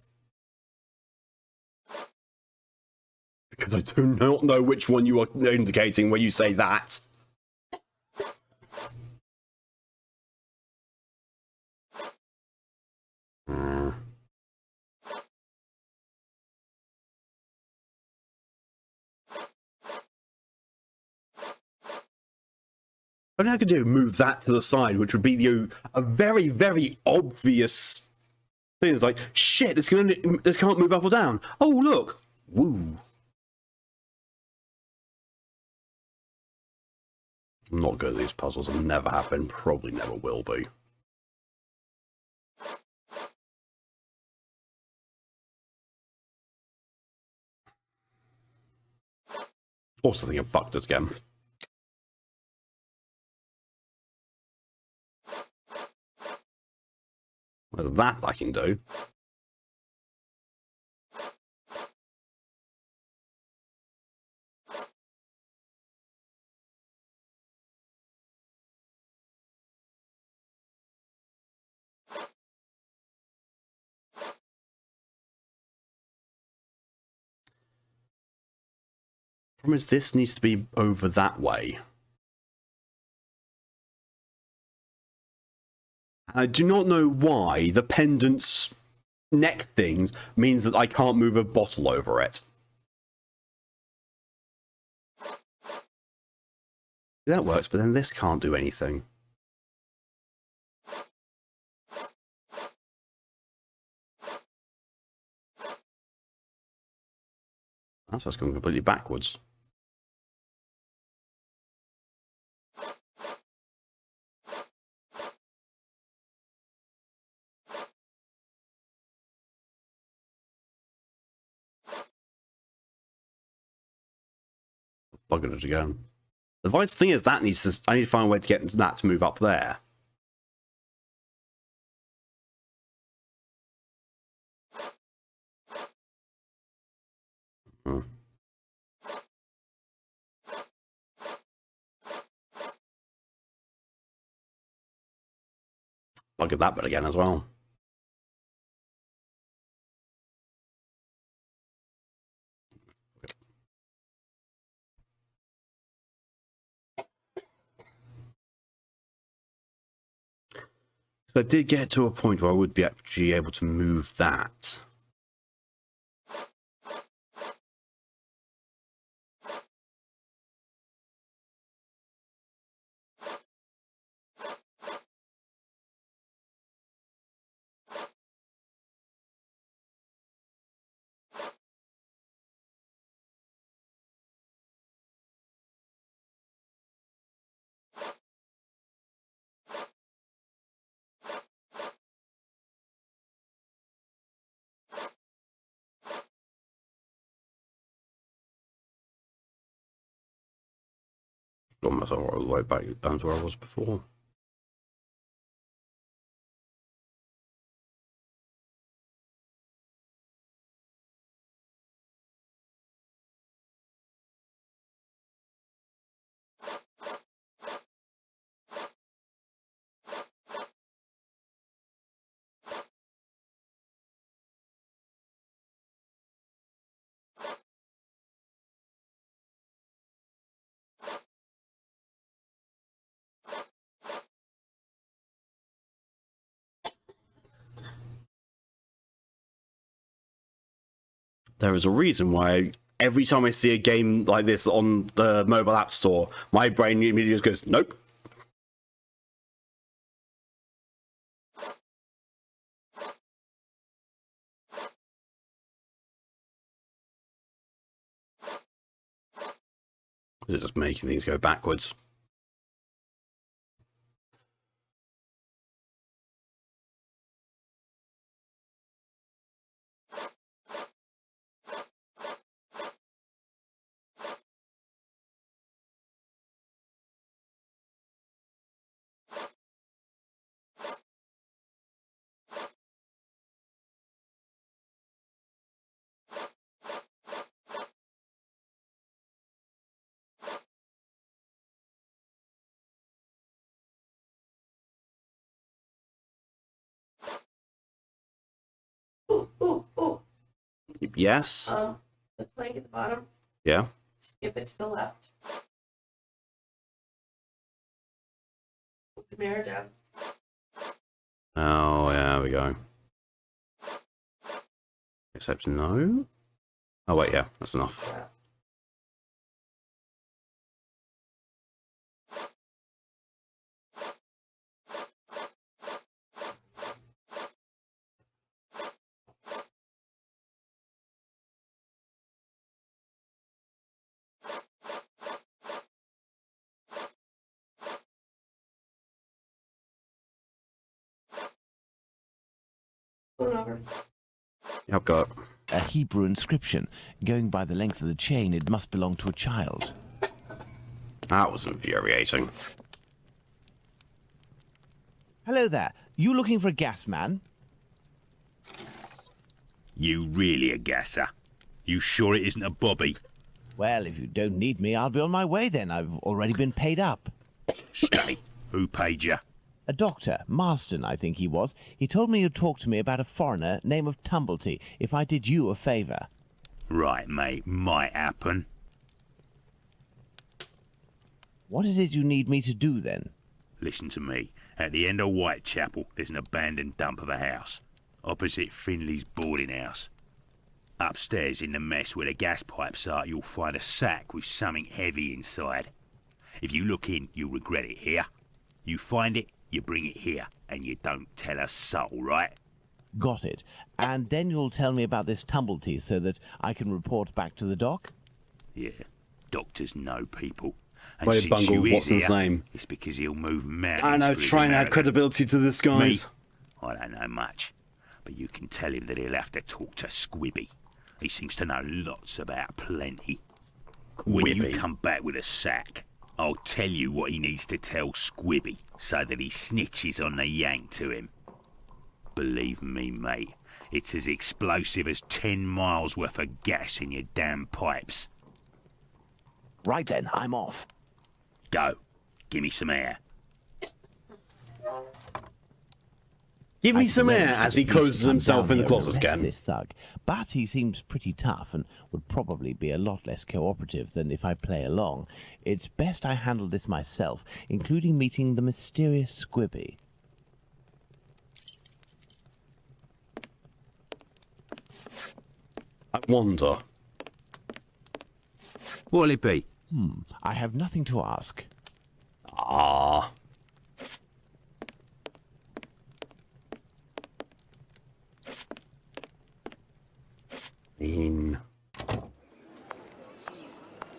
Because I do not know which one you are indicating when you say that. What I could do, move that to the side, which would be a very, very obvious thing. It's like, shit, this can't move up or down. Oh, look. Woo. I'm not good at these puzzles. I never have been, probably never will be. Also think I fucked it again. There's that I can do. Problem is, this needs to be over that way. I do not know why the pendant's neck things means that I can't move a bottle over it. That works, but then this can't do anything. That's just going completely backwards. Buggered it again. The vital thing is that needs to. I need to find a way to get that to move up there. Buggered that bit again as well. So I did get to a point where I would be actually able to move that. Got myself all the way back down to where I was before. There is a reason why every time I see a game like this on the mobile app store, my brain immediately just goes, nope. Is it just making things go backwards? Yes.
The plank at the bottom.
Yeah.
Skip it to the left. Put the mirror down.
Oh, yeah, we go. Except no. Oh, wait, yeah, that's enough.
Yeah. Over.
I've got
a Hebrew inscription. Going by the length of the chain, it must belong to a child.
That was infuriating.
Hello there. You looking for a gas man?
You really a gasser? You sure it isn't a bobby?
Well, if you don't need me, I'll be on my way then. I've already been paid up.
Stay. Who paid you?
A doctor, Marston, I think he was. He told me you'd talk to me about a foreigner, name of Tumblety, if I did you a favour.
Right, mate. Might happen.
What is it you need me to do, then?
Listen to me. At the end of Whitechapel, there's an abandoned dump of a house. Opposite Finley's boarding house. Upstairs in the mess where the gas pipes are, you'll find a sack with something heavy inside. If you look in, you'll regret it here. You find it, you bring it here, and you don't tell a soul, right?
Got it. And then you'll tell me about this Tumblety so that I can report back to the doc?
Yeah, doctors know people. And
Wait,
since
Bungle,
you is
what's his
here,
name?
It's because he'll move mountains.
I know,
for his
trying to add
American.
credibility to this, guys.
Me? I don't know much, but you can tell him that he'll have to talk to Squibby. He seems to know lots about plenty. When you come back with a sack, I'll tell you what he needs to tell Squibby so that he snitches on the yank to him. Believe me, mate, it's as explosive as 10 miles worth of gas in your damn pipes.
Right then, I'm off.
Go. Give me some air.
Give me some air as he closes himself in the closet again.
This thug, but he seems pretty tough and would probably be a lot less cooperative than if I play along. It's best I handle this myself, including meeting the mysterious Squibby.
I wonder.
What'll it be?
I have nothing to ask.
Ah.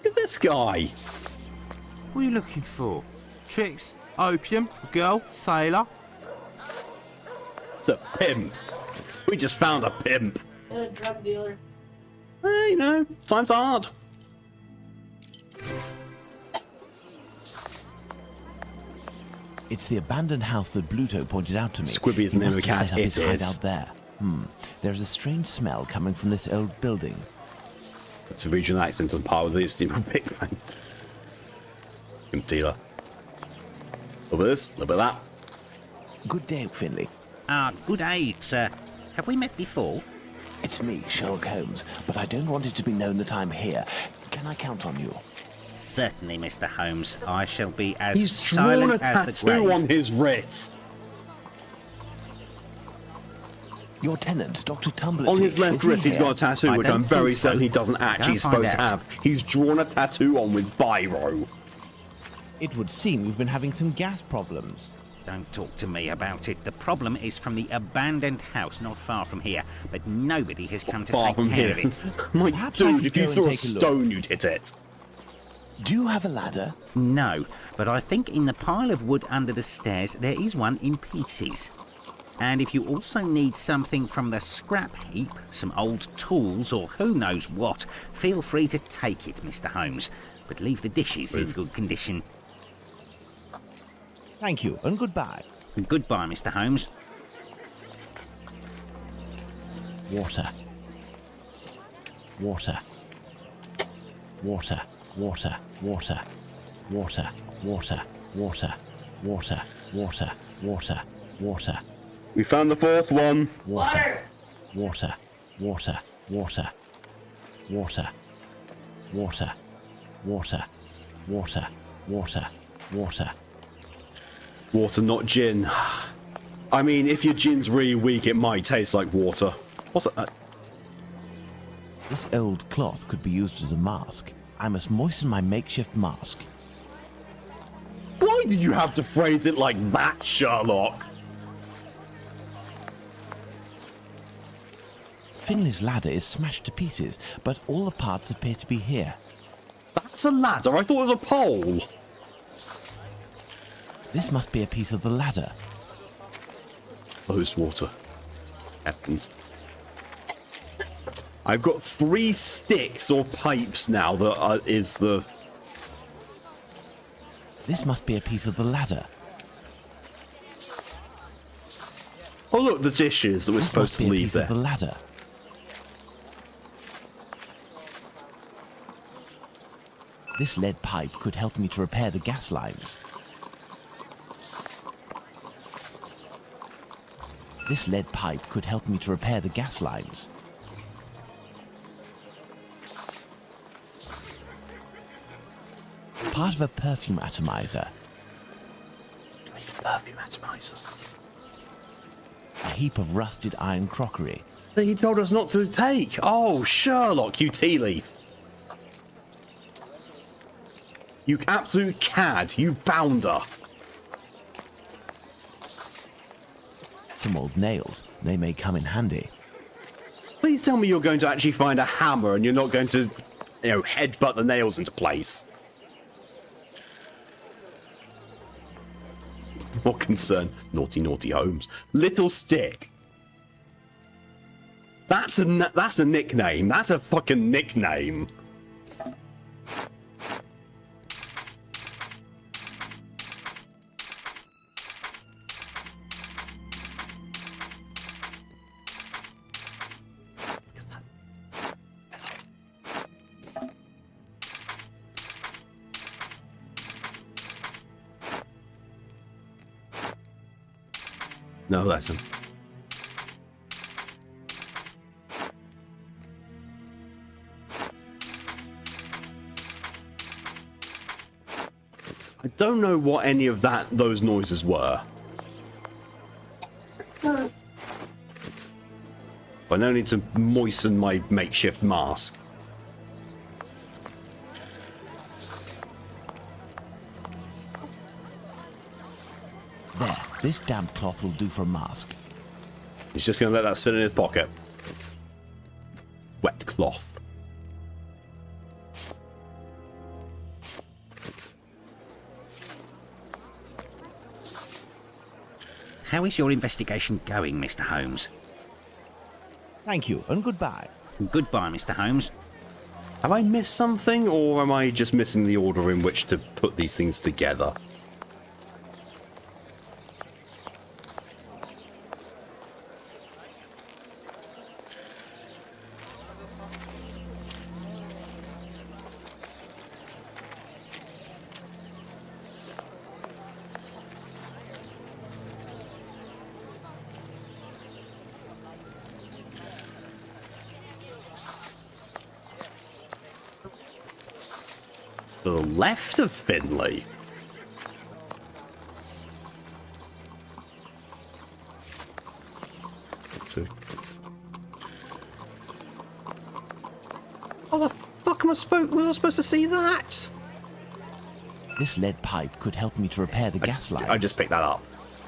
Look at this guy.
What are you looking for? Chicks? Opium? A girl? Sailor?
It's a pimp. We just found a pimp.
And a drug dealer.
Hey, you know, times are hard.
It's the abandoned house that Bluto pointed out to me.
Squibby is the name of the cat.
Set up his
It is.
hideout there. There's a strange smell coming from this old building.
It's a regional accent on par with the esteemed big fans. Dealer. A little bit of this, a little bit of that.
Good day, Finley.
Good day, sir. Have we met before?
It's me, Sherlock Holmes, but I don't want it to be known that I'm here. Can I count on you?
Certainly, Mr. Holmes. I shall be as
He's drawn a
silent as the
tattoo
grave.
on his wrist.
Your tenant, Dr. Tumblety.
On his left
is he
wrist, he's
here?
got a tattoo,
I
which
don't
I'm very
think so.
certain he doesn't actually
Go
supposed
find
to
out.
have. He's drawn a tattoo on with biro.
It would seem you've been having some gas problems.
Don't talk to me about it. The problem is from the abandoned house not far from here, but nobody has come to
Far
take
from
care
here.
of it.
My
Perhaps I
dude,
could
if you
go and
threw a
take a look.
stone, you'd hit it.
Do you have a ladder?
No, but I think in the pile of wood under the stairs there is one in pieces. And if you also need something from the scrap heap, some old tools or who knows what, feel free to take it, Mr. Holmes. But leave the dishes in good condition.
Thank you, and goodbye.
And goodbye, Mr. Holmes.
Water. Water. Water. Water. Water. Water. Water. Water. Water. Water. Water. Water.
We found the fourth one.
Water. Water. Water. Water. Water. Water. Water. Water. Water. Water.
Water, not gin. I mean, if your gin's really weak, it might taste like water. What's that?
This old cloth could be used as a mask. I must moisten my makeshift mask.
Why did you have to phrase it like that, Sherlock?
Finley's ladder is smashed to pieces, but all the parts appear to be here.
That's a ladder? I thought it was a pole.
This must be a piece of the ladder.
Closed water. Heavens. I've got 3 sticks or pipes now that is the...
This must be a piece of the ladder.
Oh look, the dishes that we're supposed to leave there.
This must be a piece of the ladder. This lead pipe could help me to repair the gas lines. This lead pipe could help me to repair the gas lines. Part of a perfume atomizer.
Perfume atomizer.
A heap of rusted iron crockery.
That he told us not to take. Oh, Sherlock, you tea leaf. You absolute cad. You bounder.
Some old nails. They may come in handy.
Please tell me you're going to actually find a hammer and you're not going to, headbutt the nails into place. What concern? Naughty, naughty Holmes. Little Stick. That's a nickname. That's a fucking nickname. No lesson. I don't know what any of those noises were. I now need to moisten my makeshift mask.
There, this damp cloth will do for a mask.
He's just going to let that sit in his pocket. Wet cloth.
How is your investigation going, Mr. Holmes?
Thank you, and goodbye.
Goodbye, Mr. Holmes.
Have I missed something, or am I just missing the order in which to put these things together? To the left of Finley. How the fuck was I supposed to see that?
This lead pipe could help me to repair the gas line.
I just picked that up.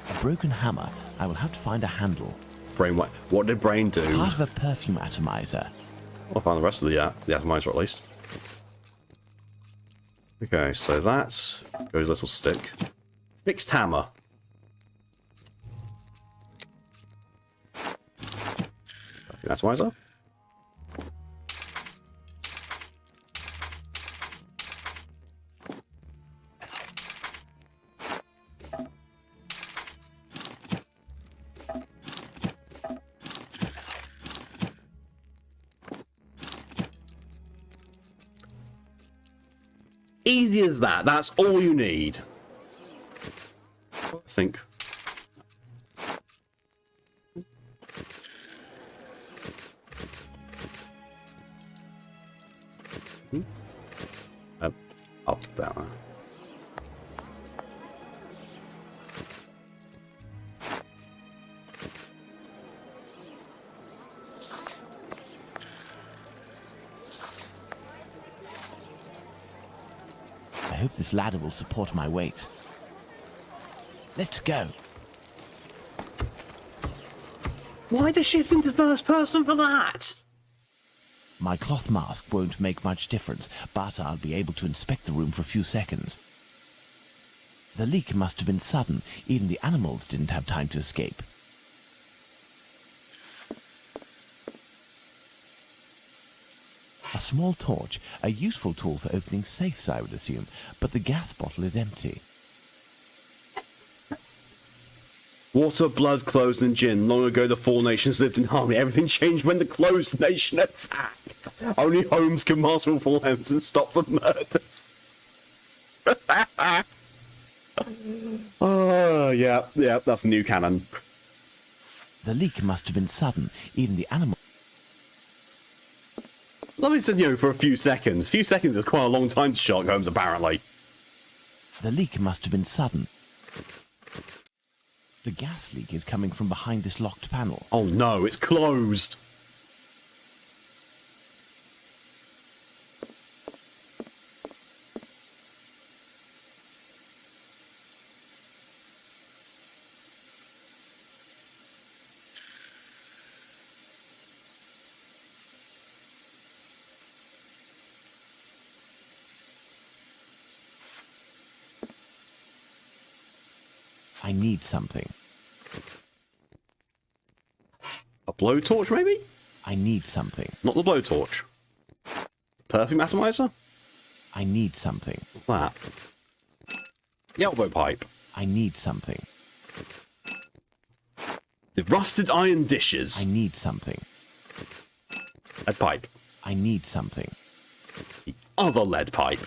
A broken hammer. I will have to find a handle.
Brain, what did Brain do?
Part of a perfume atomizer.
I'll find the rest of the atomizer at least. Okay, so that goes little stick. Fixed hammer. Perfume atomizer. Easy as that. That's all you need. I think.
hope this ladder will support my weight. Let's go.
Why the shift into first person for that?
My cloth mask won't make much difference, but I'll be able to inspect the room for a few seconds. The leak must have been sudden. Even the animals didn't have time to escape. A small torch, a useful tool for opening safes, I would assume, but the gas bottle is empty.
Water, blood, clothes, and gin. Long ago, the four nations lived in harmony. Everything changed when the closed nation attacked. Only Holmes can master all four elements and stop the murders. Oh, yeah, that's new canon.
The leak must have been sudden. Even the animal...
Lovely said, for a few seconds. A few seconds is quite a long time to Sherlock Holmes, apparently.
The leak must have been sudden. The gas leak is coming from behind this locked panel.
Oh no, it's closed.
I need something.
A blowtorch, maybe?
I need something.
Not the blowtorch. Perfume atomizer?
I need something.
That. The elbow pipe.
I need something.
The rusted iron dishes.
I need something.
Lead pipe.
I need something.
The other lead pipe.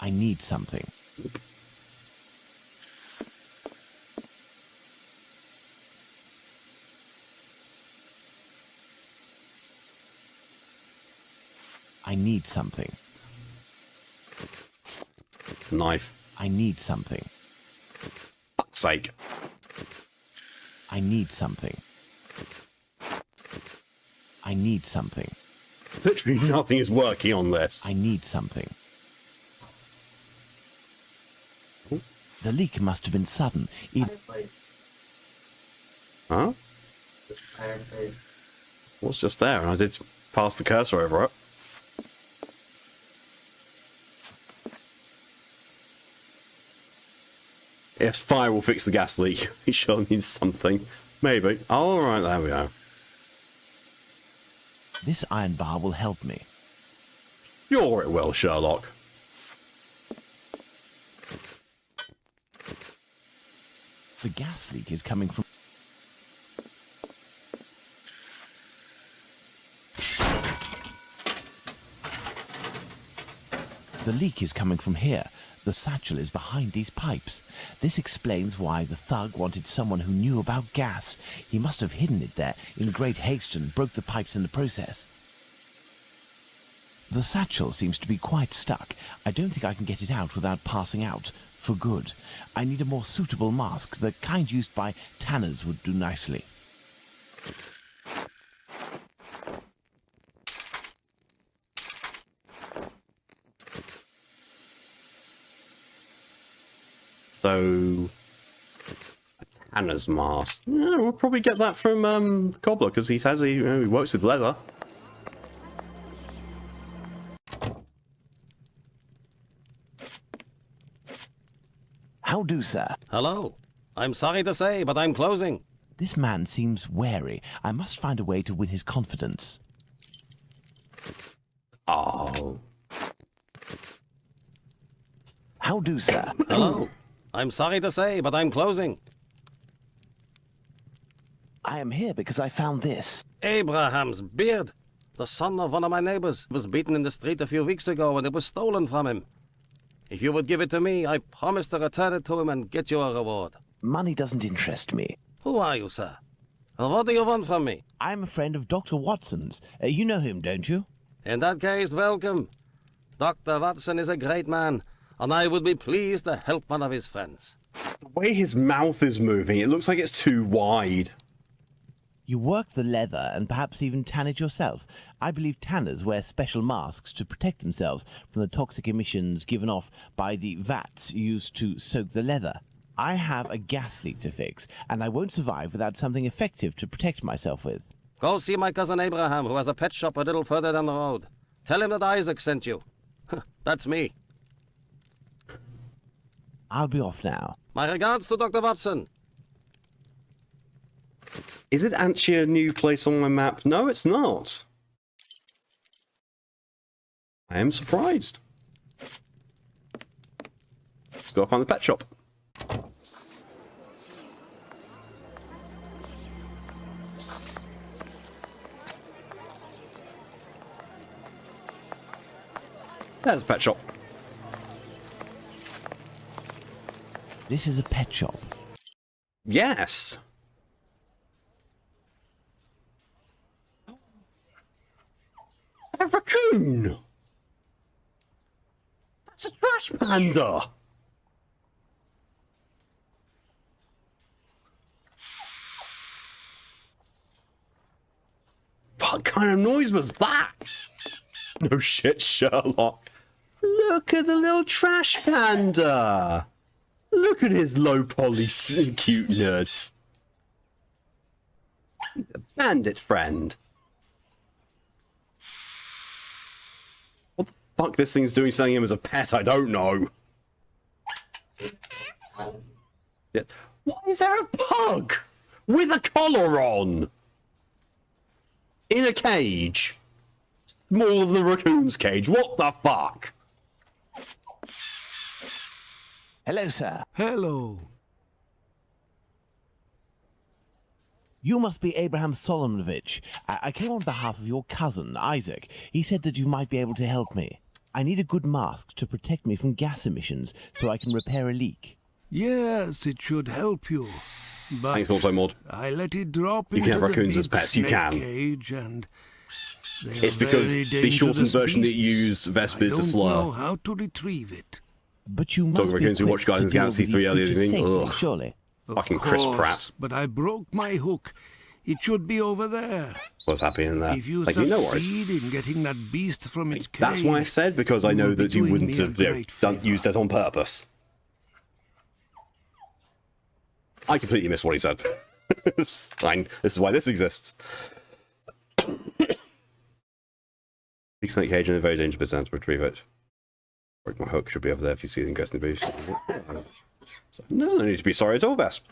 I need something. I need something.
Knife.
I need something.
Fuck's sake.
I need something. I need something.
Literally nothing is working on this.
I need something. The leak must have been sudden.
Fireplace.
Huh?
Fireplace.
What's just there? And I did pass the cursor over it. Yes, fire will fix the gas leak. He sure needs something. Maybe. Oh, all right, there we go.
This iron bar will help me.
Sure it will, Sherlock.
The gas leak is coming from... The leak is coming from here. The satchel is behind these pipes. This explains why the thug wanted someone who knew about gas. He must have hidden it there in great haste and broke the pipes in the process. The satchel seems to be quite stuck. I don't think I can get it out without passing out. For good. I need a more suitable mask. The kind used by tanners would do nicely.
So, a tanner's mask. Yeah, we'll probably get that from the cobbler because he says he works with leather.
How do, sir?
Hello. I'm sorry to say, but I'm closing.
This man seems wary. I must find a way to win his confidence.
Oh.
How do, sir?
Hello. I'm sorry to say, but I'm closing.
I am here because I found this.
Abraham's beard. The son of one of my neighbors was beaten in the street a few weeks ago and it was stolen from him. If you would give it to me, I promise to return it to him and get you a reward.
Money doesn't interest me.
Who are you, sir? And what do you want from me?
I'm a friend of Dr. Watson's. You know him, don't you?
In that case, welcome. Dr. Watson is a great man, and I would be pleased to help one of his friends.
The way his mouth is moving, it looks like it's too wide.
You work the leather and perhaps even tan it yourself. I believe tanners wear special masks to protect themselves from the toxic emissions given off by the vats used to soak the leather. I have a gas leak to fix, and I won't survive without something effective to protect myself with.
Go see my cousin Abraham, who has a pet shop a little further down the road. Tell him that Isaac sent you. That's me.
I'll be off now.
My regards to Dr. Watson.
Is it actually a new place on my map? No, it's not. I am surprised. Let's go find the pet shop. There's a pet shop.
This is a pet shop.
Yes. A raccoon. That's a trash panda. What kind of noise was that? No shit, Sherlock. Look at the little trash panda. Look at his low poly cuteness. He's a bandit friend. What the fuck this thing's doing selling him as a pet, I don't know. Yeah. Why is there a pug with a collar on? In a cage. Smaller than the raccoon's cage. What the fuck?
Hello, sir.
Hello.
You must be Abraham Solomonovich. I came on behalf of your cousin, Isaac. He said that you might be able to help me. I need a good mask to protect me from gas emissions so I can repair a leak.
Yes, it should help you. But
Thanks also, Maud.
I let it drop
You
into
can have
the
raccoons
big
as pets, you
snake
can.
cage, and
It's because the shortened version that you used Vespa is a
I don't
slur.
know how to retrieve it.
But you must
Talking raccoons who watch Guardians of the Galaxy 3 earlier this evening. Ugh.
Surely.
Fucking Chris Pratt.
But I broke my hook. It should be over there.
What's happening there?
If you
Thank you, no worries.
succeed in getting that beast from its cage,
That's why I said, because I
you
know
will be
that you
doing
wouldn't
me a
have
great
used that on purpose. I completely missed what he said. It's fine. This is why this exists. Big snake cage in a very dangerous position to retrieve it. Break my hook should be over there if you see it in Ghost in the Boost. So, there's no need to be sorry at all, Vesp.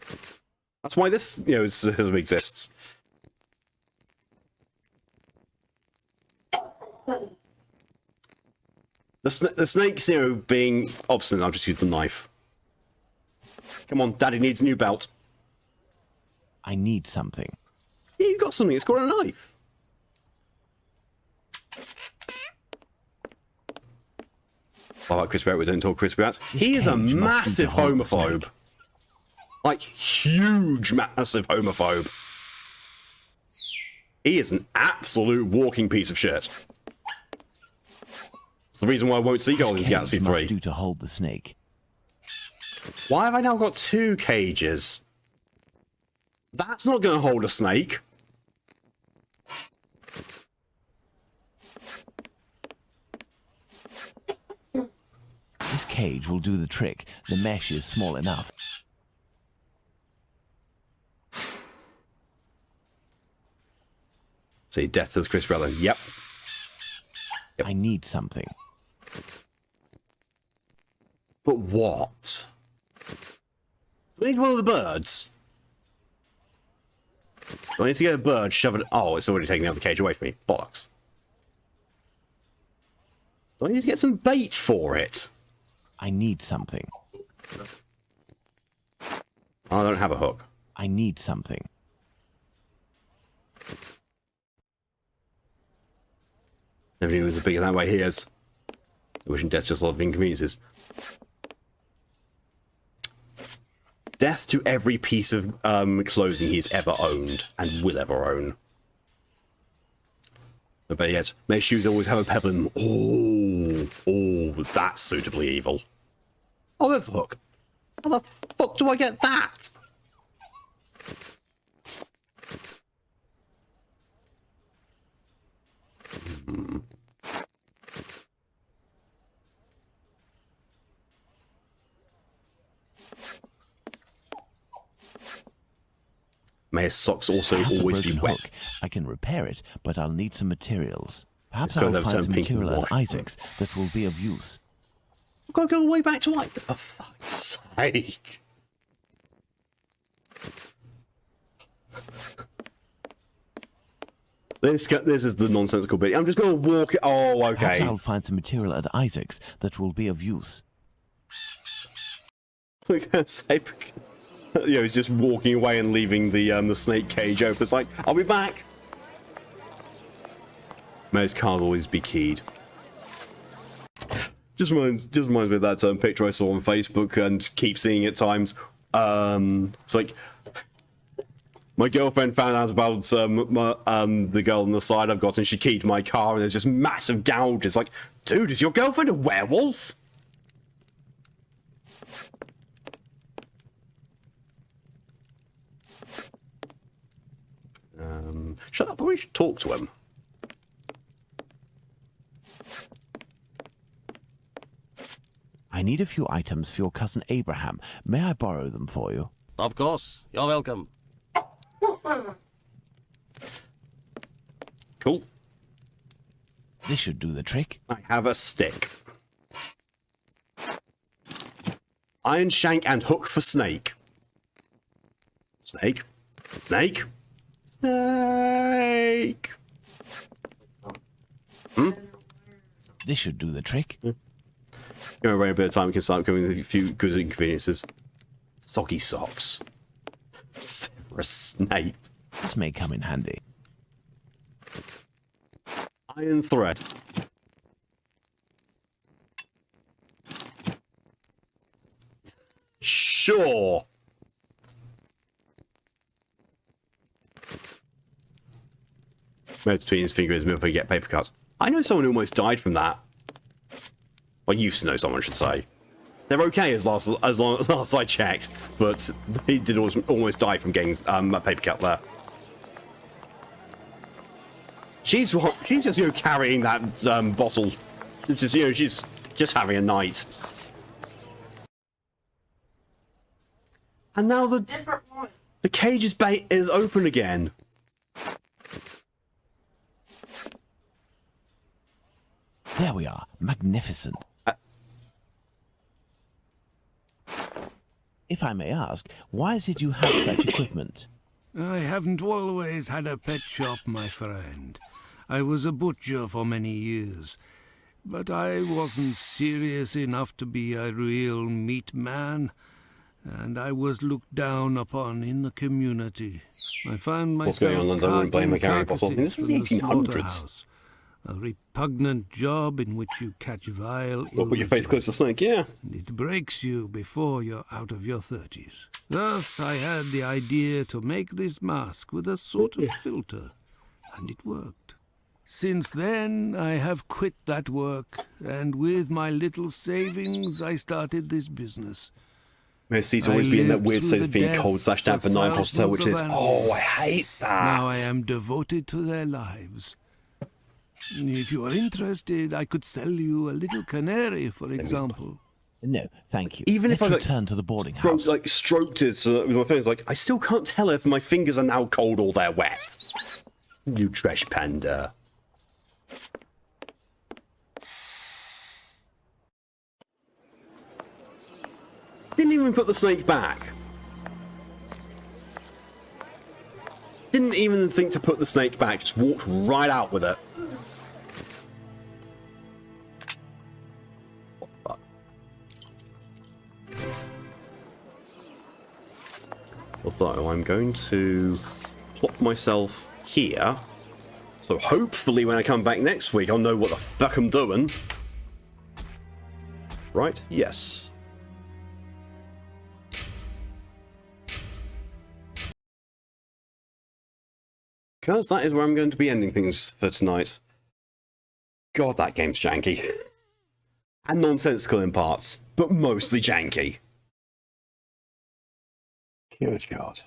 That's why this, exists. The snake's, being obstinate. I'll just use the knife. Come on, Daddy needs a new belt.
I need something.
Yeah, you've got something. It's called a knife. I like Chris Pratt. We don't talk Chris Pratt. He is a massive homophobe. Like, huge, massive homophobe. He is an absolute walking piece of shit. It's the reason why I won't see Guardians of the Galaxy 3.
Must do to hold the snake.
Why have I now got 2 cages? That's not going to hold a snake.
This cage will do the trick. The mesh is small enough.
See, death to Chris Pratt. Yep.
I need something.
But what? Do I need one of the birds? Do I need to get a bird, shove it... Oh, it's already taking the other cage away from me. Bollocks. Do I need to get some bait for it?
I need something.
I don't have a hook.
I need something.
Never knew it was bigger that way he is. Wishing death just a lot of inconveniences. Death to every piece of clothing he's ever owned and will ever own. But yet, my shoes always have a pebble in them. Oh, that's suitably evil. Oh, there's the hook. How the fuck do I get that? May his socks also
I have the
always be
broken
wet.
hook. I can repair it, but I'll need some materials. Perhaps
It's got
I'll
to
find
turn
some
pink and
material at
wash.
Isaac's that will be of use.
I've got to go all the way back to like, for fuck's sake. This is the nonsensical bit. I'm just going to walk it. Oh, okay.
Perhaps I'll find some material at Isaac's that will be of use.
I'm going to say, you know, he's just walking away and leaving the snake cage open. It's like, I'll be back. May his card always be keyed. Just reminds me of that picture I saw on Facebook and keep seeing at times. It's like, my girlfriend found out about the girl on the side I've got, and she keyed my car, and there's just massive gouges. Like, dude, is your girlfriend a werewolf? Shut up, we should talk to him.
I need a few items for your cousin Abraham. May I borrow them for you?
Of course. You're welcome.
Cool.
This should do the trick.
I have a stick. Iron shank and hook for snake. Snake. Snake. Snake.
This should do the trick.
Going around a bit of time, we can start coming with a few good inconveniences. Soggy socks. Severus Snape.
This may come in handy.
Iron thread. Sure. Red between his fingers, move up and get paper cuts. I know someone who almost died from that. I used to know someone, should say. They're okay as last I checked, but they did almost die from getting a paper cut there. She's just, you know, carrying that bottle. It's just, you know, she's just having a night. And now the cage is open again.
There we are. Magnificent. If I may ask, why is it you have such equipment?
I haven't always had a pet shop, my friend. I was a butcher for many years, but I wasn't serious enough to be a real meat man, and I was looked down upon in the community. I found myself
What's going on, London? I wouldn't blame a carrying bottle. This was the 1800s.
slaughterhouse. A repugnant job in which you catch vile illnesses.
Well, put your face close to snake, yeah.
And it breaks you before you're out of your 30s. Thus, I had the idea to make this mask with a sort of filter, and it worked. Since then, I have quit that work, and with my little savings, I started this business.
May seat always be in that weird state of being cold / damp and 9 hostel, which is, oh, I hate that.
Now I am devoted to their lives. If you are interested, I could sell you a little canary, for example.
No, thank you.
Even if I
return to the boarding house.
Stroked it with my fingers, like, I still can't tell if my fingers are now cold or they're wet. You trash panda. Didn't even put the snake back. Didn't even think to put the snake back, just walked right out with it. Although I'm going to plop myself here, so hopefully when I come back next week I'll know what the fuck I'm doing. Right? Yes. Because that is where I'm going to be ending things for tonight. God, that game's janky. And nonsensical in parts, but mostly janky. Good God.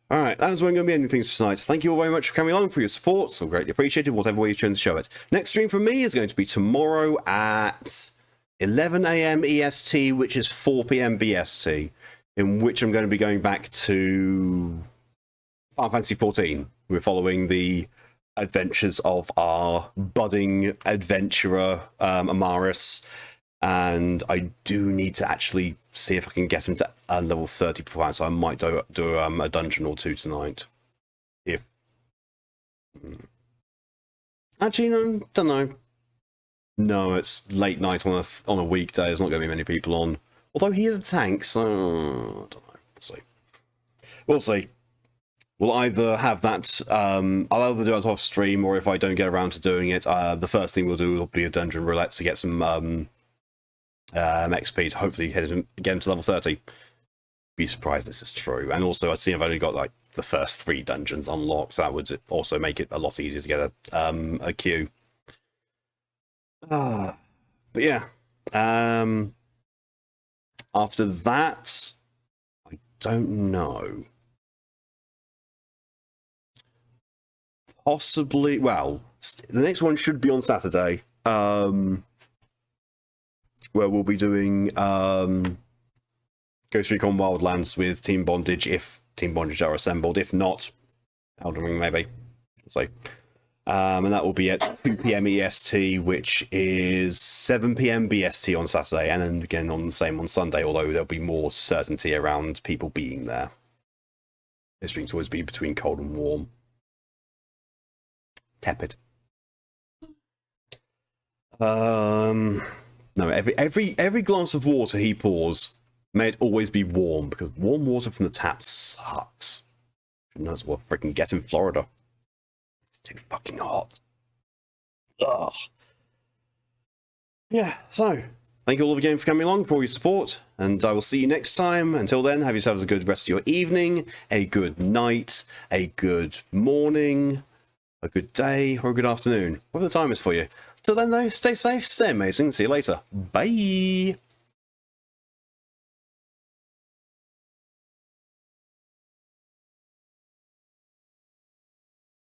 Alright, that is where I'm going to be ending things for tonight. Thank you all very much for coming along, for your support. So greatly appreciated, whatever way you choose to show it. Next stream from me is going to be tomorrow at 11 AM EST, which is 4 PM BST, in which I'm going to be going back to Final Fantasy 14. We're following the adventures of our budding adventurer, Amaris. And I do need to actually see if I can get him to level 30 beforehand, so I might do a dungeon or two tonight. If... Actually, no, don't know. No, it's late night on a weekday. There's not going to be many people on. Although he is a tank, so... I don't know. We'll see. We'll see. We'll either have that... I'll either do it off stream, or if I don't get around to doing it, the first thing we'll do will be a dungeon roulette to get some... XP to hopefully get him to level 30. Be surprised this is true. And also, I've seen I've only got like the first 3 dungeons unlocked. So that would also make it a lot easier to get a queue. But yeah. After that, I don't know. Possibly, well, the next one should be on Saturday. Where we'll be doing Ghost Recon Wildlands with Team Bondage, if Team Bondage are assembled. If not, Elden Ring maybe. We'll see. And that will be at 2 PM EST, which is 7 PM BST on Saturday, and then again on the same on Sunday, although there'll be more certainty around people being there. The streams always be between cold and warm. Tepid. No, every glass of water he pours, may it always be warm, because warm water from the tap sucks. Who knows what freaking get in Florida? It's too fucking hot. Ugh. Yeah, so, thank you all again for coming along, for all your support, and I will see you next time. Until then, have yourselves a good rest of your evening, a good night, a good morning, a good day, or a good afternoon, whatever the time is for you. Till then, though, stay safe, stay amazing. See you later. Bye.